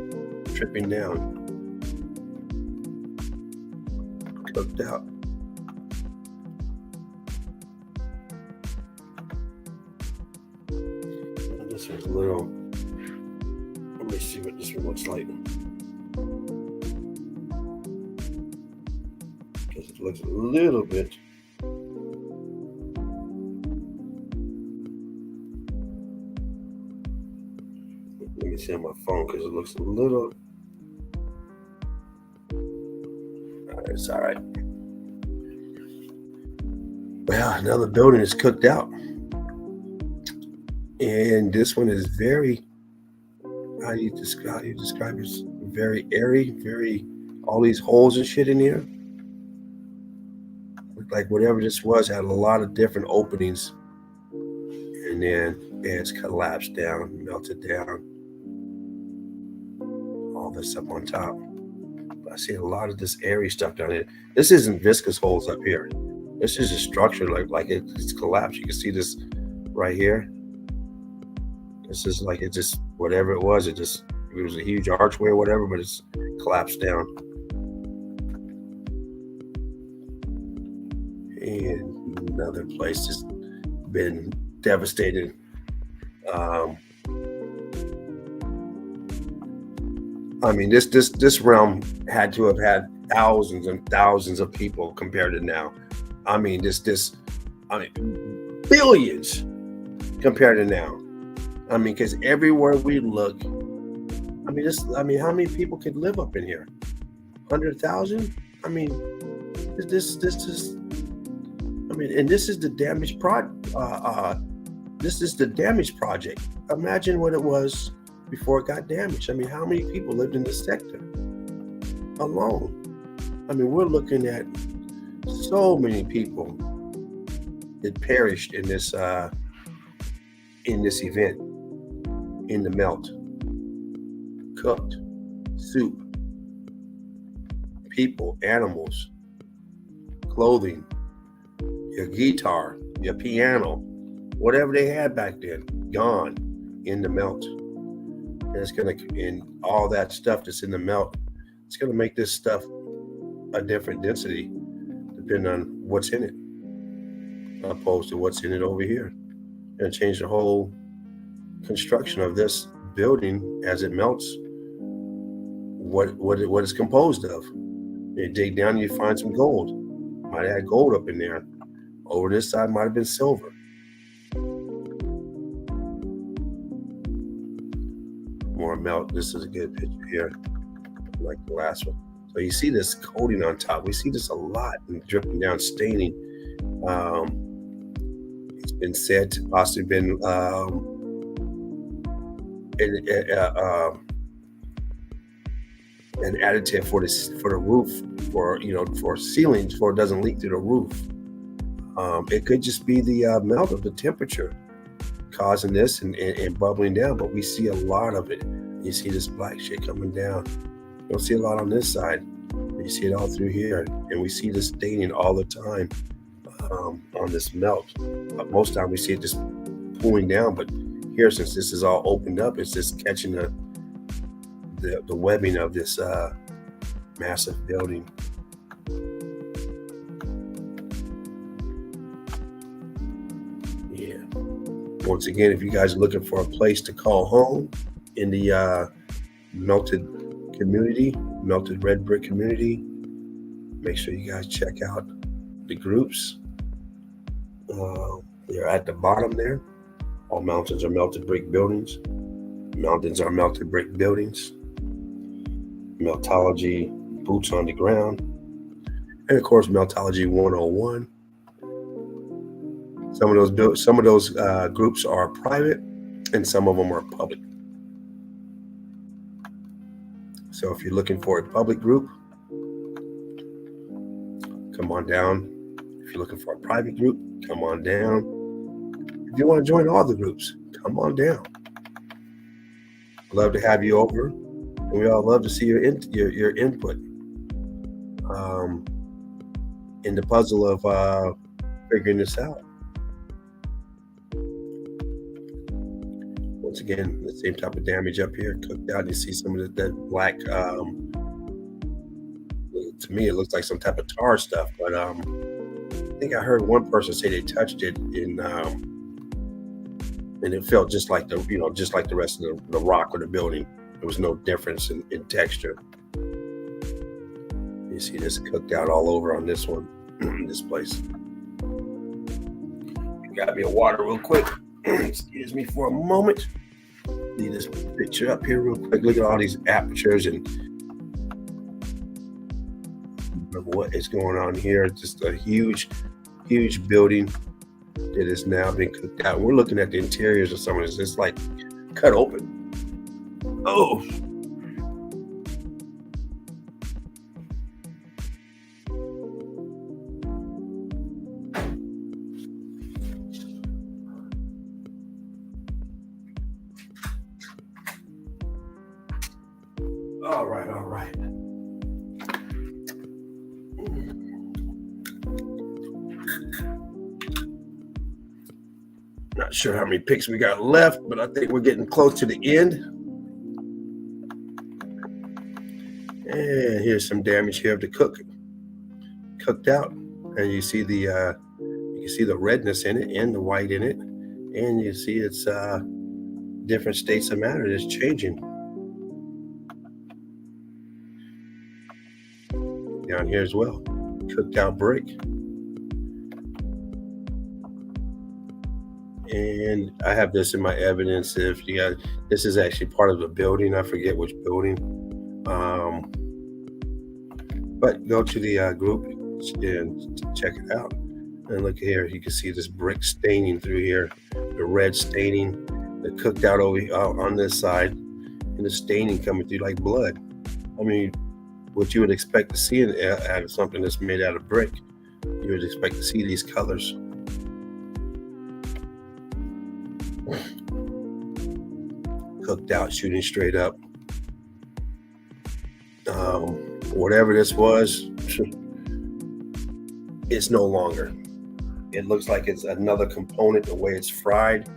[SPEAKER 1] dripping down, cooked out. This one's a little. Let me see what this one looks like, because it looks a little bit. Let me see on my phone, because it looks a little. It's all right. Well, another building is cooked out. And this one is very, how do you describe it? Very airy, very, all these holes and shit in here. Looked like whatever this was had a lot of different openings. And then it's collapsed down, melted down. All this up on top. But I see a lot of this airy stuff down here. This isn't viscous holes up here. This is a structure like it's collapsed. You can see this right here. This is like, it just, whatever it was a huge archway or whatever, but it's collapsed down. And another place has been devastated. I mean, this realm had to have had thousands and thousands of people compared to now. I mean, billions compared to now. I mean, because everywhere we look, how many people could live up in here? 100,000? I mean, this is. I mean, and this is the damage This is the damage project. Imagine what it was before it got damaged. I mean, how many people lived in this sector alone? I mean, we're looking at so many people that perished in this event, in the melt. Cooked, soup, people, animals, clothing, your guitar, your piano, whatever they had back then, gone in the melt. And it's gonna, and all that stuff that's in the melt, it's gonna make this stuff a different density depending on what's in it, opposed to what's in it over here. And change the whole construction of this building as it melts, what it's composed of. You dig down, you find some gold. Might have had gold up in there. Over this side might have been silver. More melt. This is a good picture here, like the last one. So you see this coating on top. We see this a lot, and dripping down, staining. It's been said to possibly been an additive for the roof, for ceilings, for it doesn't leak through the roof. It could just be the melt of the temperature causing this and bubbling down, but we see a lot of it. You see this black shit coming down. You don't see a lot on this side. You see it all through here, and we see this staining all the time on this melt. Most time we see it just pulling down, but here, since this is all opened up, it's just catching the webbing of this massive building. Yeah. Once again, if you guys are looking for a place to call home in the melted community, melted red brick community, make sure you guys check out the groups. They're at the bottom there. All mountains are melted brick buildings. Mountains are melted brick buildings. Meltology, boots on the ground. And of course, Meltology 101. Some of those groups are private, and some of them are public. So if you're looking for a public group, come on down. If you're looking for a private group, come on down. If you want to join all the groups, come on down. Love to have you over, and we all love to see your input in the puzzle of figuring this out. Once again, the same type of damage up here, cooked out. You see some of that black. To me, it looks like some type of tar stuff, but I think I heard one person say they touched it and it felt just like just like the rest of the rock or the building. There was no difference in texture. You see this cooked out all over on this one, this place. Got me a water real quick. Excuse me for a moment. Leave this picture up here real quick. Look at all these apertures and what is going on here. Just a huge building that has now been cooked out. We're looking at the interiors of some of this. It's like cut open. Oh. All right. Not sure how many picks we got left, but I think we're getting close to the end. And here's some damage here of the cooked out, and you see the redness in it and the white in it, and you see it's different states of matter that's changing. Down here as well, cooked out brick. And I have this in my evidence. If you got, this is actually part of the building. I forget which building. But go to the group and check it out. And look here, you can see this brick staining through here, the red staining, the cooked out over on this side, and the staining coming through like blood. I mean, what you would expect to see out of something that's made out of brick, you would expect to see these colors. Cooked out, shooting straight up. Whatever this was, it's no longer. It looks like it's another component, the way it's fried.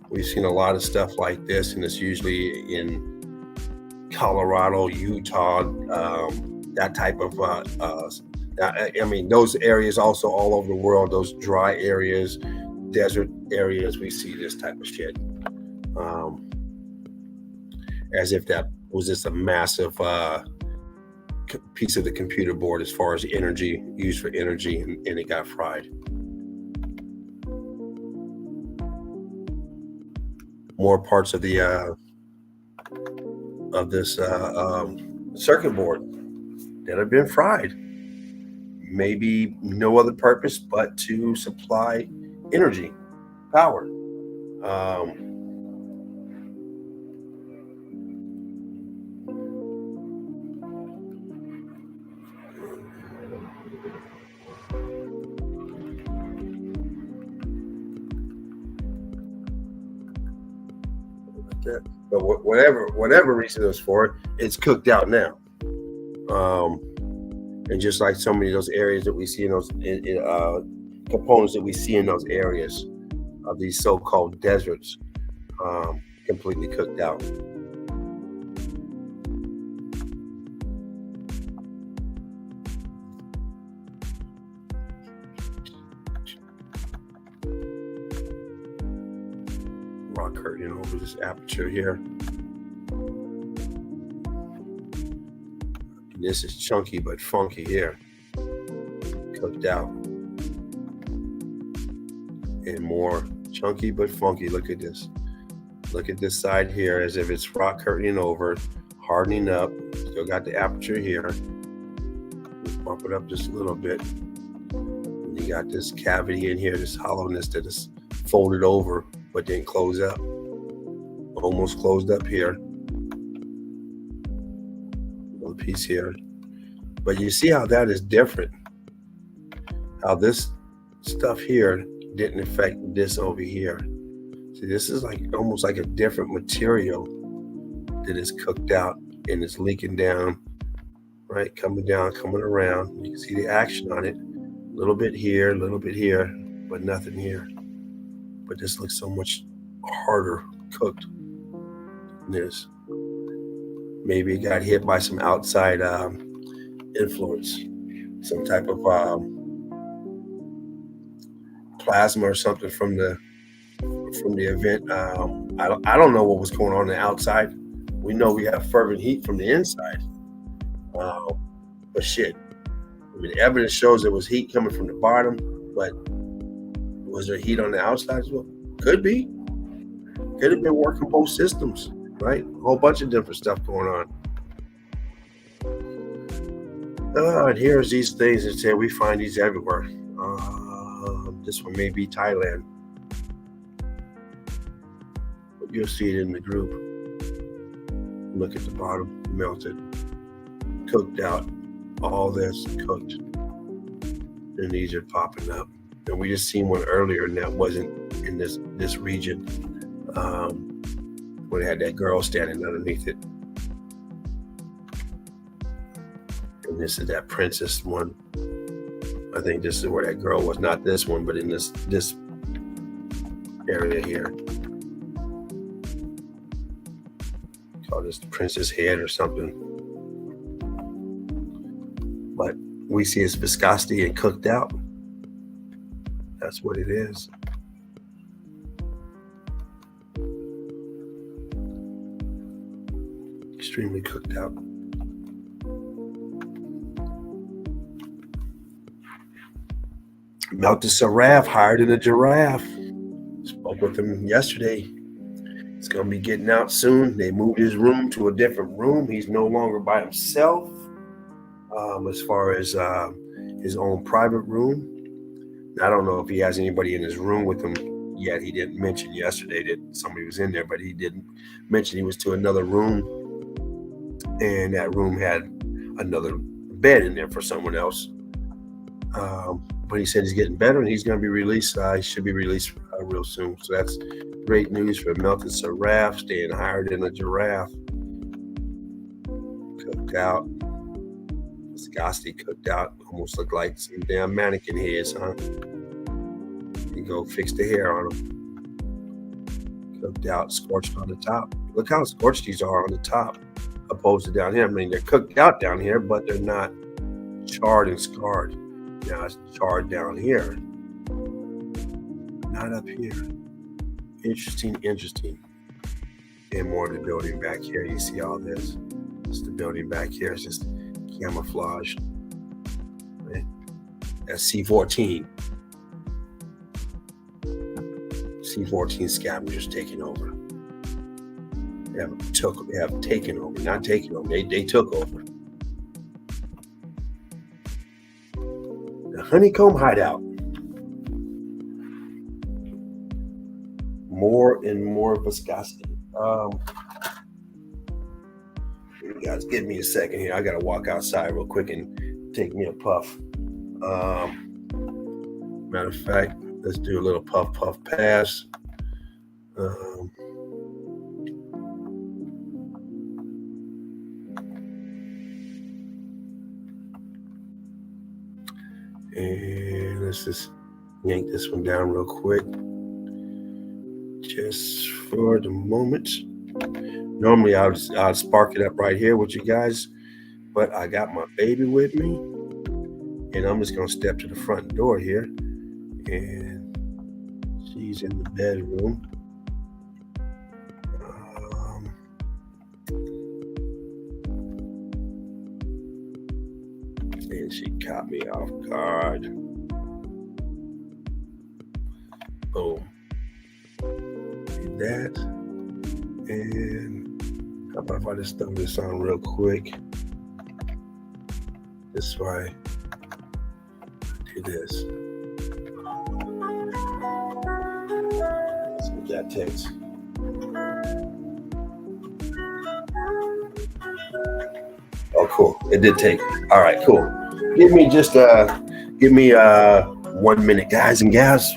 [SPEAKER 1] We've seen a lot of stuff like this, and it's usually in Colorado, Utah, that type of, I mean, those areas also all over the world, those dry areas, desert areas, we see this type of shit. As if that was just a massive piece of the computer board as far as energy, used for energy, and it got fried. More parts of the this circuit board that have been fried. Maybe no other purpose but to supply energy, power. Yeah. But whatever reason it was for, it's cooked out now. Um, and just like so many of those areas that we see in those components that we see in those areas of these so-called deserts, completely cooked out. Rock curtain over this aperture here. And this is chunky but funky here, cooked out. And more chunky but funky. Look at this. Look at this side here as if it's rock curtaining over, hardening up. Still got the aperture here. Bump it up just a little bit. And you got this cavity in here, this hollowness that is folded over but didn't close up. Almost closed up here. Little piece here. But you see how that is different. How this stuff here didn't affect this over here. See, this is like almost like a different material that is cooked out and it's leaking down, right? Coming down, coming around. You can see the action on it. A little bit here, but nothing here. But this looks so much harder cooked than this. Maybe it got hit by some outside influence, some type of plasma or something from the event. I don't know what was going on the outside. We know we have fervent heat from the inside, but shit. I mean, the evidence shows there was heat coming from the bottom, but was there heat on the outside as well? Could be. Could have been working both systems, right? A whole bunch of different stuff going on. And here's these things that say we find these everywhere. This one may be Thailand. But you'll see it in the group. Look at the bottom, melted, cooked out. All this cooked. And these are popping up. And we just seen one earlier, and that wasn't in this region. When it had that girl standing underneath it. And this is that princess one. I think this is where that girl was. Not this one, but in this area here. Call this the princess head or something. But we see its viscosity and cooked out. That's what it is. Extremely cooked out. Melted Saraf hired in a giraffe. Spoke with him yesterday. He's going to be getting out soon. They moved his room to a different room. He's no longer by himself as far as his own private room. I don't know if he has anybody in his room with him yet. He didn't mention yesterday that somebody was in there, but he didn't mention he was to another room. And that room had another bed in there for someone else. But he said he's getting better and he's going to be released. He should be released real soon. So that's great news for Melted Saraf, staying hired in a giraffe. Cooked out. Viscosity cooked out. Almost looked like some damn mannequin heads, huh? You go fix the hair on them. Cooked out, scorched on the top. Look how scorched these are on the top, opposed to down here. I mean, they're cooked out down here, but they're not charred and scarred. Now it's charred down here, not up here. Interesting. And more of the building back here. You see all this. It's the building back here. It's just camouflage. Right? That's C-14. C-14 scavengers taking over. They have taken over, not taken over. They took over. The honeycomb hideout. More and more viscosity. You guys, give me a second here. I gotta walk outside real quick and take me a puff. Matter of fact, let's do a little puff pass. And let's just yank this one down real quick. Just for the moment. Normally I'll spark it up right here with you guys, but I got my baby with me, and I'm just gonna step to the front door here, and she's in the bedroom. And she caught me off guard. Boom. Did that. And how about if I just throw this on real quick? This way. Do this. See what that takes. Oh, cool. It did take. All right, cool. Give me 1 minute, guys and gals.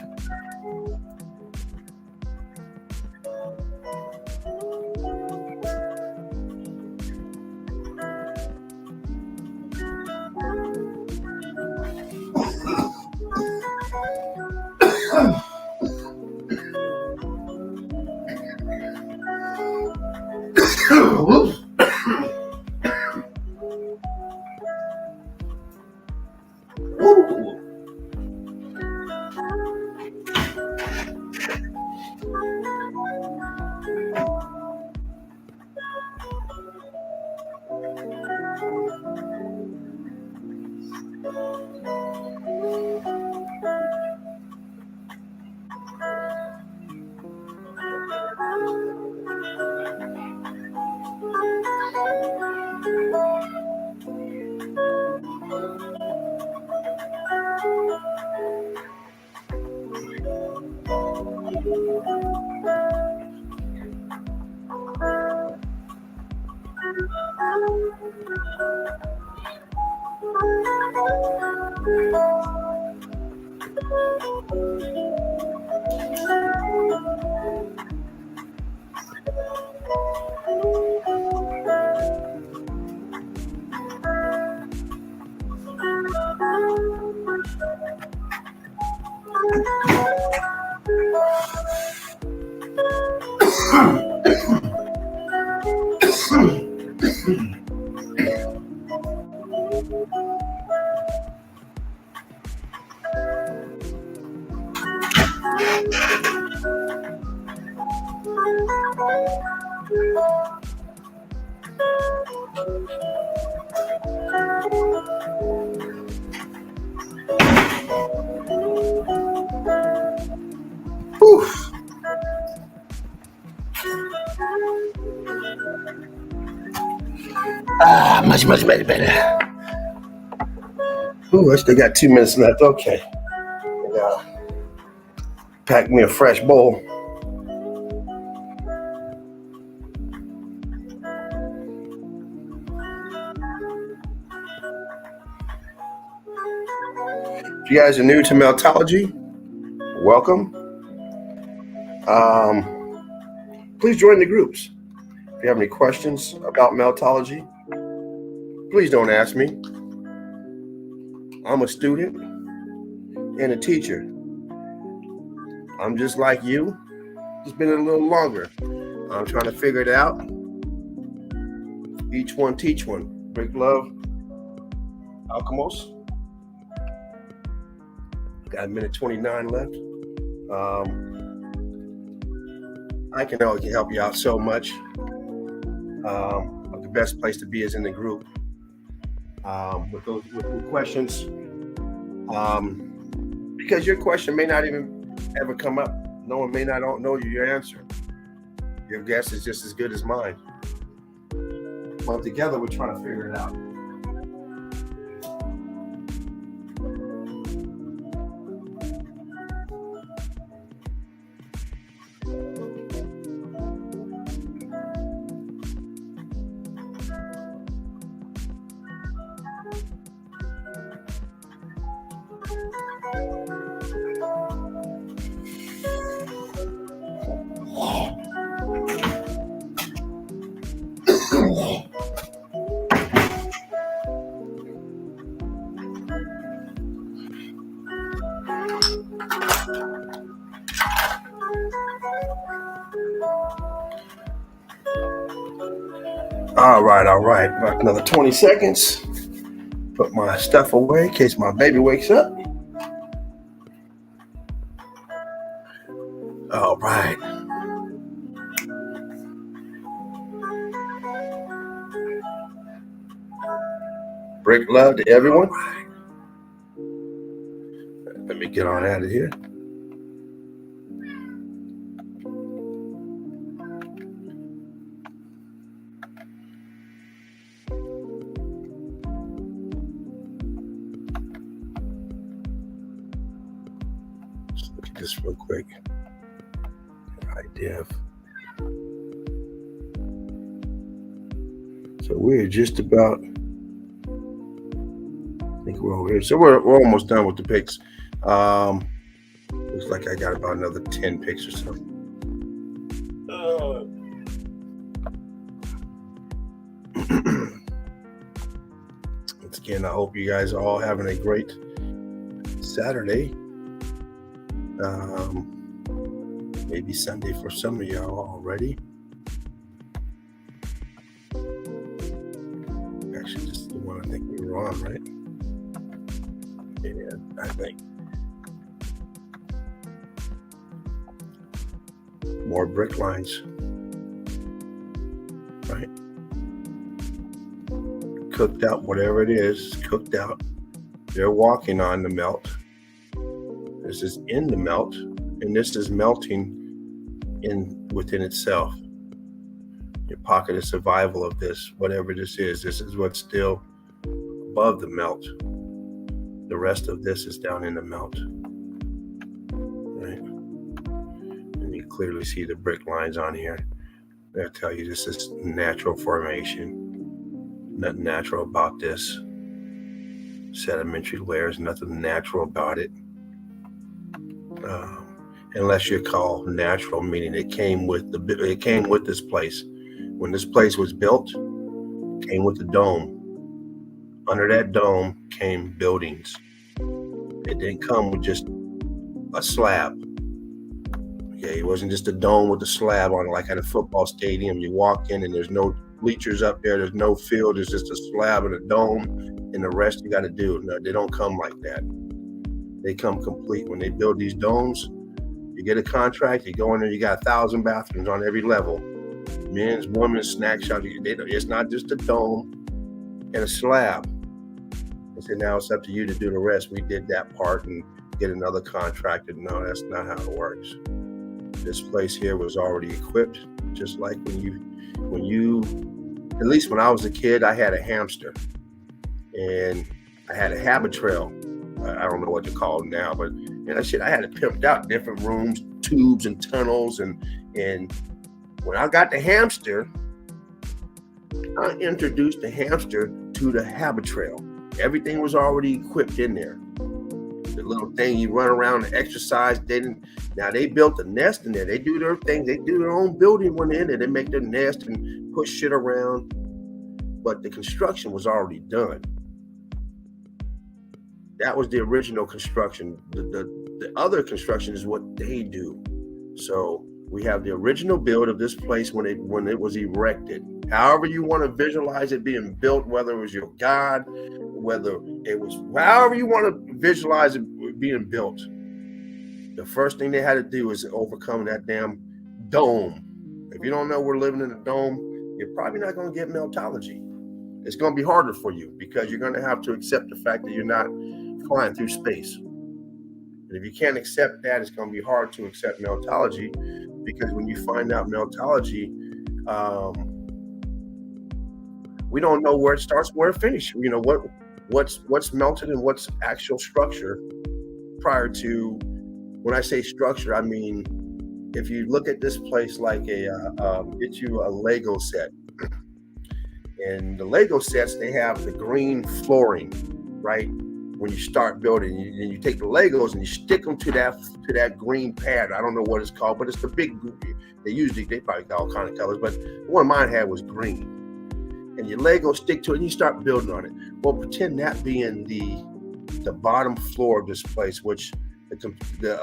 [SPEAKER 1] Much better. Ooh, I still got 2 minutes left. Okay. And, pack me a fresh bowl. If you guys are new to Meltology, welcome. Please join the groups. If you have any questions about Meltology, please don't ask me. I'm a student and a teacher. I'm just like you, just been a little longer. I'm trying to figure it out. Each one teach one. Break love, Alchemos. Got 1:29 left. I can only help you out so much. But the best place to be is in the group. With the questions, because your question may not even ever come up. No one may not know your answer. Your guess is just as good as mine. But together, we're trying to figure it out. All right. About another 20 seconds. Put my stuff away in case my baby wakes up. All right. Brick love to everyone. Let me get on out of here. Just look at this real quick. IDF. So we're just about, I think we're over here. So we're almost done with the picks. Looks like I got about another 10 picks or so. Once again, I hope you guys are all having a great Saturday. Maybe Sunday for some of y'all already. Actually, this is the one I think we were on, right? Yeah, I think. More brick lines, right? Cooked out, whatever it is, cooked out. They're walking on the melt. This is in the melt, and this is melting within itself. Your pocket of survival of this, whatever this is what's still above the melt. The rest of this is down in the melt, right? And you clearly see the brick lines on here. They'll tell you this is natural formation. Nothing natural about this. Sedimentary layers, nothing natural about it. Unless you call natural, meaning it came with this place. When this place was built, it came with the dome. Under that dome came buildings. It didn't come with just a slab. Okay, it wasn't just a dome with a slab on it, like at a football stadium. You walk in and there's no bleachers up there, there's no field, there's just a slab and a dome, and the rest you got to do. No, they don't come like that. They come complete. When they build these domes, you get a contract, you go in there, you got 1,000 bathrooms on every level. Men's, women's, snack shops. It's not just a dome and a slab. I said, now it's up to you to do the rest. We did that part and get another contractor. No, that's not how it works. This place here was already equipped, just like when you, at least when I was a kid, I had a hamster and I had a habit trail. I don't know what to call it now, but that shit, I had it pimped out, different rooms, tubes and tunnels. And when I got the hamster, I introduced the hamster to the habit trail. Everything was already equipped in there. The little thing you run around and exercise. Now they built a nest in there. They do their thing. They do their own building when they're in there. They make their nest and push shit around. But the construction was already done. That was the original construction. The other construction is what they do. So we have the original build of this place when it was erected. However you want to visualize it being built, whether it was your God, whether it was however you want to visualize it being built. The first thing they had to do is overcome that damn dome. If you don't know we're living in a dome, you're probably not going to get meltology. It's going to be harder for you because you're going to have to accept the fact that you're not flying through space. And if you can't accept that, it's going to be hard to accept meltology, because when you find out meltology, we don't know where it starts, where it finishes. You know what's melted and what's actual structure prior to. When I say structure, I mean if you look at this place like get you a Lego set, and the Lego sets, they have the green flooring, right? When you start building, you take the Legos and you stick them to that green pad. I don't know what it's called, but it's the big. They probably got all kinds of colors, but the one mine had was green. And your Lego stick to it, and you start building on it. Well, pretend that being the bottom floor of this place, which the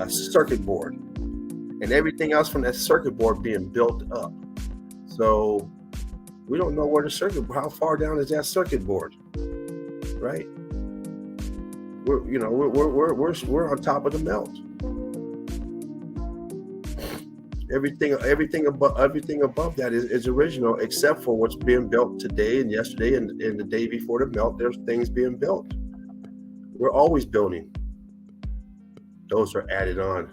[SPEAKER 1] circuit board, and everything else from that circuit board being built up. So we don't know where the circuit, how far down is that circuit board, right? We're on top of the melt. Everything above that is original, except for what's being built today and yesterday and the day before the melt. There's things being built. We're always building. Those are added on.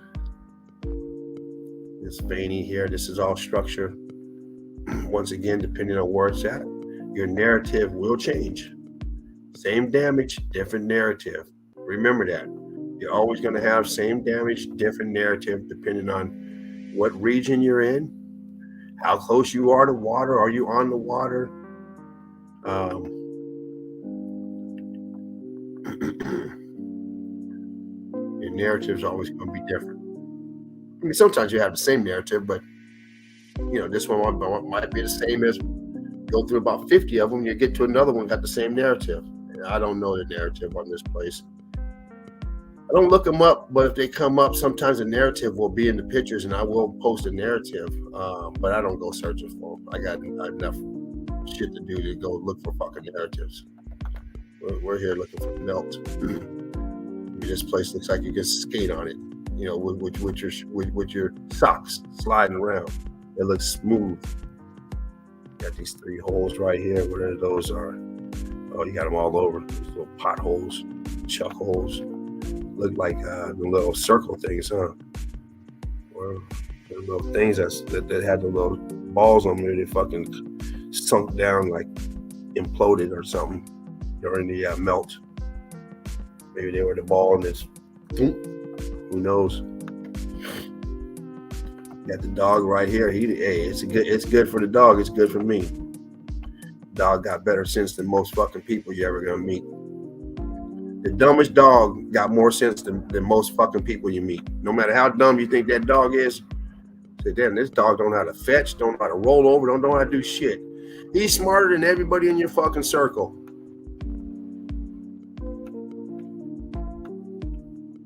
[SPEAKER 1] This veiny here, this is all structure. Once again, depending on where it's at, your narrative will change. Same damage, different narrative. Remember that. You're always going to have same damage, different narrative, depending on what region you're in, how close you are to water. Are you on the water? Your narrative is always going to be different. I mean, sometimes you have the same narrative, but this one might be the same as go through about 50 of them. You get to another one, got the same narrative. And I don't know the narrative on this place. I don't look them up, but if they come up, sometimes the narrative will be in the pictures, and I will post a narrative. But I don't go searching for them. I got enough shit to do to go look for fucking narratives. We're here looking for melt. This place looks like you can skate on it, with your socks sliding around. It looks smooth. Got these 3 holes right here. Whatever those are. Oh, you got them all over. These little potholes, chuck holes. Look like the little circle things, huh? Or the little things that had the little balls on there. They fucking sunk down, like imploded or something during the melt. Maybe they were the ball and it's, who knows? Got the dog right here. It's good for the dog. It's good for me. Dog got better sense than most fucking people you're ever gonna meet. The dumbest dog got more sense than most fucking people you meet. No matter how dumb you think that dog is, say, damn, this dog don't know how to fetch, don't know how to roll over, don't know how to do shit. He's smarter than everybody in your fucking circle.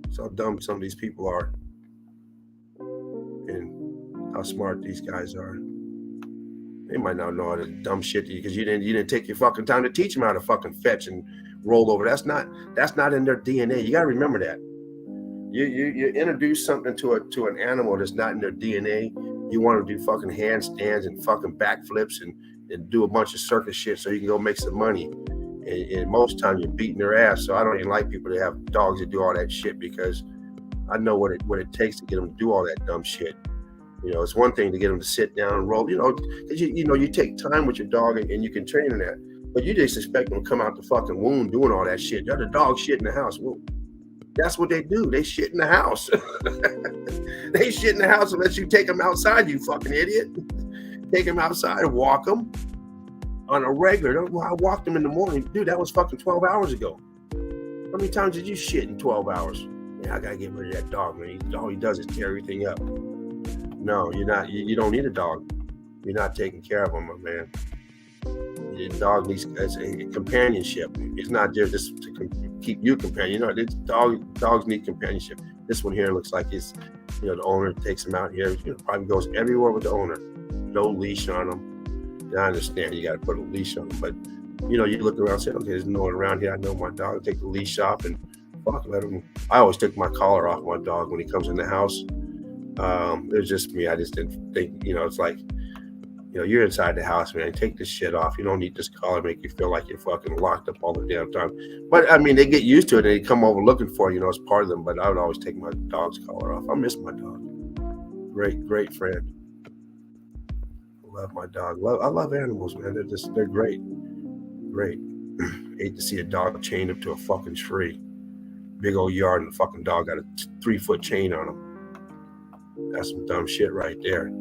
[SPEAKER 1] That's how dumb some of these people are. And how smart these guys are. They might not know how to dumb shit to you because you didn't take your fucking time to teach them how to fucking fetch and roll over. That's not in their DNA. You gotta remember that. You introduce something to an animal that's not in their DNA. You want to do fucking handstands and fucking backflips and do a bunch of circus shit so you can go make some money. And most times you're beating their ass. So I don't even like people that have dogs that do all that shit because I know what it takes to get them to do all that dumb shit. It's one thing to get them to sit down and roll, because you take time with your dog and you can train them that. But you just expect them to come out the fucking womb doing all that shit. They're the dog shit in the house. Well, that's what they do. They shit in the house. They shit in the house unless you take them outside, you fucking idiot. Take them outside and walk them on a regular. I walked them in the morning. Dude, that was fucking 12 hours ago. How many times did you shit in 12 hours? Yeah, I gotta get rid of that dog, man. All he does is tear everything up. No, you're not. You don't need a dog. You're not taking care of him, my man. Your dog needs a companionship. It's not just to keep you companion. Dogs need companionship. This one here looks like it's, the owner takes him out here. Probably goes everywhere with the owner. No leash on him. And I understand you got to put a leash on him, but you look around and say, okay, there's no one around here. I know my dog. Take the leash off and let him. I always took my collar off my dog when he comes in the house. It was just me. I just didn't think, it's like, you're inside the house, man. Take this shit off. You don't need this collar to make you feel like you're fucking locked up all the damn time. But I mean, they get used to it and they come over looking for you, it's part of them. But I would always take my dog's collar off. I miss my dog. Great friend. I love my dog. I love animals, man. They're great. Great. Hate to see a dog chained up to a fucking tree. Big old yard and the fucking dog got a 3-foot chain on him. That's some dumb shit right there.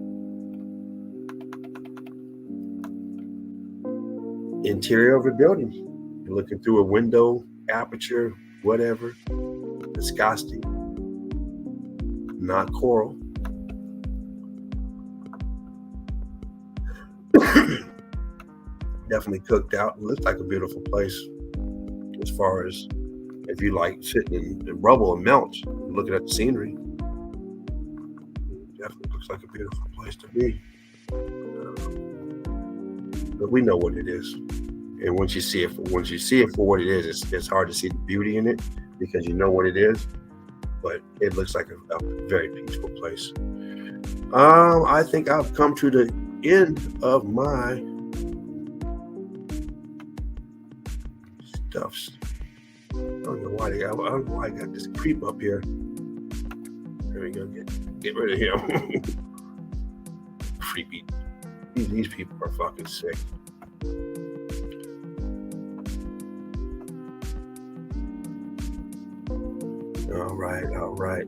[SPEAKER 1] Interior of a building. You're looking through a window, aperture, whatever. Viscosity. Not coral. Definitely cooked out. It looks like a beautiful place. As far as if you like sitting in rubble and melt, looking at the scenery. Definitely looks like a beautiful place to be. but we know what it is. And once you see it for what it is, it's hard to see the beauty in it because you know what it is. But it looks like a very peaceful place. I think I've come to the end of my stuffs. I don't know why I got this creep up here. There we go. Get rid of him. Creepy. These people are fucking sick. All right.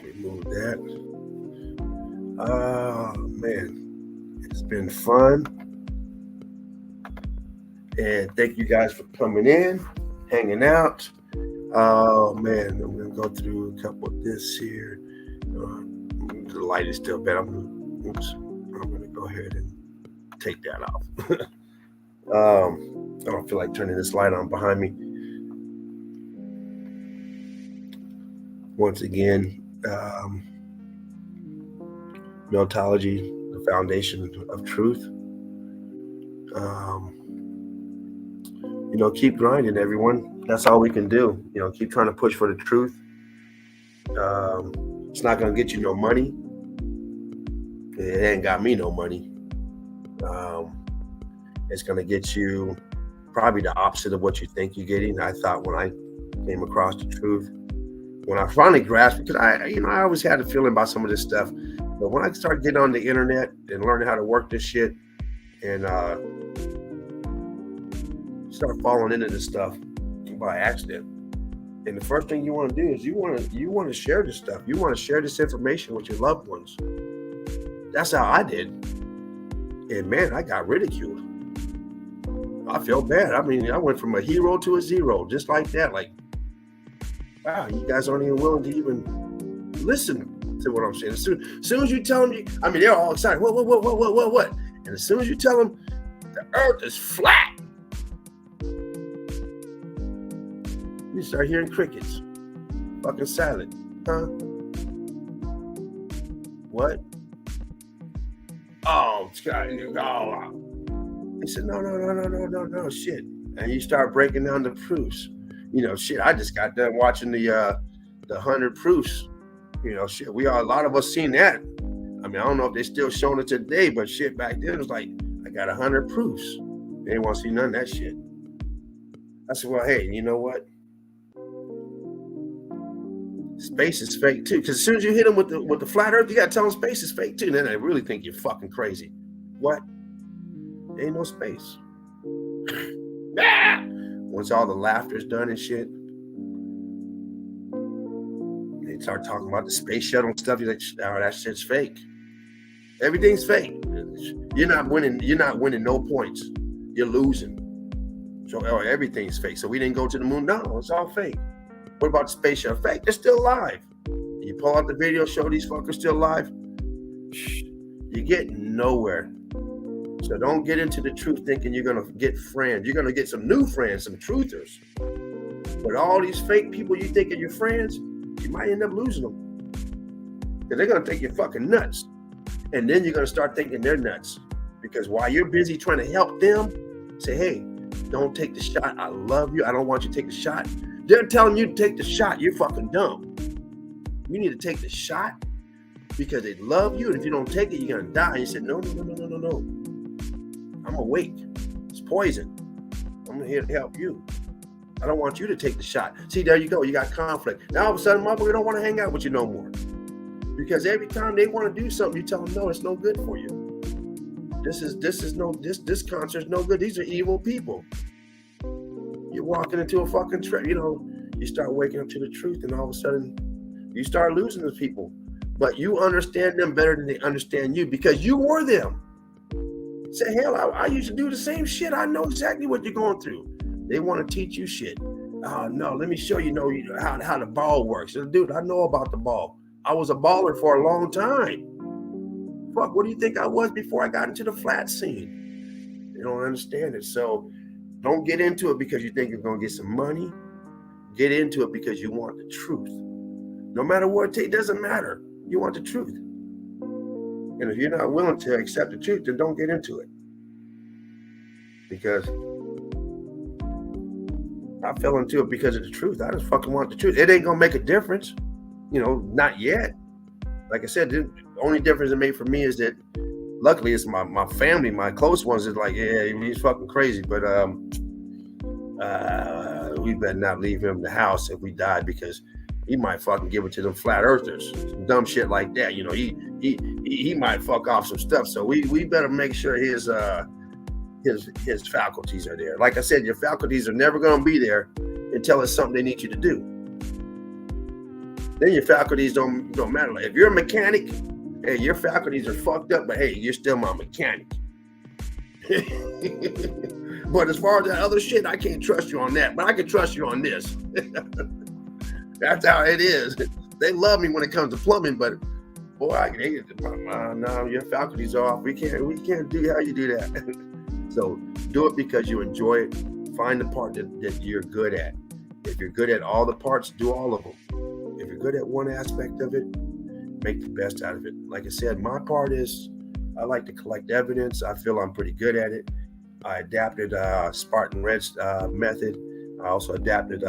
[SPEAKER 1] Remove that. Man, it's been fun. And thank you guys for coming in, hanging out. Oh man, I'm gonna go through a couple of this here. The light is still bad. I'm gonna go ahead and take that off. I don't feel like turning this light on behind me. Once again, Meltology, the foundation of truth. Keep grinding, everyone. That's all we can do. Keep trying to push for the truth. It's not going to get you no money. It ain't got me no money. It's going to get you probably the opposite of what you think you're getting. I thought when I came across the truth, when I finally grasped it, because I always had a feeling about some of this stuff. But when I started getting on the internet and learning how to work this shit and start falling into this stuff by accident. And the first thing you want to do is you want to share this stuff. You want to share this information with your loved ones. That's how I did. And man, I got ridiculed. I felt bad. I mean, I went from a hero to a zero, just like that. Like, wow, you guys aren't even willing to even listen to what I'm saying. As soon as you tell them, they're all excited. What? And as soon as you tell them the earth is flat, you start hearing crickets. Fucking silent. Huh? What? Oh, Scott. Oh. He said, no, shit. And you start breaking down the proofs. Shit, I just got done watching the 100 proofs. Shit, a lot of us seen that. I don't know if they're still showing it today, but shit, back then it was like, I got 100 proofs. They didn't want to see none of that shit. I said, well, hey, you know what? Space is fake too. Because as soon as you hit them with the flat earth, you got to tell them space is fake too. And then they really think you're fucking crazy. What? There ain't no space. Once all the laughter's done and shit, they start talking about the space shuttle and stuff. You're like, oh, that shit's fake. Everything's fake. You're not winning no points. You're losing. So everything's fake. So we didn't go to the moon. No, it's all fake. What about the space shuttle? Fake. They're still alive. You pull out the video, show these fuckers still alive. You get nowhere. So don't get into the truth thinking you're going to get friends. You're going to get some new friends, some truthers. But all these fake people you think are your friends, you might end up losing them. Because they're going to think you're fucking nuts. And then you're going to start thinking they're nuts. Because while you're busy trying to help them, say, hey, don't take the shot. I love you. I don't want you to take the shot. They're telling you to take the shot. You're fucking dumb. You need to take the shot because they love you. And if you don't take it, you're going to die. And you said, no. I'm awake. It's poison. I'm here to help you. I don't want you to take the shot. See, there you go. You got conflict. Now all of a sudden, motherfucker don't want to hang out with you no more. Because every time they want to do something, you tell them, no, it's no good for you. This concert's no good. These are evil people. You're walking into a fucking trap. You start waking up to the truth, and all of a sudden, you start losing those people. But you understand them better than they understand you because you were them. Say, hell, I used to do the same shit. I know exactly what you're going through. They want to teach you shit. No, let me show you how the ball works. Dude, I know about the ball. I was a baller for a long time. Fuck, what do you think I was before I got into the flat scene? They don't understand it. So don't get into it because you think you're going to get some money. Get into it because you want the truth. No matter what it takes, doesn't matter. You want the truth. And if you're not willing to accept the truth, then don't get into it. Because I fell into it because of the truth. I just fucking want the truth. It ain't gonna make a difference, not yet. Like I said, the only difference it made for me is that luckily it's my family, my close ones is like, yeah, he's fucking crazy, but we better not leave him in the house if we die, because he might fucking give it to them flat earthers, some dumb shit like that. He might fuck off some stuff. So we better make sure his faculties are there. Like I said, your faculties are never going to be there until it's something they need you to do. Then your faculties don't matter. Like if you're a mechanic, hey, your faculties are fucked up, but hey, you're still my mechanic. But as far as that other shit, I can't trust you on that, but I can trust you on this. That's how it is. They love me when it comes to plumbing, but boy, no, your faculties are off. We can't do how you do that. So do it because you enjoy it. Find the part that you're good at. If you're good at all the parts, do all of them. If you're good at one aspect of it, make the best out of it. Like I said, my part is I like to collect evidence. I feel I'm pretty good at it. I adapted Spartan Red's method. I also adapted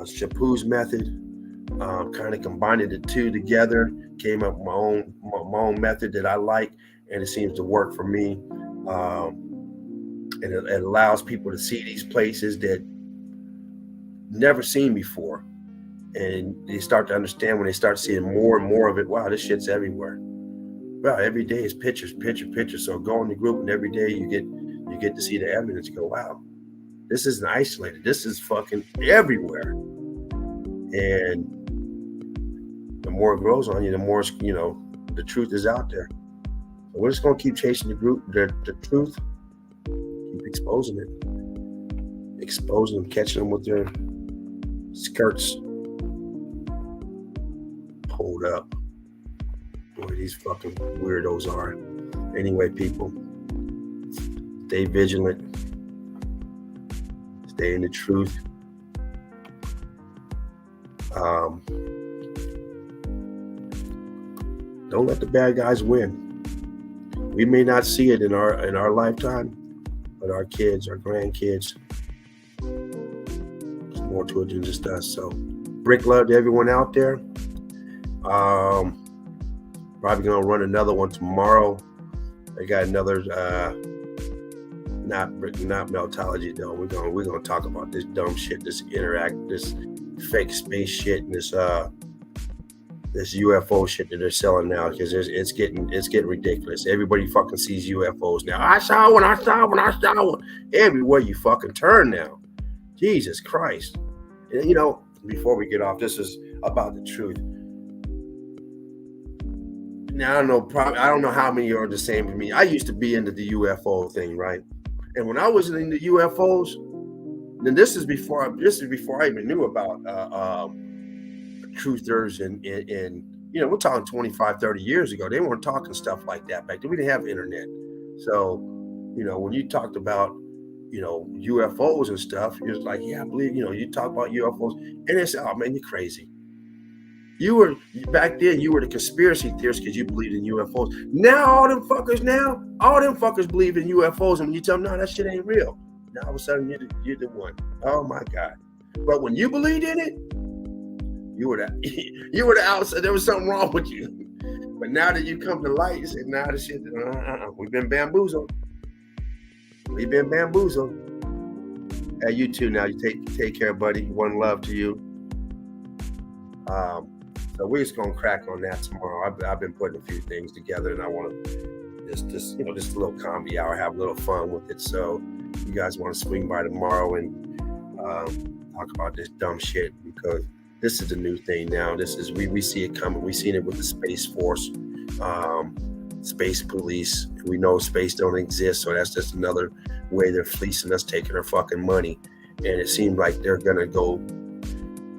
[SPEAKER 1] Chaput's method. Kind of combined the two together. Came up with my own method that I like, and it seems to work for me. And it allows people to see these places that never seen before, and they start to understand when they start seeing more and more of it. Wow, this shit's everywhere. Well, every day is pictures. So go in the group, and every day you get to see the evidence. You go, wow, this isn't isolated. This is fucking everywhere. And the more it grows on you, the more the truth is out there. So we're just gonna keep chasing the truth, keep exposing them, catching them with their skirts pulled up. Boy, these fucking weirdos are. Anyway, people, stay vigilant. Stay in the truth. Don't let the bad guys win. We may not see it in our lifetime, but our kids, our grandkids, there's more to it than just us. So, brick love to everyone out there. Probably gonna run another one tomorrow. I got another not meltology though. We're gonna talk about this dumb shit, this fake space shit, and this UFO shit that they're selling now, because it's getting ridiculous. Everybody fucking sees UFOs now. I saw one. Everywhere you fucking turn now. Jesus Christ. Before we get off, this is about the truth. Now, I don't know how many are the same for me. I used to be into the UFO thing, right? And when I was into UFOs, then this is before I even knew about truthers and we're talking 25, 30 years ago. They weren't talking stuff like that back then. We didn't have internet. So, when you talked about, UFOs and stuff, you're like, yeah, I believe, you talk about UFOs, and they say, oh man, you're crazy. Back then, you were the conspiracy theorist because you believed in UFOs. Now, all them fuckers believe in UFOs, and when you tell them, no, that shit ain't real, now all of a sudden you're the one. Oh my God. But when you believed in it, you were the outside. There was something wrong with you. But now that you come to light, you say, nah, this shit, we've been bamboozled. Hey, you too now. You take care, buddy. One love to you. So we're just gonna crack on that tomorrow. I've been putting a few things together, and I want to just a little comedy hour, have a little fun with it. So you guys want to swing by tomorrow and talk about this dumb shit, because this is the new thing now. This is we see it coming. We've seen it with the Space Force, Space Police. We know space don't exist, so that's just another way they're fleecing us, taking our fucking money. And it seems like they're gonna go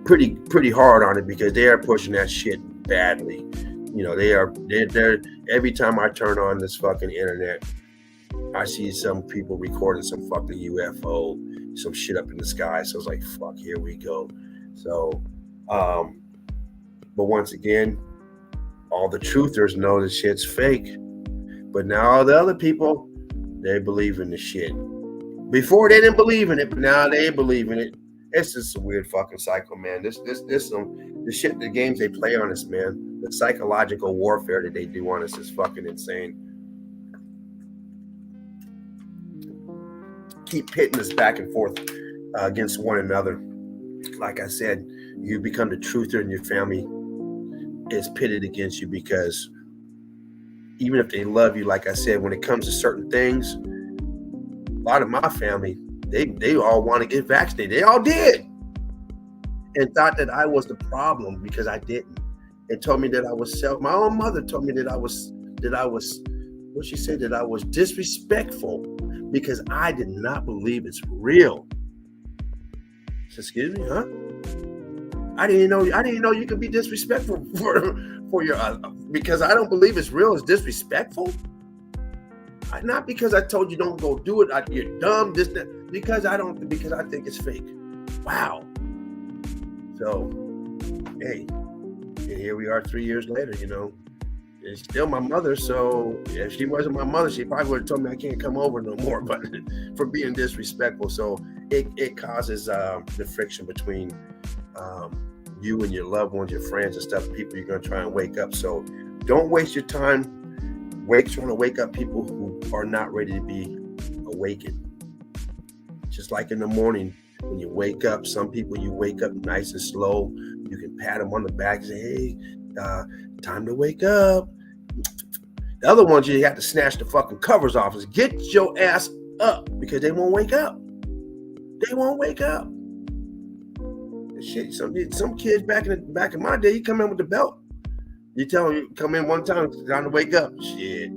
[SPEAKER 1] pretty hard on it, because they are pushing that shit badly. They're every time I turn on this fucking internet, I see some people recording some fucking UFO, some shit up in the sky. So it's like, fuck, here we go. So, but once again, All the truthers know the shit's fake. But now all the other people, they believe in the shit. Before they didn't believe in it, but now they believe in it. It's just a weird fucking cycle, man. The shit, the games they play on us, man. The psychological warfare that they do on us is fucking insane. Keep pitting us back and forth against one another. Like I said, you become the truther and your family is pitted against you because even if they love you, like I said, when it comes to certain things, a lot of my family, they all want to get vaccinated. They all did. And thought that I was the problem because I didn't. And told me that I was my own mother told me that I was, what she said, that I was disrespectful because I did not believe it's real. Said, excuse me, huh? I didn't know you could be disrespectful for your because I don't believe it's real is disrespectful. Not because I told you don't go do it. You're dumb. Because I think it's fake. Wow. So, hey, and here we are 3 years later. You know, it's still my mother. So if she wasn't my mother, she probably would have told me I can't come over no more. But for being disrespectful, so it causes the friction between you and your loved ones, your friends and stuff, people you're going to try and wake up. So don't waste your time trying to wake up people who are not ready to be awakened. Just like in the morning when you wake up, some people you wake up nice and slow. You can pat them on the back and say, hey, time to wake up. The other ones, you have to snatch the fucking covers off. Get your ass up because they won't wake up. They won't wake up. Shit, some kids back in my day, you come in with the belt. You tell them you come in one time, it's time to wake up. Shit,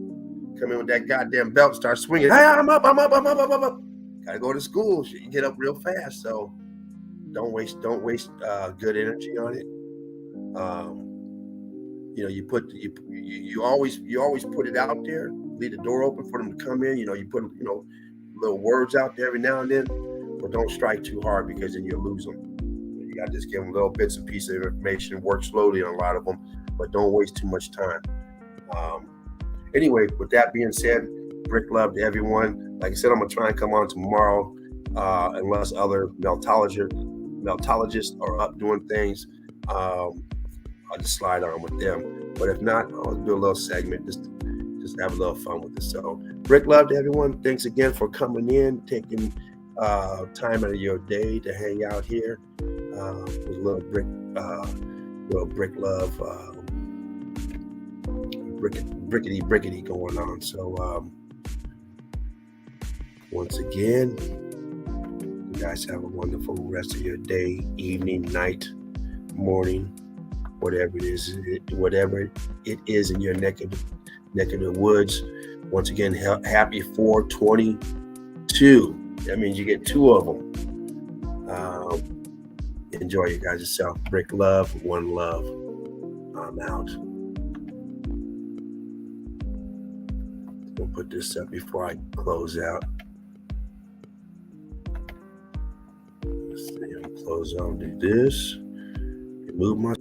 [SPEAKER 1] come in with that goddamn belt, start swinging. Hey, I'm up. Gotta go to school. Shit, you get up real fast. So don't waste good energy on it. You know, you always put it out there. Leave the door open for them to come in. You know, you put little words out there every now and then, but don't strike too hard because then you'll lose them. You gotta just give them little bits and pieces of information. Work slowly on a lot of them, but don't waste too much time. Anyway, with that being said, brick love to everyone. Like I said, I'm gonna try and come on tomorrow, unless other meltologists are up doing things. I'll just slide on with them. But if not, I'll do a little segment just have a little fun with this. So, brick love to everyone. Thanks again for coming in, taking time out of your day to hang out here with a little brick love, brickety going on. So once again, you guys have a wonderful rest of your day, evening, night, morning, whatever it is in your neck of the woods. Once again, happy 4/22. That means you get 2 of them. Enjoy you guys yourself. Brick love, one love. I'm out. I'll put this up before I close out. Let's see, I'll close out, do this. Move my